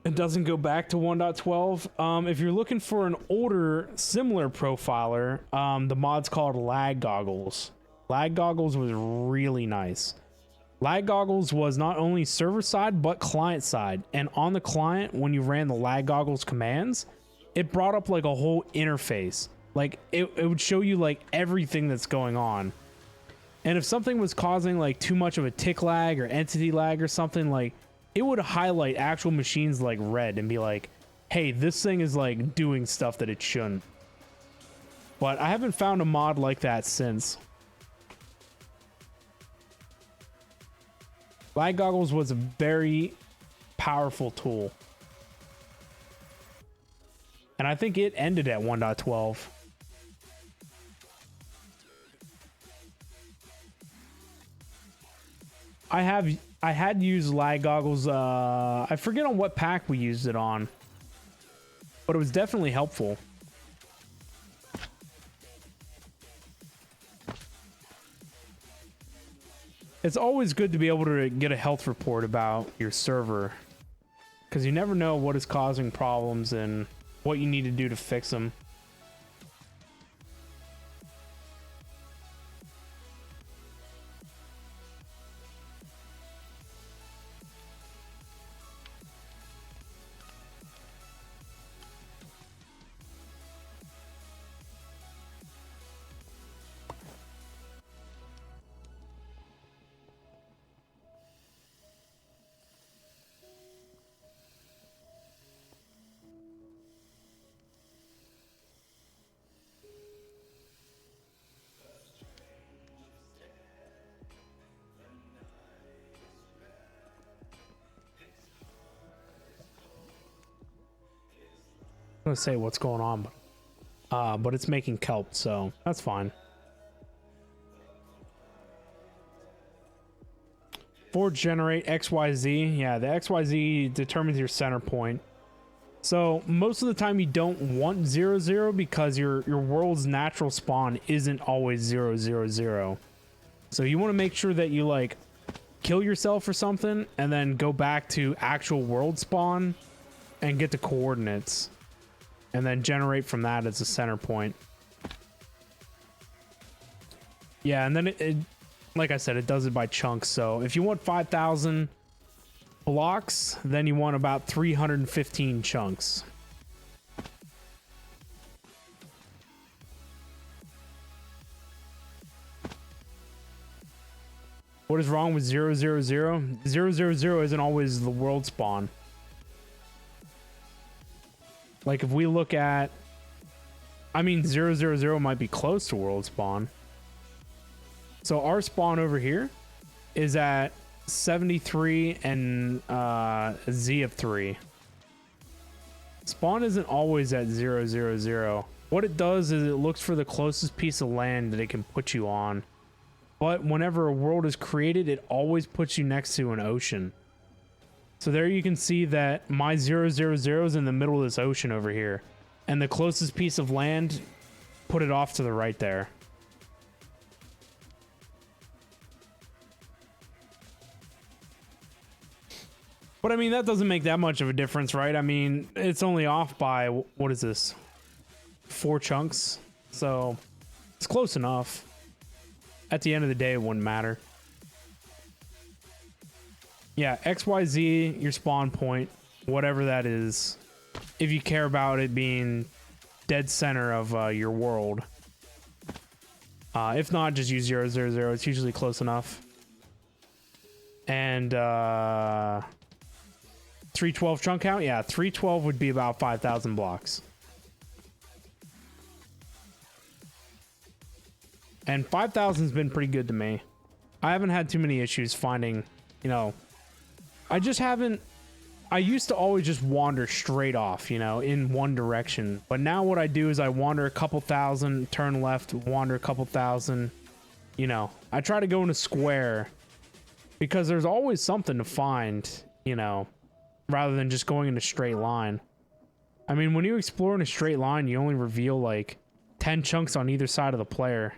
It doesn't go back to 1.12. If you're looking for an older, similar profiler, the mod's called Lag Goggles. Lag Goggles was really nice. Lag Goggles was not only server side, but client side. And on the client, when you ran the Lag Goggles commands, it brought up like a whole interface. Like it would show you like everything that's going on. And if something was causing like too much of a tick lag or entity lag or something, like it would highlight actual machines like red and be like, hey, this thing is like doing stuff that it shouldn't. But I haven't found a mod like that since. Lag Goggles was a very powerful tool. And I think it ended at 1.12. I had used lag goggles. I forget on what pack we used it on, but it was definitely helpful. It's always good to be able to get a health report about your server, because you never know what is causing problems and what you need to do to fix them. I'm gonna say what's going on, but it's making kelp, so that's fine. Forge generate XYZ. Yeah, the XYZ determines your center point. So most of the time you don't want 0, because your world's natural spawn isn't always 0. So you want to make sure that you like kill yourself or something and then go back to actual world spawn and get the coordinates. And then generate from that as a center point. Yeah, and then it like I said, it does it by chunks. So if you want 5,000 blocks, then you want about 315 chunks. What is wrong with 0? 0 isn't always the world spawn. Like if we look at, I mean, 0 might be close to world spawn. So our spawn over here is at 73 and Z of 3. Spawn isn't always at 0. What it does is it looks for the closest piece of land that it can put you on. But whenever a world is created, it always puts you next to an ocean. So there you can see that my 0 is in the middle of this ocean over here. And the closest piece of land, put it off to the right there. But I mean, that doesn't make that much of a difference, right? I mean, it's only off by, what is this? 4 chunks. So it's close enough. At the end of the day, it wouldn't matter. Yeah, XYZ, your spawn point, whatever that is, if you care about it being dead center of your world. If not, just use 0. It's usually close enough. And 312 chunk count? Yeah, 312 would be about 5,000 blocks. And 5,000's been pretty good to me. I haven't had too many issues finding, you know, I just haven't. I used to always just wander straight off, you know, in one direction. But now what I do is I wander a couple thousand, turn left, wander a couple thousand. You know, I try to go in a square because there's always something to find, you know, rather than just going in a straight line. I mean, when you explore in a straight line, you only reveal like 10 chunks on either side of the player.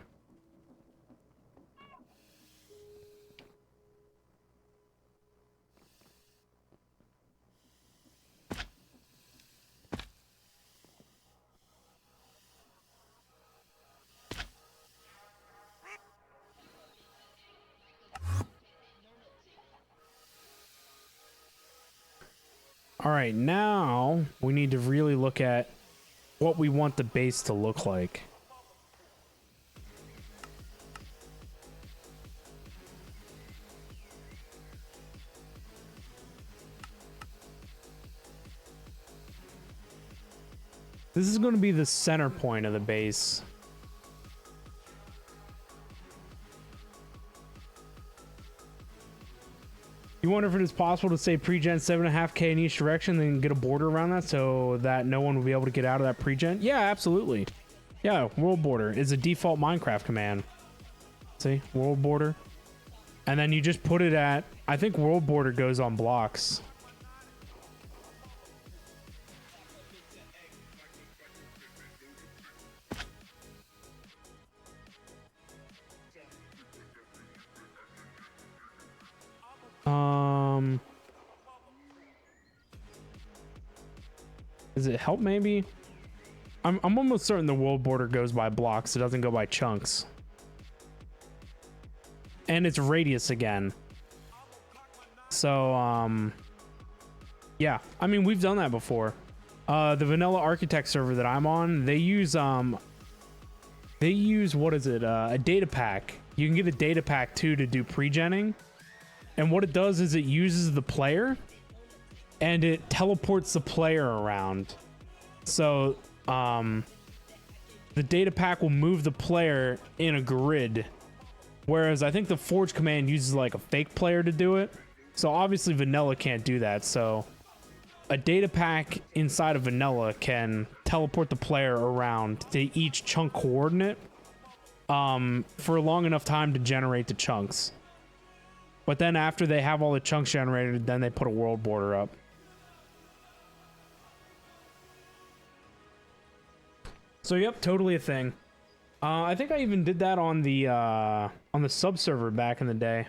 All right, now we need to really look at what we want the base to look like. This is going to be the center point of the base. You You wonder if it is possible to say pre-gen 7.5K in each direction, then get a border around that so that no one will be able to get out of that pre-gen? Yeah, absolutely. Yeah, world border is a default Minecraft command. See, world border. And then you just put it at, I think world border goes on blocks. Does it help maybe? I'm almost certain the world border goes by blocks. It doesn't go by chunks. And it's radius again. So, yeah. I mean, we've done that before. The vanilla architect server that I'm on, they use what is it? A data pack. You can get a data pack too to do pre-genning. And what it does is it uses the player and it teleports the player around. So, the data pack will move the player in a grid. Whereas I think the Forge command uses like a fake player to do it. So obviously Vanilla can't do that. So a data pack inside of Vanilla can teleport the player around to each chunk coordinate for a long enough time to generate the chunks. But then after they have all the chunks generated, then they put a world border up. So yep, totally a thing. I think I even did that on the subserver back in the day.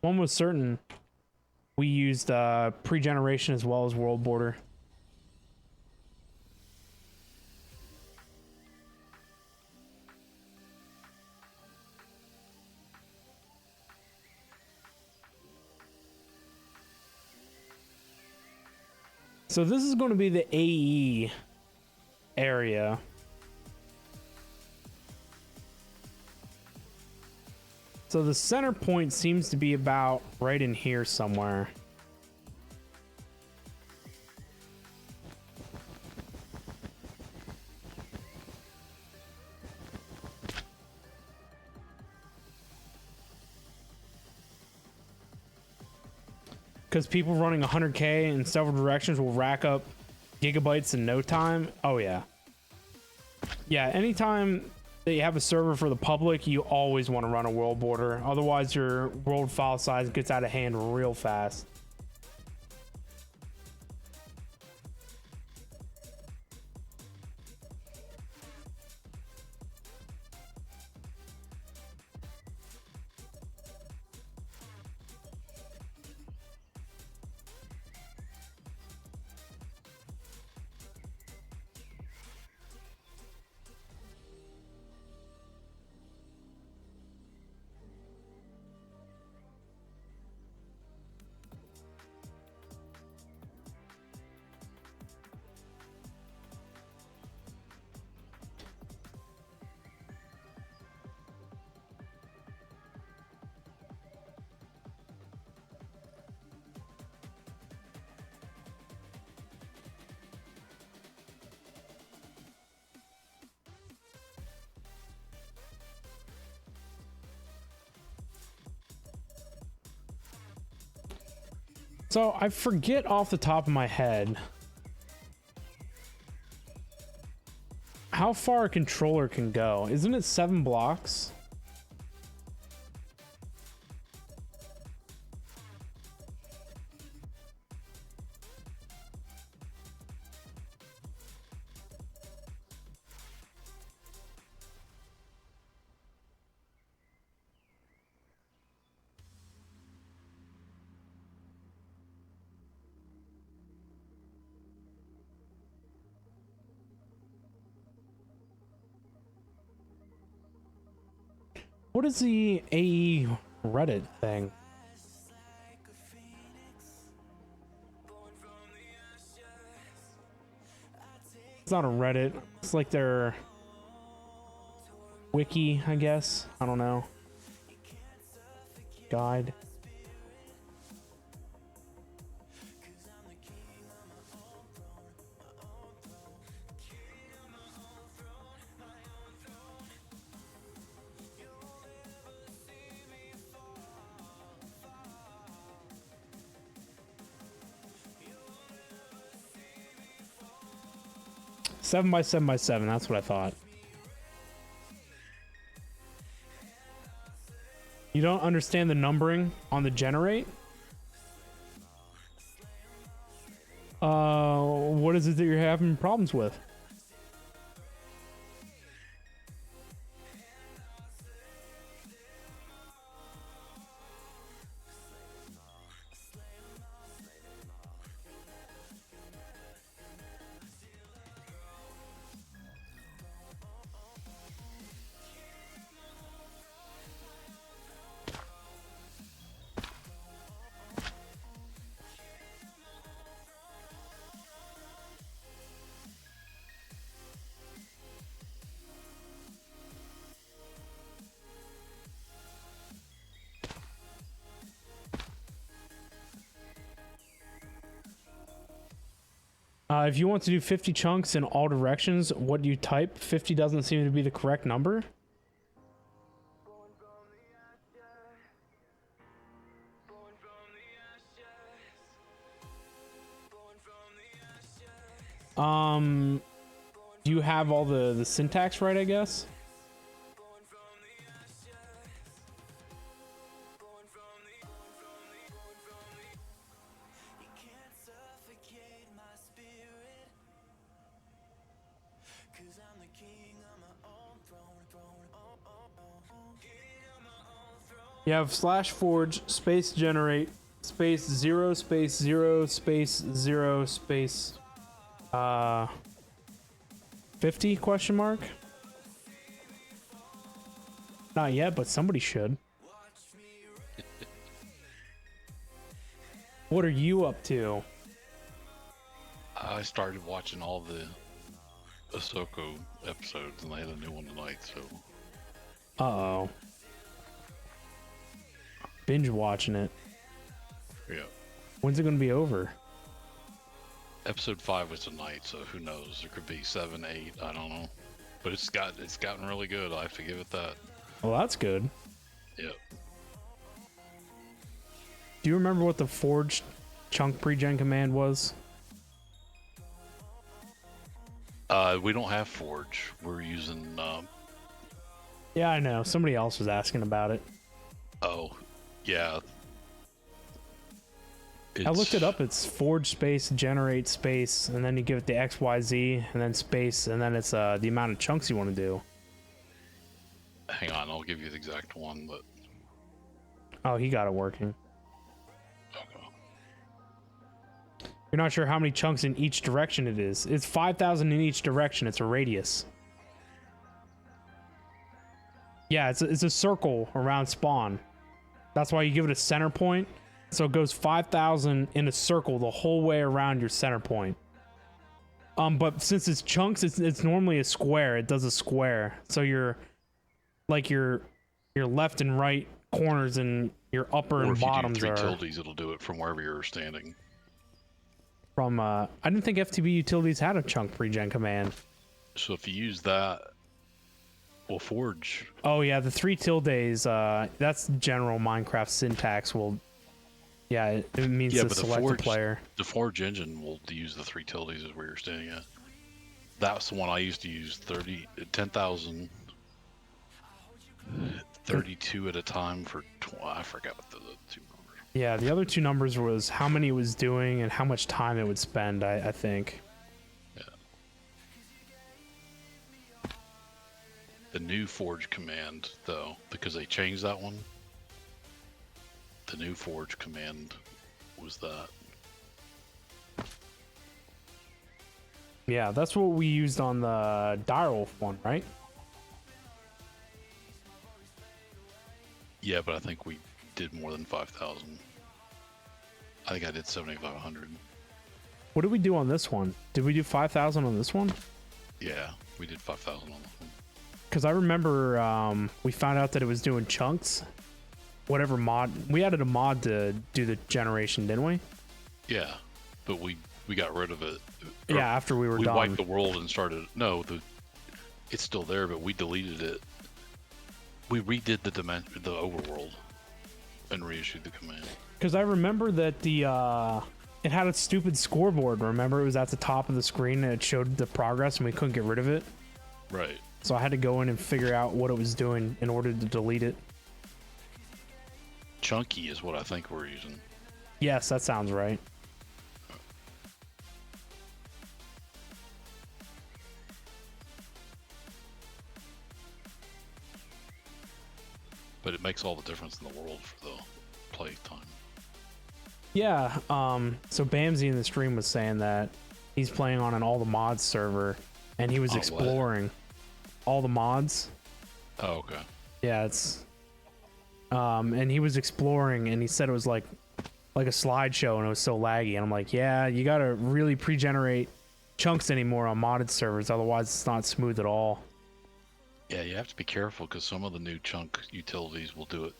One was certain we used pre-generation as well as world border. So this is going to be the AE area. So the center point seems to be about right in here somewhere. Because people running 100K in several directions will rack up gigabytes in no time. Oh yeah. Yeah, anytime that you have a server for the public, you always want to run a world border. Otherwise, your world file size gets out of hand real fast. So I forget off the top of my head how far a controller can go. Isn't it 7 blocks? What is the AE Reddit thing? It's not a Reddit. It's like their wiki, I guess. I don't know. Guide. 7 by 7 by 7. That's what I thought. You don't understand the numbering on the generate? What is it that you're having problems with? If you want to do 50 chunks in all directions, what do you type? 50 doesn't seem to be the correct number. Do you have all the syntax right, I guess? You have /forge space generate space 0 space 0 space 0 space 50 question mark? Not yet, but somebody should. What are you up to? I started watching all the Ahsoka episodes, and they had a new one tonight, so... Uh-oh. Binge watching it. Yeah. When's it gonna be over? Episode 5 was tonight, so who knows? There could be 7, 8, I don't know. But it's gotten really good, I have to give it that. Well, that's good. Yep. Do you remember what the forged chunk pre-gen command was? We don't have Forge. We're using, Yeah, I know. Somebody else was asking about it. Oh, yeah. I looked it up. It's forge space generate space, and then you give it the XYZ, and then space, and then it's the amount of chunks you want to do. Hang on, I'll give you the exact one, but... Oh, he got it working. Okay. You're not sure how many chunks in each direction it is. It's 5,000 in each direction. It's a radius. Yeah, it's a circle around spawn. That's why you give it a center point. So it goes 5,000 in a circle the whole way around your center point. But since it's chunks, it's normally a square. It does a square. So your left and right corners and your upper and bottoms are... Or if you do 3 tildes, it'll do it from wherever you're standing. From, I didn't think FTB Utilities had a chunk pre-gen command. So if you use that, well, Forge... Oh yeah, the 3 tildes, that's general Minecraft syntax. Yeah, it means to select the player. The Forge engine will use the 3 tildes is where you're standing at. That's the one I used to use 10,000, 32 at a time for, I forgot what the 2 numbers. Yeah, the other 2 numbers was how many it was doing and how much time it would spend, I think. Yeah. The new Forge command, though, because they changed that one, the new Forge command was that. Yeah, that's what we used on the Direwolf one, right? Yeah, but I think we did more than 5,000. I think I did 7,500. What did we do on this one? Did we do 5,000 on this one? Yeah, we did 5,000 on this one. Because I remember we found out that it was doing chunks. Whatever mod, we added a mod to do the generation, didn't we? Yeah, but we got rid of it. Yeah, after we were done. We wiped the world and started. No, it's still there, but we deleted it. We redid the overworld and reissued the command. Because I remember that the it had a stupid scoreboard. Remember, it was at the top of the screen and it showed the progress, and we couldn't get rid of it. Right. So I had to go in and figure out what it was doing in order to delete it. Chunky is what I think we're using. Yes, that sounds right. But it makes all the difference in the world for the play time. Yeah, so Bamsy in the stream was saying that he's playing on an all the mods server, and he was exploring all the mods. Oh, okay. Yeah, it's and he was exploring, and he said it was like a slideshow, and it was so laggy. And I'm like, yeah, you gotta really pre-generate chunks anymore on modded servers, otherwise it's not smooth at all. Yeah, you have to be careful because some of the new chunk utilities will do it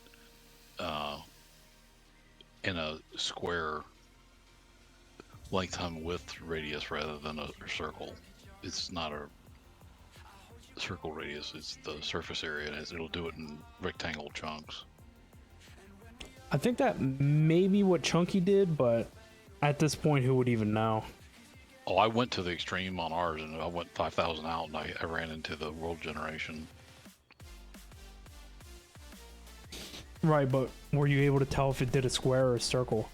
in a square length, time, width radius rather than a circle. It's not a circle radius, it's the surface area, and it'll do it in rectangle chunks. I think that may be what Chunky did, but at this point, who would even know? Oh, I went to the extreme on ours, and I went 5,000 out, and I ran into the world generation. Right, but were you able to tell if it did a square or a circle?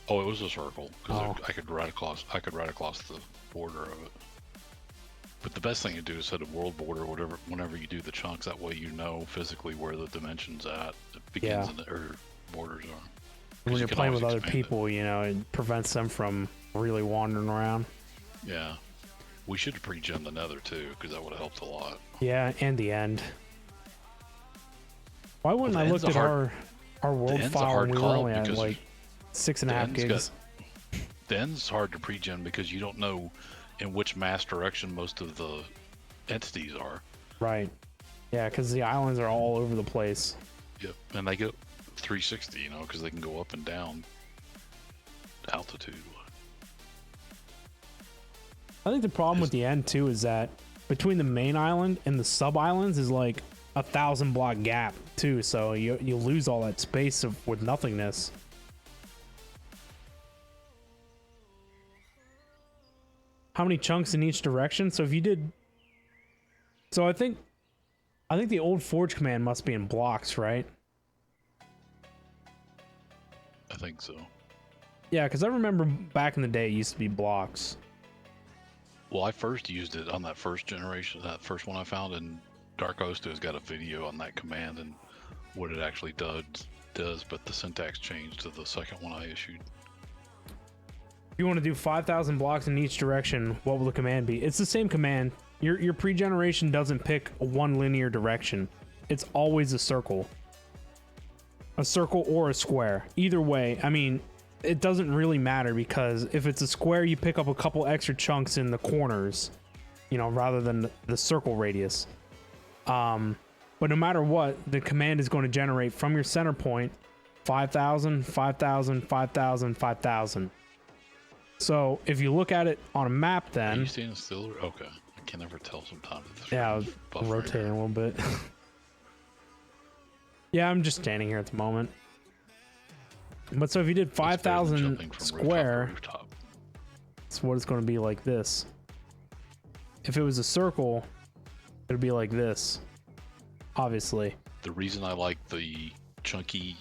Oh, it was a circle because Oh. I could ride across. I could ride across the border of it. But the best thing to do is set a world border, whatever. Whenever you do the chunks, that way you know physically where the dimensions at it begins Yeah. or borders are. 'Cause When you you're can playing always with other expand it. people, you know, it prevents them from really wandering around. Yeah, we should have pre-gen the Nether too, because that would have helped a lot. Yeah, and the end. Why wouldn't the I end's look a at hard- our world end's a file hard when we were call only at because like 6.5 the end's gigs? The end's hard to pre-gen because you don't know in which mass direction most of the entities are. Right. Yeah, because the islands are all over the place. Yep, and they go 360, you know, because they can go up and down altitude. I think the problem with the end too is that between the main island and the sub islands is like 1,000 block gap too, so you lose all that space with nothingness. How many chunks in each direction? So if you did, so I think the old Forge command must be in blocks, right? I think so. Yeah, because I remember back in the day it used to be blocks. Well, I first used it on that first generation, that first one I found, and Dark Osto has got a video on that command and what it actually does, but the syntax changed to the second one I issued. If you want to do 5,000 blocks in each direction, what will the command be? It's the same command. Your pre-generation doesn't pick one linear direction. It's always a circle. A circle or a square. Either way, I mean, it doesn't really matter because if it's a square, you pick up a couple extra chunks in the corners, you know, rather than the circle radius. But no matter what, the command is going to generate from your center point 5,000, 5,000, 5,000, 5,000. So if you look at it on a map, Are then you standing still? Okay. I can never tell sometimes. If this yeah, I was frame's buffering. rotating a little bit. Yeah, I'm just standing here at the moment. But so if you did It's better than 5,000 jumping from square, rooftop to it's what it's going to be like this. If it was a circle, it would be like this. Obviously. rooftop. The reason I like the chunky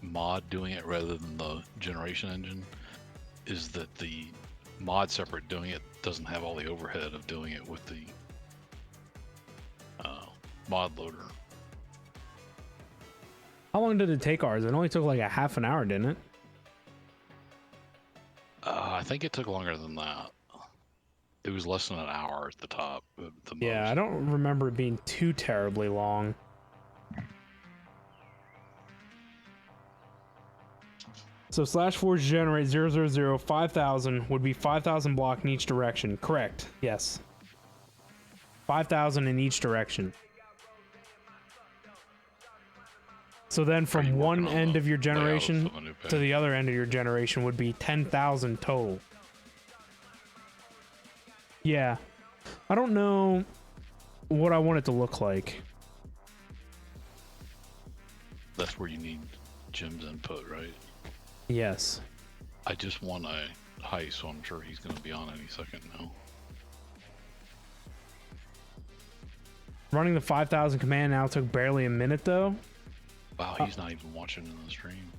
mod doing it rather than the generation engine is that the mod separate doing it doesn't have all the overhead of doing it with the mod loader. How long did it take ours? It only took like a half an hour, didn't it? I think it took longer than that. It was less than an hour at the top. At the Yeah, most. I don't remember it being too terribly long. So /forge generate 000 5,000 would be 5,000 block in each direction. Correct. Yes. 5,000 in each direction. So then Are you from working one on end the of your layout generation of the new to page? the other end of your generation would be 10,000 total. Yeah. I don't know what I want it to look like. That's where you need Jim's input, right? Yes. I just want a heist, so I'm sure he's going to be on any second now. Running the 5,000 command now took barely a minute though. Wow, he's not even watching in the stream.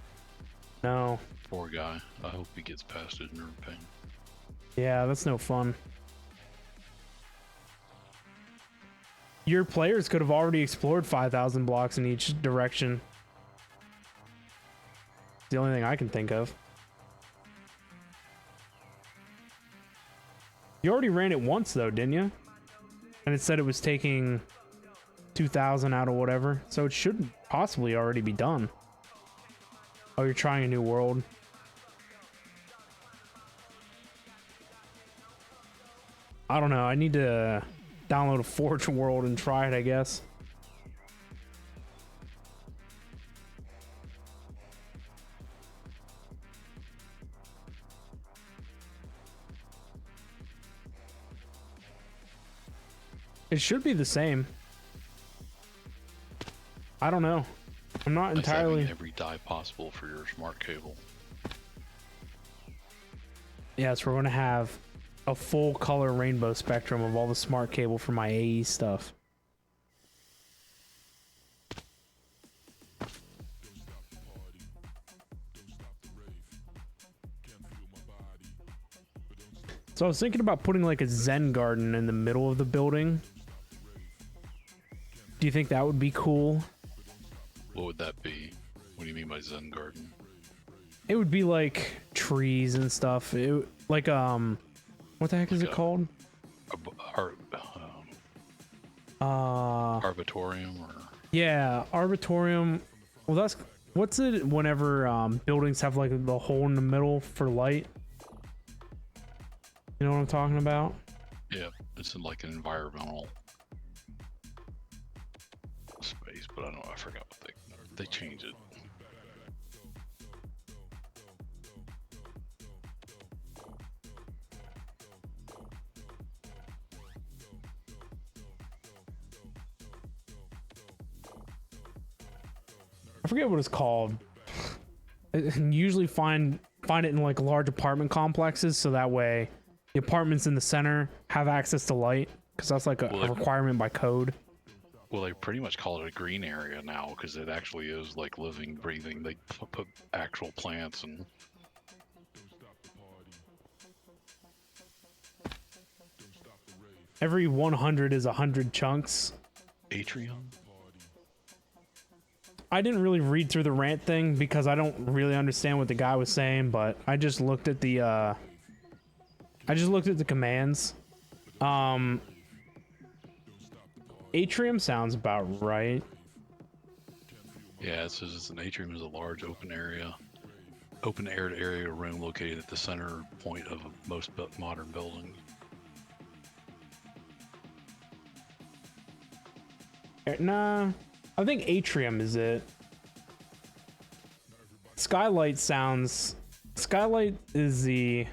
No. Poor guy. I hope he gets past his nerve pain. Yeah, that's no fun. Your players could have already explored 5,000 blocks in each direction. It's the only thing I can think of. You already ran it once though, didn't you? And it said it was taking 2,000 out of whatever, so it should possibly already be done. Oh, you're trying a new world. I don't know. I need to download a Forge world and try it, I guess. It should be the same. I don't know. I'm not Nice entirely. having every dye possible for your smart cable. Yes, we're going to have a full color rainbow spectrum of all the smart cable for my AE stuff. So I was thinking about putting like a Zen garden in the middle of the building. Do you think that would be cool? What would that be? What do you mean by Zen garden? It would be like trees and stuff. Like what the heck is it called? Arbitorium or Yeah, Arbitorium. Well, that's what's it whenever buildings have like the hole in the middle for light. You know what I'm talking about? yeah, it's in like an environmental space, but I don't know. I forgot what they changed it. I forget what it's called. Usually find it in like large apartment complexes, so that way the apartments in the center have access to light, because that's like a requirement by code. Well, they pretty much call it a green area now because it actually is like living, breathing. They put actual plants and. Every 100 is 100 chunks. Atrium? I didn't really read through the rant thing because I don't really understand what the guy was saying, but I just looked at the commands. Atrium sounds about right. Yeah, it says it's an atrium is a large open area room located at the center point of most modern buildings. Nah, I think atrium is it. Skylight is the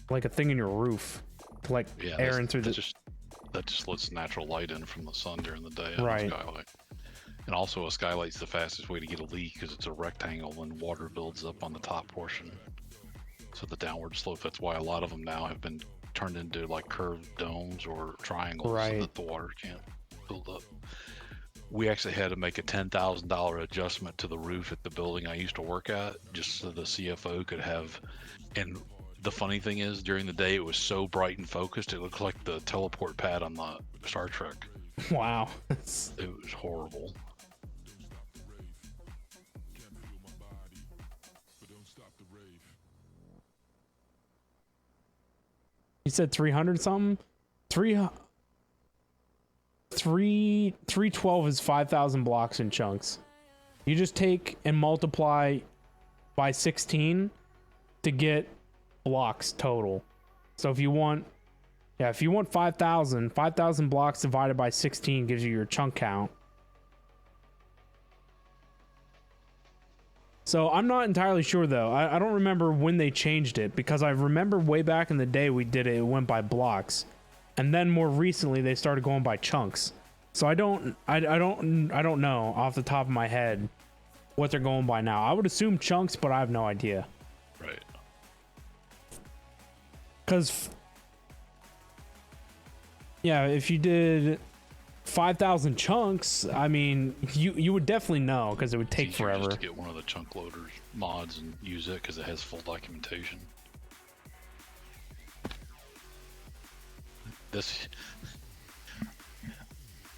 like a thing in your roof to like air in through the. That just lets natural light in from the sun during the day. Right. Skylight. And also a skylight's the fastest way to get a leak because it's a rectangle and water builds up on the top portion. So the downward slope, that's why a lot of them now have been turned into like curved domes or triangles so that the water can't build up. We actually had to make a $10,000 adjustment to the roof at the building I used to work at just so the CFO could have. And the funny thing is, during the day, it was so bright and focused, it looked like the teleport pad on the Star Trek. Wow. It was horrible. You said 300 something? 312 is 5,000 blocks in chunks. You just take and multiply by 16 to get blocks total. So if you want 5,000 blocks divided by 16 gives you your chunk count. So I'm not entirely sure though. I don't remember when they changed it, because I remember way back in the day we did it, it went by blocks. And then more recently they started going by chunks. So I don't know off the top of my head what they're going by now. I would assume chunks, but I have no idea. Right. Because, yeah, if you did 5,000 chunks, I mean, you would definitely know because it would take It's easier forever. just to get one of the chunk loaders mods and use it because it has full documentation.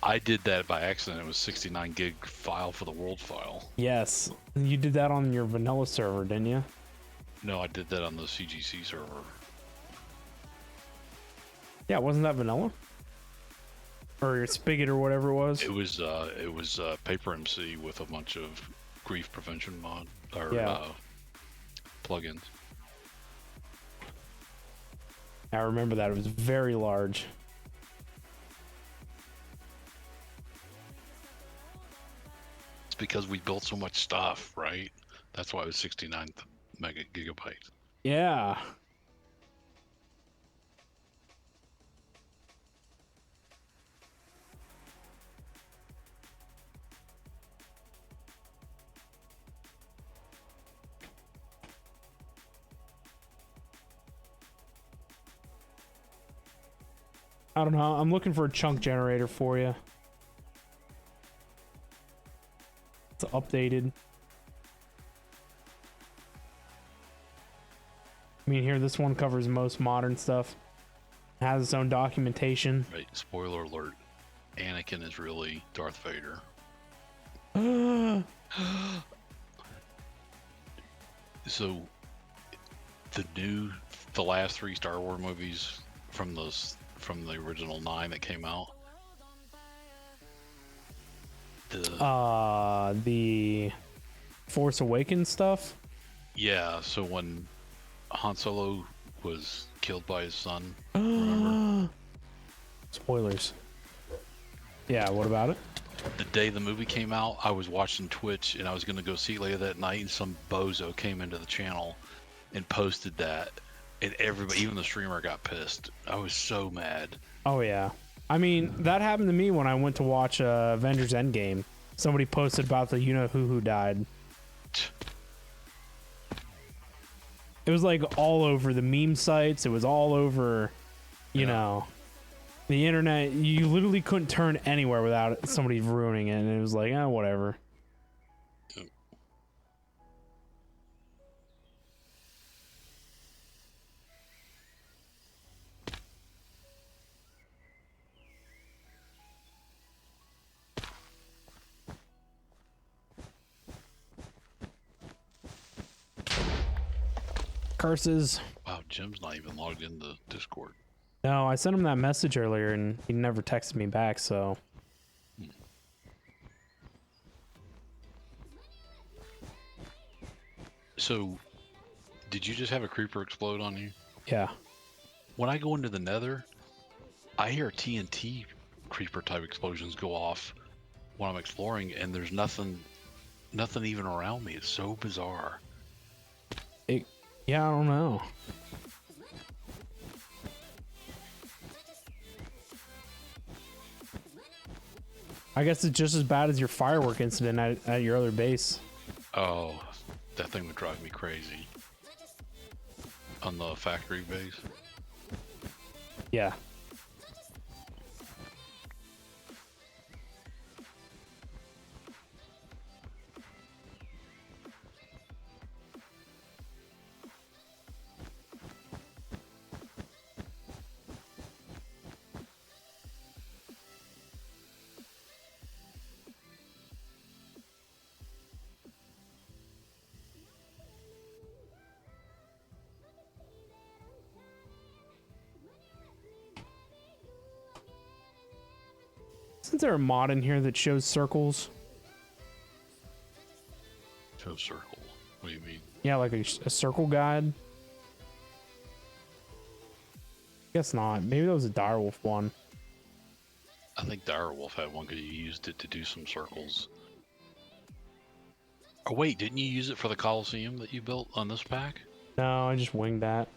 I did that by accident. It was 69 gig file for the world file. Yes, you did that on your vanilla server, didn't you? No, I did that on the CGC server. Yeah, wasn't that vanilla? Or your spigot or whatever it was? It was Paper MC with a bunch of grief prevention mod or Yeah. plugins. I remember that. It was very large. It's because we built so much stuff, right? That's why it was 69 gigabytes. Yeah. I don't know. I'm looking for a chunk generator for you. It's updated. I mean, here, this one covers most modern stuff. It has its own documentation. Right. Spoiler alert. Anakin is really Darth Vader. So, the last 3 Star Wars movies from the original 9 that came out. The Force Awakens stuff. Yeah, so when Han Solo was killed by his son, remember? Spoilers. Yeah, what about it? The day the movie came out, I was watching Twitch and I was going to go see it later that night, and some bozo came into the channel and posted that, and everybody, even the streamer, got pissed. I was so mad. Oh yeah. I mean, that happened to me when I went to watch Avengers Endgame. Somebody posted about the you-know-who died. It was like all over the meme sites. It was all over, you know, the internet. You literally couldn't turn anywhere without somebody ruining it. And it was like, whatever. Curses. Wow, Jim's not even logged into Discord. No, I sent him that message earlier and he never texted me back, so. So, did you just have a creeper explode on you? Yeah. When I go into the nether, I hear TNT creeper type explosions go off when I'm exploring, and there's nothing even around me. It's so bizarre. Yeah, I don't know. I guess it's just as bad as your firework incident at your other base. Oh, that thing would drive me crazy. On the factory base. Yeah. Isn't there a mod in here that shows circles? Show circle. What do you mean? Yeah, like a circle guide. Guess not. Maybe that was a Direwolf one. I think Direwolf had one because you used it to do some circles. Oh wait, didn't you use it for the Coliseum that you built on this pack? No, I just winged that.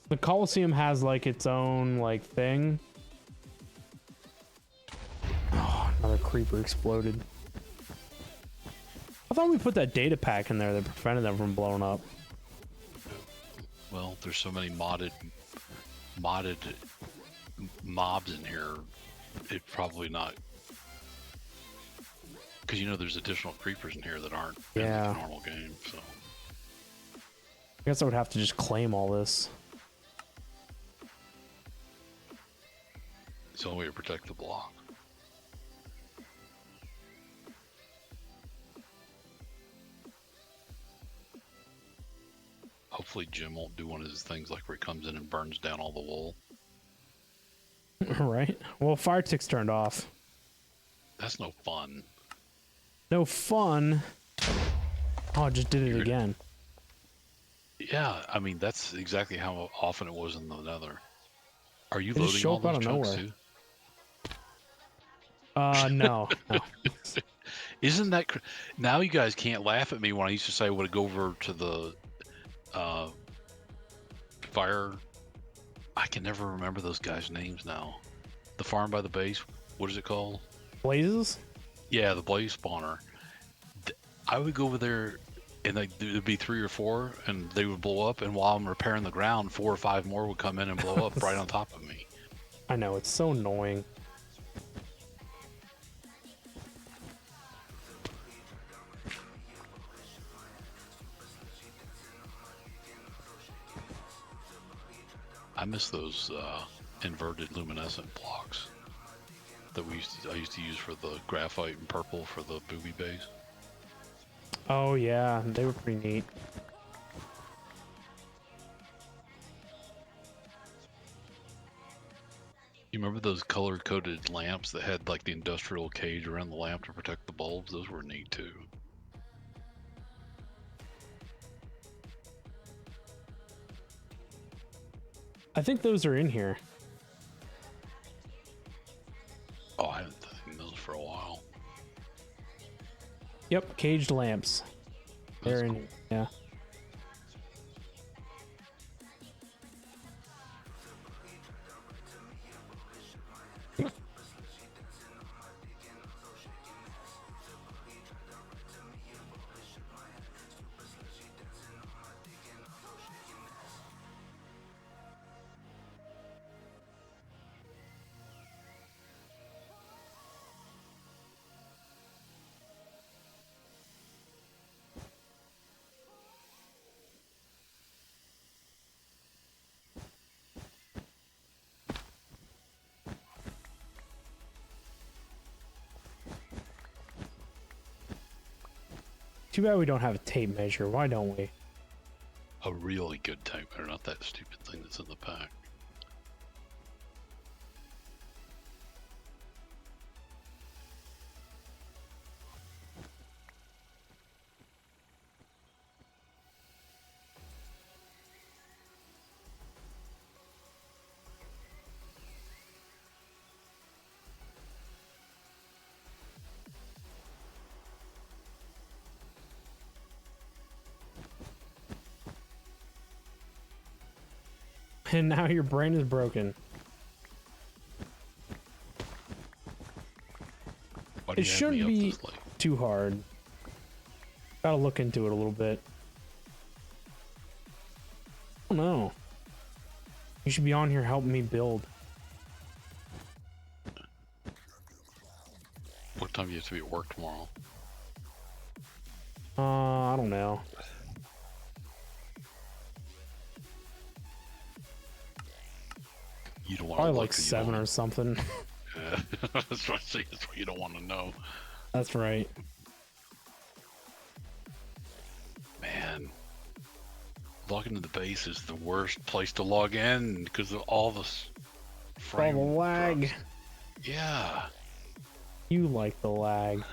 The Coliseum has like its own like thing. Oh, another creeper exploded. I thought we put that data pack in there that prevented them from blowing up. Well, there's so many modded mobs in here, it probably not. Because there's additional creepers in here that aren't in the normal game. So I guess I would have to just claim all this. it's the only way to protect the block. Hopefully Jim won't do one of his things like where he comes in and burns down all the wool. Right? Well, fire tick's turned off. That's no fun. No fun. Oh, I just did it again. Yeah, I mean, that's exactly how often it was in the Nether. Are you They just loading show all up out those of chunks nowhere. too? No. Isn't that now you guys can't laugh at me when I used to say I would go over to the fire. I can never remember those guys' names now. The farm by the base. What is it called? Blazes? Yeah, the blaze spawner. I would go over there, and there'd be 3 or 4, and they would blow up. And while I'm repairing the ground, 4 or 5 more would come in and blow up right on top of me. I know, it's so annoying. I miss those inverted luminescent blocks that I used to use for the graphite and purple for the booby base. Oh yeah, they were pretty neat. You remember those color-coded lamps that had like the industrial cage around the lamp to protect the bulbs? Those were neat too. I think those are in here. Oh, I haven't seen those for a while. Yep, caged lamps. They're in, cool. yeah. Too bad we don't have a tape measure. Why don't we? A really good tape measure, not that stupid thing that's in the pack. And now your brain is broken. Why do It you have me shouldn't up be this late? too hard. Gotta look into it a little bit. I don't know. You should be on here helping me build. What time do you have to be at work tomorrow? I don't know. You don't want Probably to like 7 or something. Yeah. That's what I say. That's what you don't want to know. That's right. Man, logging into the base is the worst place to log in because of all this All the lag. drops. Yeah. You like the lag.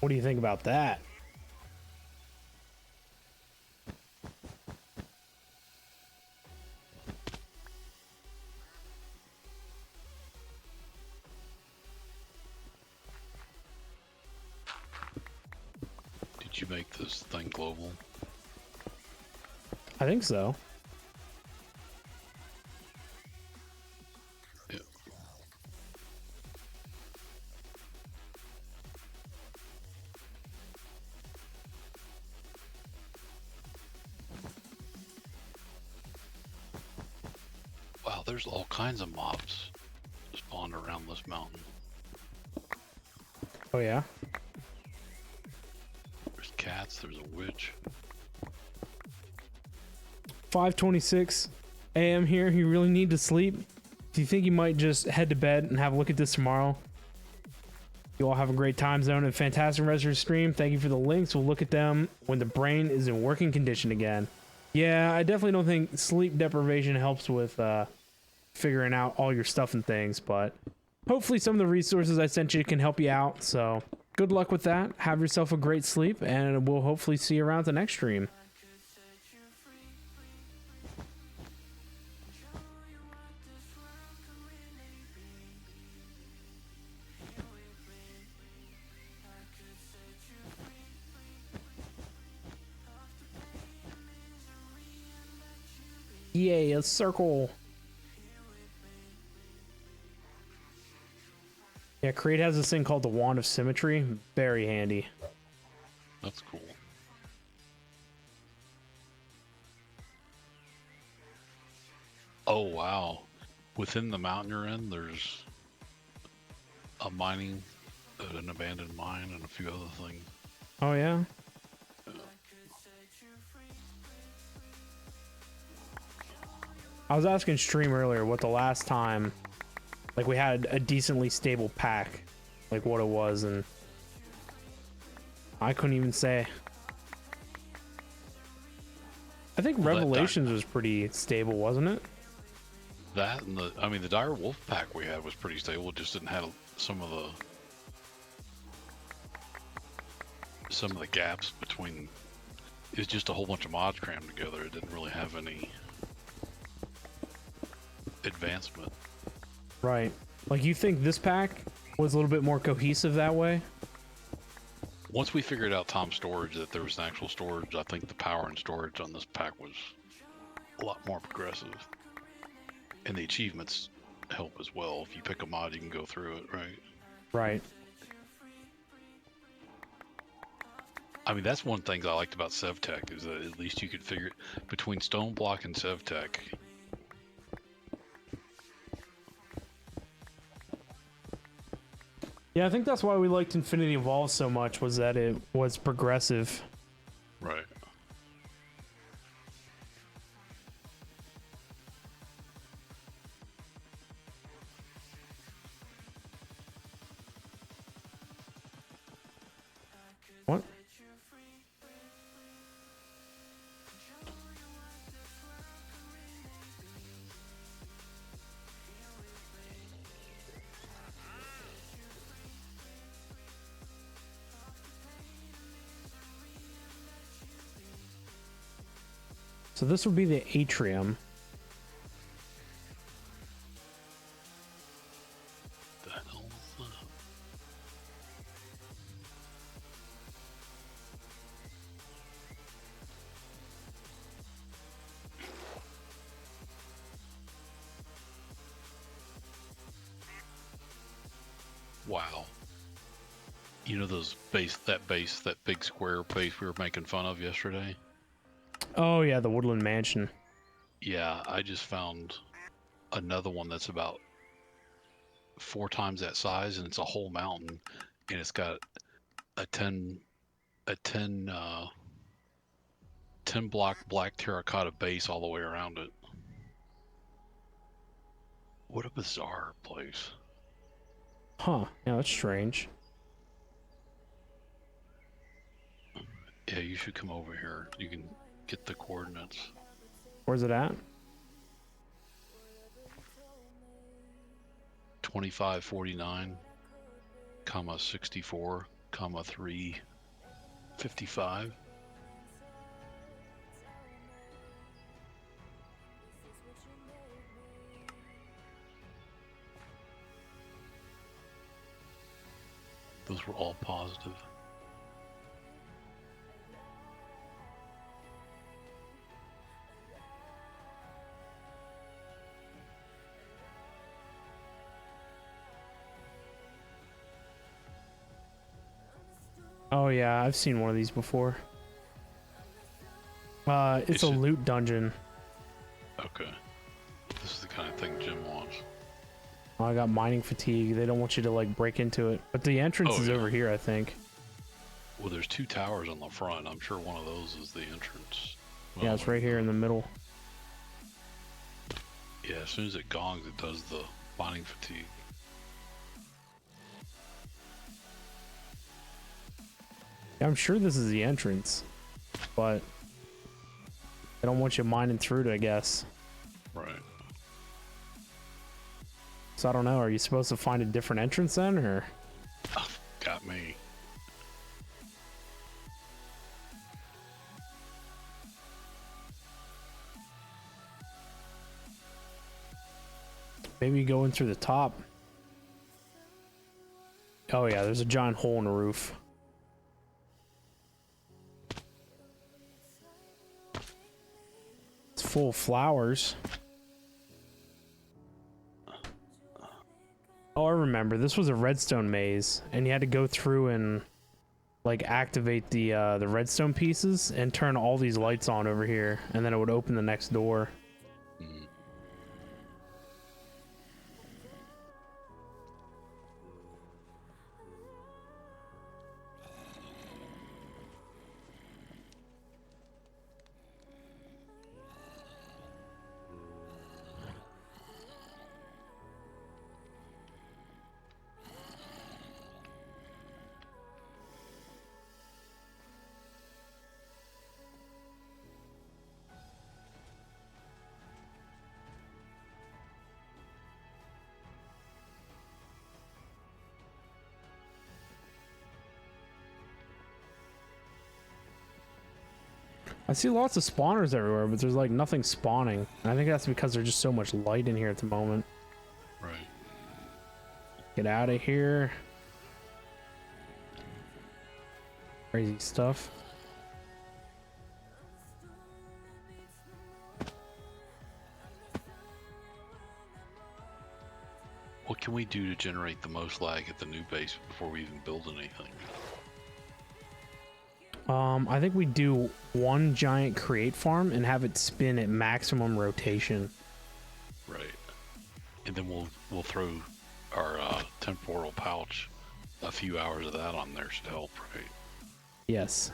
What do you think about that? Did you make this thing global? I think so. Yeah. Wow, there's all kinds of mobs spawned around this mountain. Oh yeah. There's cats, there's a witch. 5:26 a.m. here. You really need to sleep? Do you think you might just head to bed and have a look at this tomorrow? You all have a great time zone and fantastic rest of your stream. Thank you for the links. We'll look at them when the brain is in working condition again. Yeah, I definitely don't think sleep deprivation helps with figuring out all your stuff and things, but hopefully some of the resources I sent you can help you out. So good luck with that. Have yourself a great sleep, and we'll hopefully see you around the next stream. Yay, a circle. Yeah, Creed has this thing called the Wand of Symmetry. Very handy. That's cool. Oh, wow. Within the mountain you're in, there's a mining, an abandoned mine, and a few other things. Oh, yeah? I was asking Stream earlier what the last time, like, we had a decently stable pack, like what it was, and I couldn't even say. I think Well, Revelations was pretty stable, wasn't it? That and the Dire Wolf pack we had was pretty stable. It just didn't have some of the gaps between. It's just a whole bunch of mods crammed together. It didn't really have any advancement. Right. Like, you think this pack was a little bit more cohesive that way? Once we figured out Tom's storage, that there was an actual storage, I think the power and storage on this pack was a lot more progressive. And the achievements help as well. If you pick a mod, you can go through it, right? Right. I mean, that's one thing I liked about SevTech, is that at least you could figure between Stoneblock and SevTech. Yeah, I think that's why we liked Infinity Evolve so much, was that it was progressive. Right. What? So this would be the atrium. The hell is that? Wow. You know that big square base we were making fun of yesterday? Oh yeah, the Woodland Mansion. Yeah, I just found another one that's about 4 times that size, and it's a whole mountain, and it's got a 10 block black terracotta base all the way around it. What a bizarre place. Huh. Yeah, that's strange. Yeah, you should come over here. You can get the coordinates. Where's it at? 2549, comma 64. comma 355. Those were all positive. Oh yeah, I've seen one of these before. It's a loot dungeon. Okay. This is the kind of thing Jim wants. Oh, I got mining fatigue. They don't want you to like break into it. But the entrance is over here, I think. Well, there's 2 towers on the front. I'm sure one of those is the entrance. Well, Yeah, it's right here in the middle. Yeah, as soon as it gongs, it does the mining fatigue. Yeah, I'm sure this is the entrance, but I don't want you mining through it, I guess. Right. So I don't know. Are you supposed to find a different entrance then, or? Got me. Maybe go in through the top. Oh yeah, there's a giant hole in the roof. It's full of flowers. Oh, I remember. This was a redstone maze, and you had to go through and like activate the redstone pieces and turn all these lights on over here, and then it would open the next door. I see lots of spawners everywhere, but there's like nothing spawning. And I think that's because there's just so much light in here at the moment. Right. Get out of here. Crazy stuff. What can we do to generate the most lag at the new base before we even build anything? I think we do one giant create farm and have it spin at maximum rotation. Right. And then we'll throw our temporal pouch, a few hours of that on there should help, right? Yes.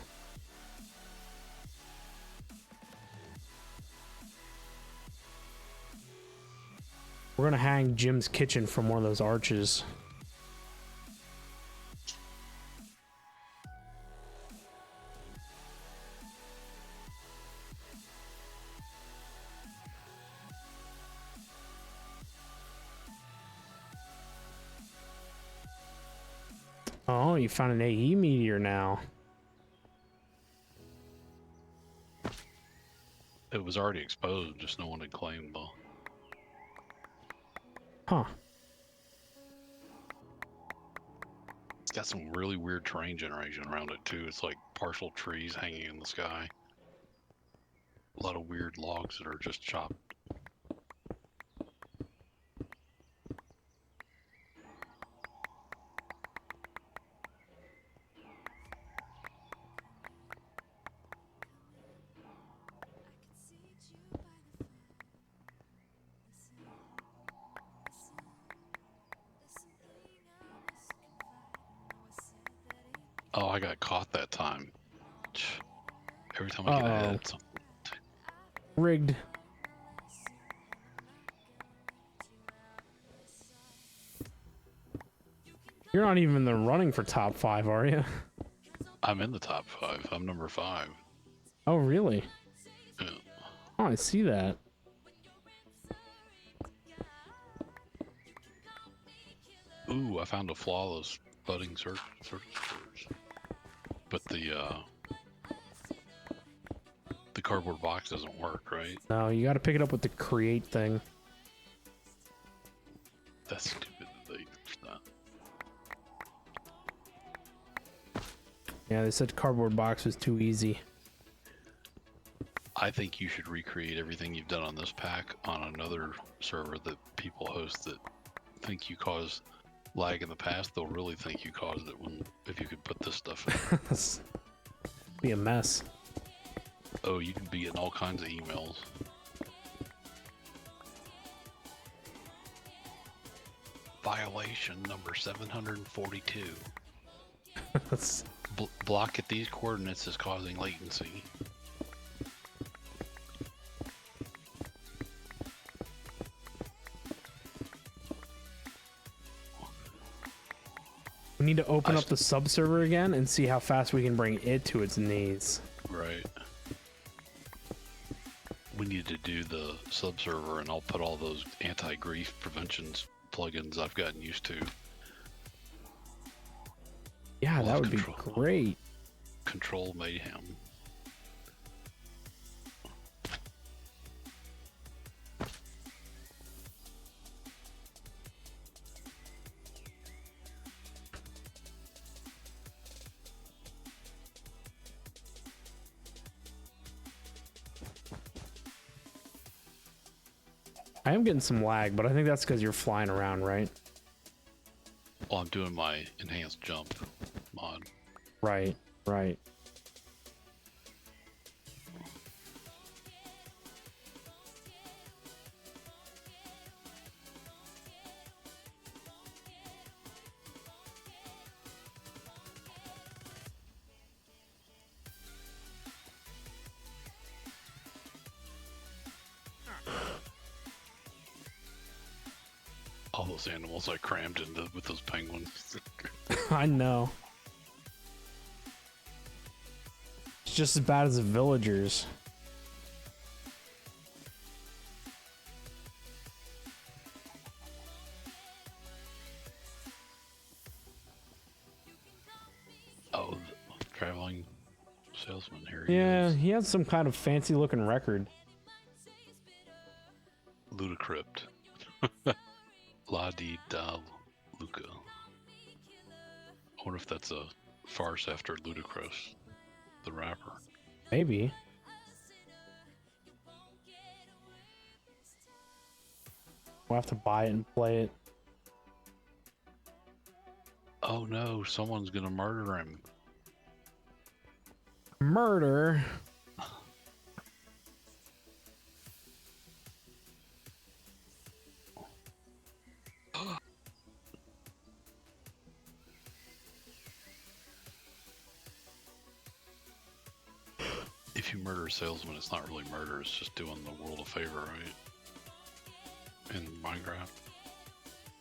We're gonna hang Jim's kitchen from one of those arches. Oh, you found an AE meteor now. It was already exposed, just no one had claimed the... Huh. It's got some really weird terrain generation around it too. It's like partial trees hanging in the sky. A lot of weird logs that are just chopped. Oh, I got caught that time. Every time I get ahead, something. Rigged. You're not even in the running for top 5, are you? I'm in the top 5. I'm number 5. Oh, really? Yeah. Oh, I see that. Ooh, I found a flawless budding circuit boards. But the cardboard box doesn't work, right? No, you got to pick it up with the create thing. That's stupid that they did that. Yeah, they said cardboard box was too easy. I think you should recreate everything you've done on this pack on another server that people host that think you caused lag in the past. They'll really think you caused it if you could put this stuff in. Be a mess. Oh, you could be getting all kinds of emails. Violation number 742. Block at these coordinates is causing latency. We need to open up the sub-server again and see how fast we can bring it to its knees. Right. We need to do the sub-server, and I'll put all those anti-grief preventions plugins I've gotten used to. Yeah, that would be great. Control mayhem. I am getting some lag, but I think that's because you're flying around, right? Well, I'm doing my enhanced jump mod. Right, right. All those animals I crammed into with those penguins. I know. It's just as bad as the villagers. Oh, the traveling salesman here. He Yeah, is. he has some kind of fancy looking record. Ludacrypt. La Di Da Luca. I wonder if that's a farce after Ludacris, the rapper. Maybe. We'll have to buy it and play it. Oh no, someone's gonna murder him. Murder? If you murder a salesman, it's not really murder, it's just doing the world a favor, right? In Minecraft.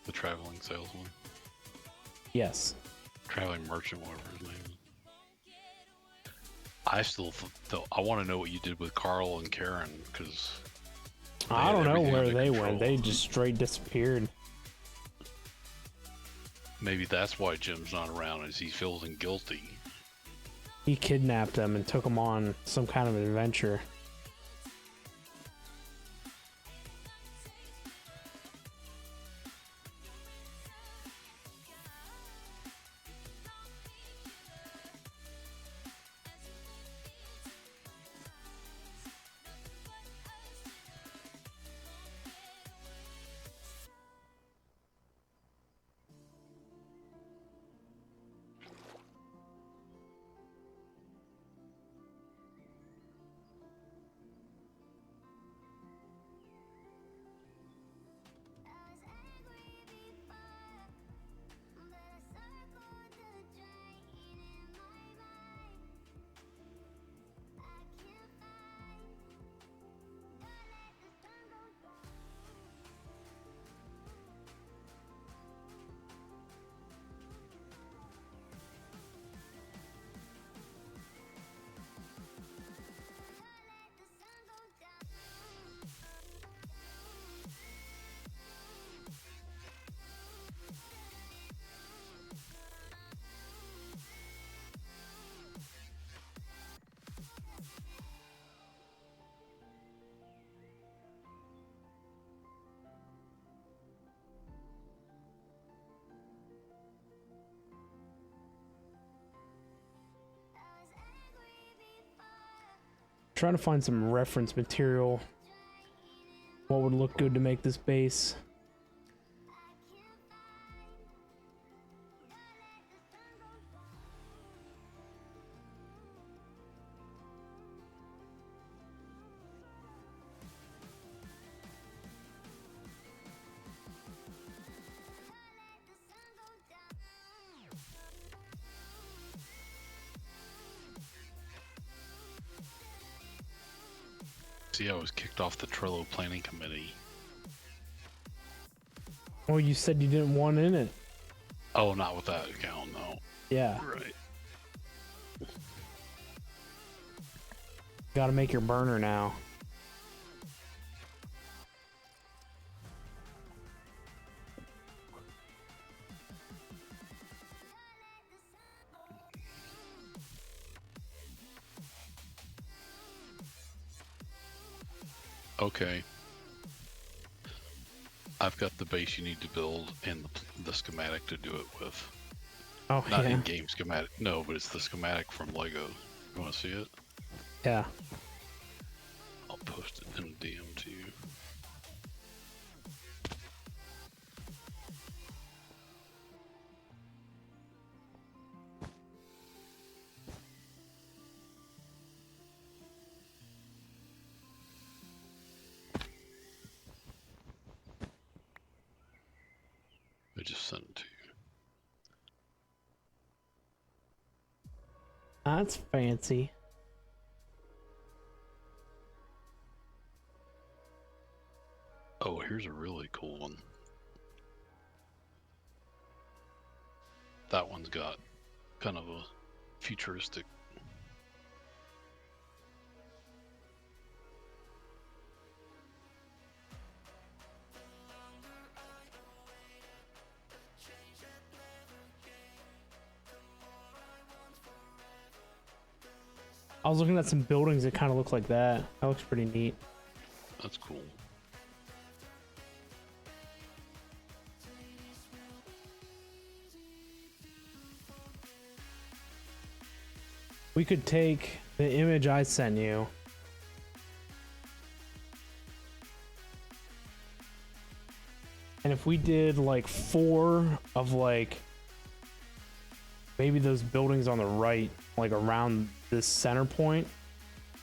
The traveling salesman. Yes. Traveling merchant, whatever his name is. I still, I want to know what you did with Carl and Karen, because I don't know where they went. They just straight disappeared. Maybe that's why Jim's not around, is he's feeling guilty. He kidnapped them and took them on some kind of adventure. Trying to find some reference material. What would look good to make this base? See, I was kicked off the Trello planning committee. Oh, you said you didn't want in it. Oh, not with that account, no. Yeah. Right. Gotta make your burner now. Okay. I've got the base you need to build and the schematic to do it with. Oh, Not yeah. in-game schematic. No, but it's the schematic from Lego. You want to see it? Yeah. I'll post it in a DM to you. I just sent it to you. That's fancy. Oh, here's a really cool one. That one's got kind of a futuristic. I was looking at some buildings that kind of look like that. That looks pretty neat. That's cool. We could take the image I sent you. And if we did like 4 of like maybe those buildings on the right, like around this center point,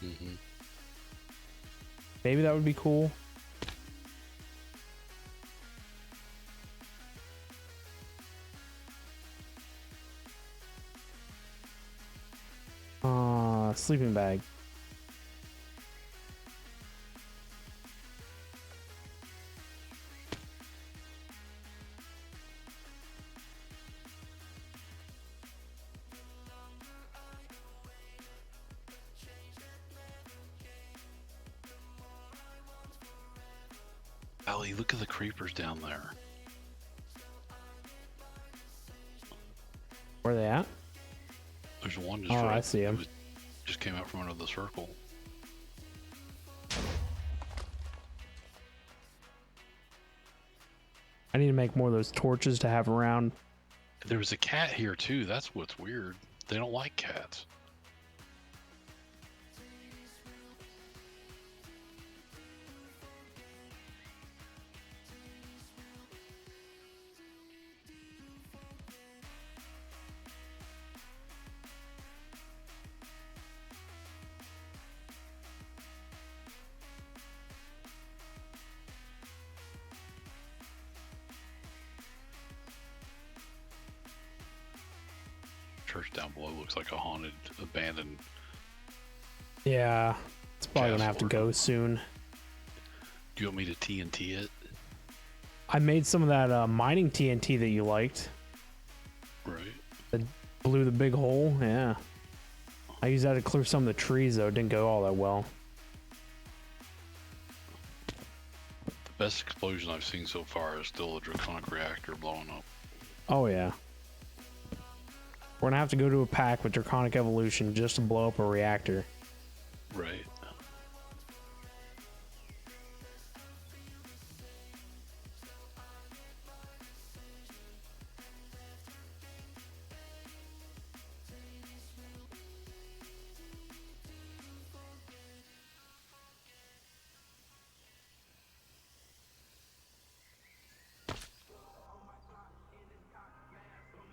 Mm-hmm. maybe that would be cool. Sleeping bag. Allie, look at the creepers down there. Where they at? There's one just Oh, right. I see him. Just came out from under the circle. I need to make more of those torches to have around. There was a cat here too. That's what's weird. They don't like cats. Church down below looks like a haunted, abandoned. Yeah, it's probably gonna Castle have to or go something. soon. Do you want me to TNT it? I made some of that mining TNT that you liked. Right. Blew the big hole. Yeah. I used that to clear some of the trees though. It didn't go all that well. The best explosion I've seen so far is still a draconic reactor blowing up. Oh yeah. We're gonna have to go to a pack with Draconic Evolution just to blow up a reactor. Right.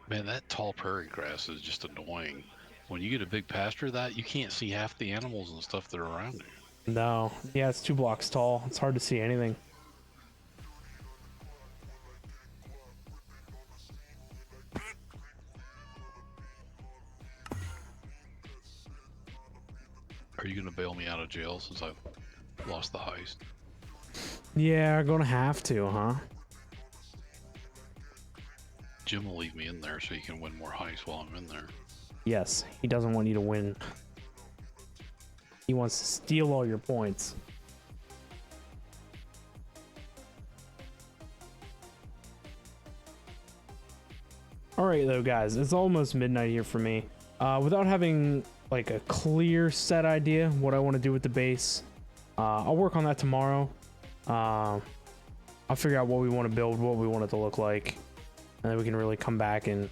Man, that tall prairie grass is just annoying. When you get a big pasture of that, you can't see half the animals and stuff that are around you. No, yeah, it's 2 blocks tall. It's hard to see anything. Are you going to bail me out of jail since I've lost the heist? Yeah, gonna have to, huh? Jim will leave me in there so he can win more heists while I'm in there. Yes, he doesn't want you to win. He wants to steal all your points. All right, though, guys, it's almost midnight here for me. Without having like a clear set idea what I want to do with the base, I'll work on that tomorrow. I'll figure out what we want to build, what we want it to look like, and then we can really come back and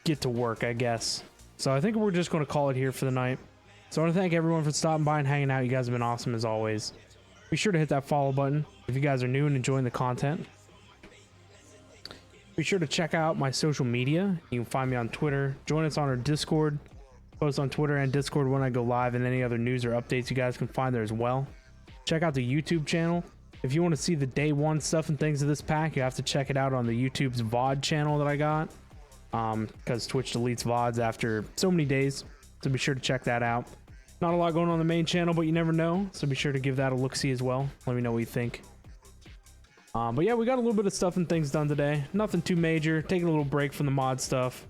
get to work, I guess. So I think we're just going to call it here for the night. So I want to thank everyone for stopping by and hanging out. You guys have been awesome as always. Be sure to hit that follow button if you guys are new and enjoying the content. Be sure to check out my social media. You can find me on Twitter. Join us on our Discord. Post on Twitter and Discord when I go live, and any other news or updates you guys can find there as well. Check out the YouTube channel. If you want to see the day one stuff and things of this pack, you have to check it out on the YouTube's VOD channel that I got. Because Twitch deletes VODs after so many days. So be sure to check that out. Not a lot going on the main channel, but you never know. So be sure to give that a look-see as well. Let me know what you think. But yeah, we got a little bit of stuff and things done today. Nothing too major. Taking a little break from the mod stuff.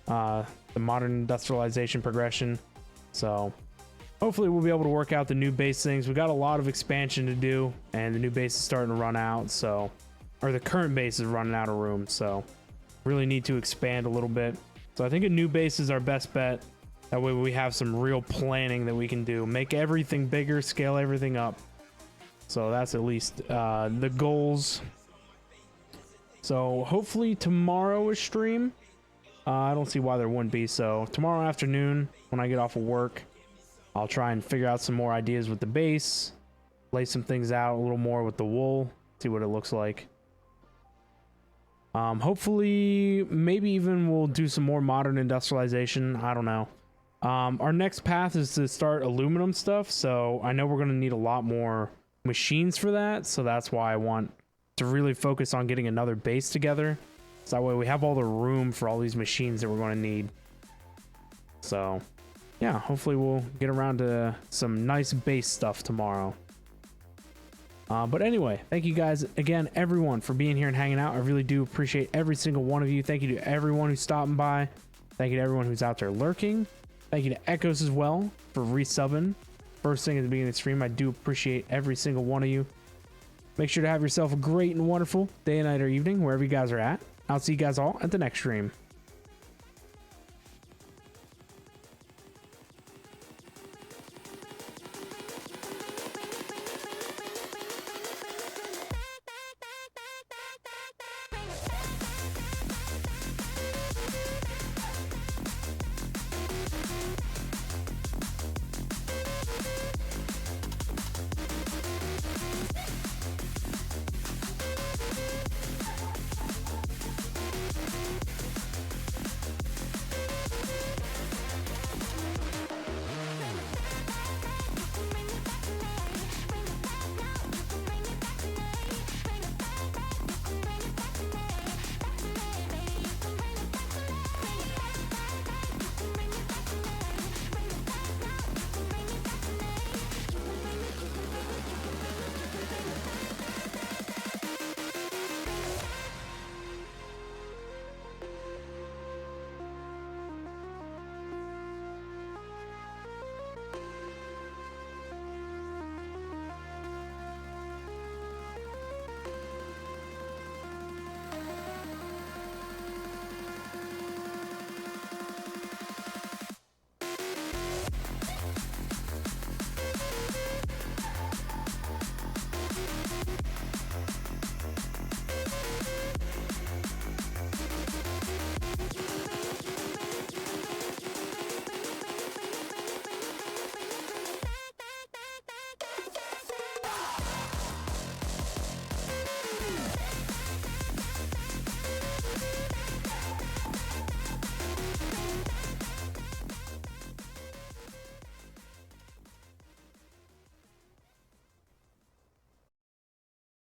The modern industrialization progression. So hopefully we'll be able to work out the new base things. We got a lot of expansion to do, and the new base is starting to run out. So, or the current base is running out of room. So really need to expand a little bit. So I think a new base is our best bet. That way we have some real planning that we can do. Make everything bigger, scale everything up. So that's at least the goals. So hopefully tomorrow is stream. I don't see why there wouldn't be. So tomorrow afternoon when I get off of work, I'll try and figure out some more ideas with the base. Lay some things out a little more with the wool. See what it looks like. Hopefully maybe even we'll do some more modern industrialization. I don't know. Our next path is to start aluminum stuff, so I know we're going to need a lot more machines for that, so that's why I want to really focus on getting another base together, so that way we have all the room for all these machines that we're going to need. So yeah, hopefully we'll get around to some nice base stuff tomorrow. But anyway, thank you guys again, everyone, for being here and hanging out. I really do appreciate every single one of you. Thank you to everyone who's stopping by. Thank you to everyone who's out there lurking. Thank you to Echoes as well for resubbing. First thing at the beginning of the stream, I do appreciate every single one of you. Make sure to have yourself a great and wonderful day, night, or evening, wherever you guys are at. I'll see you guys all at the next stream.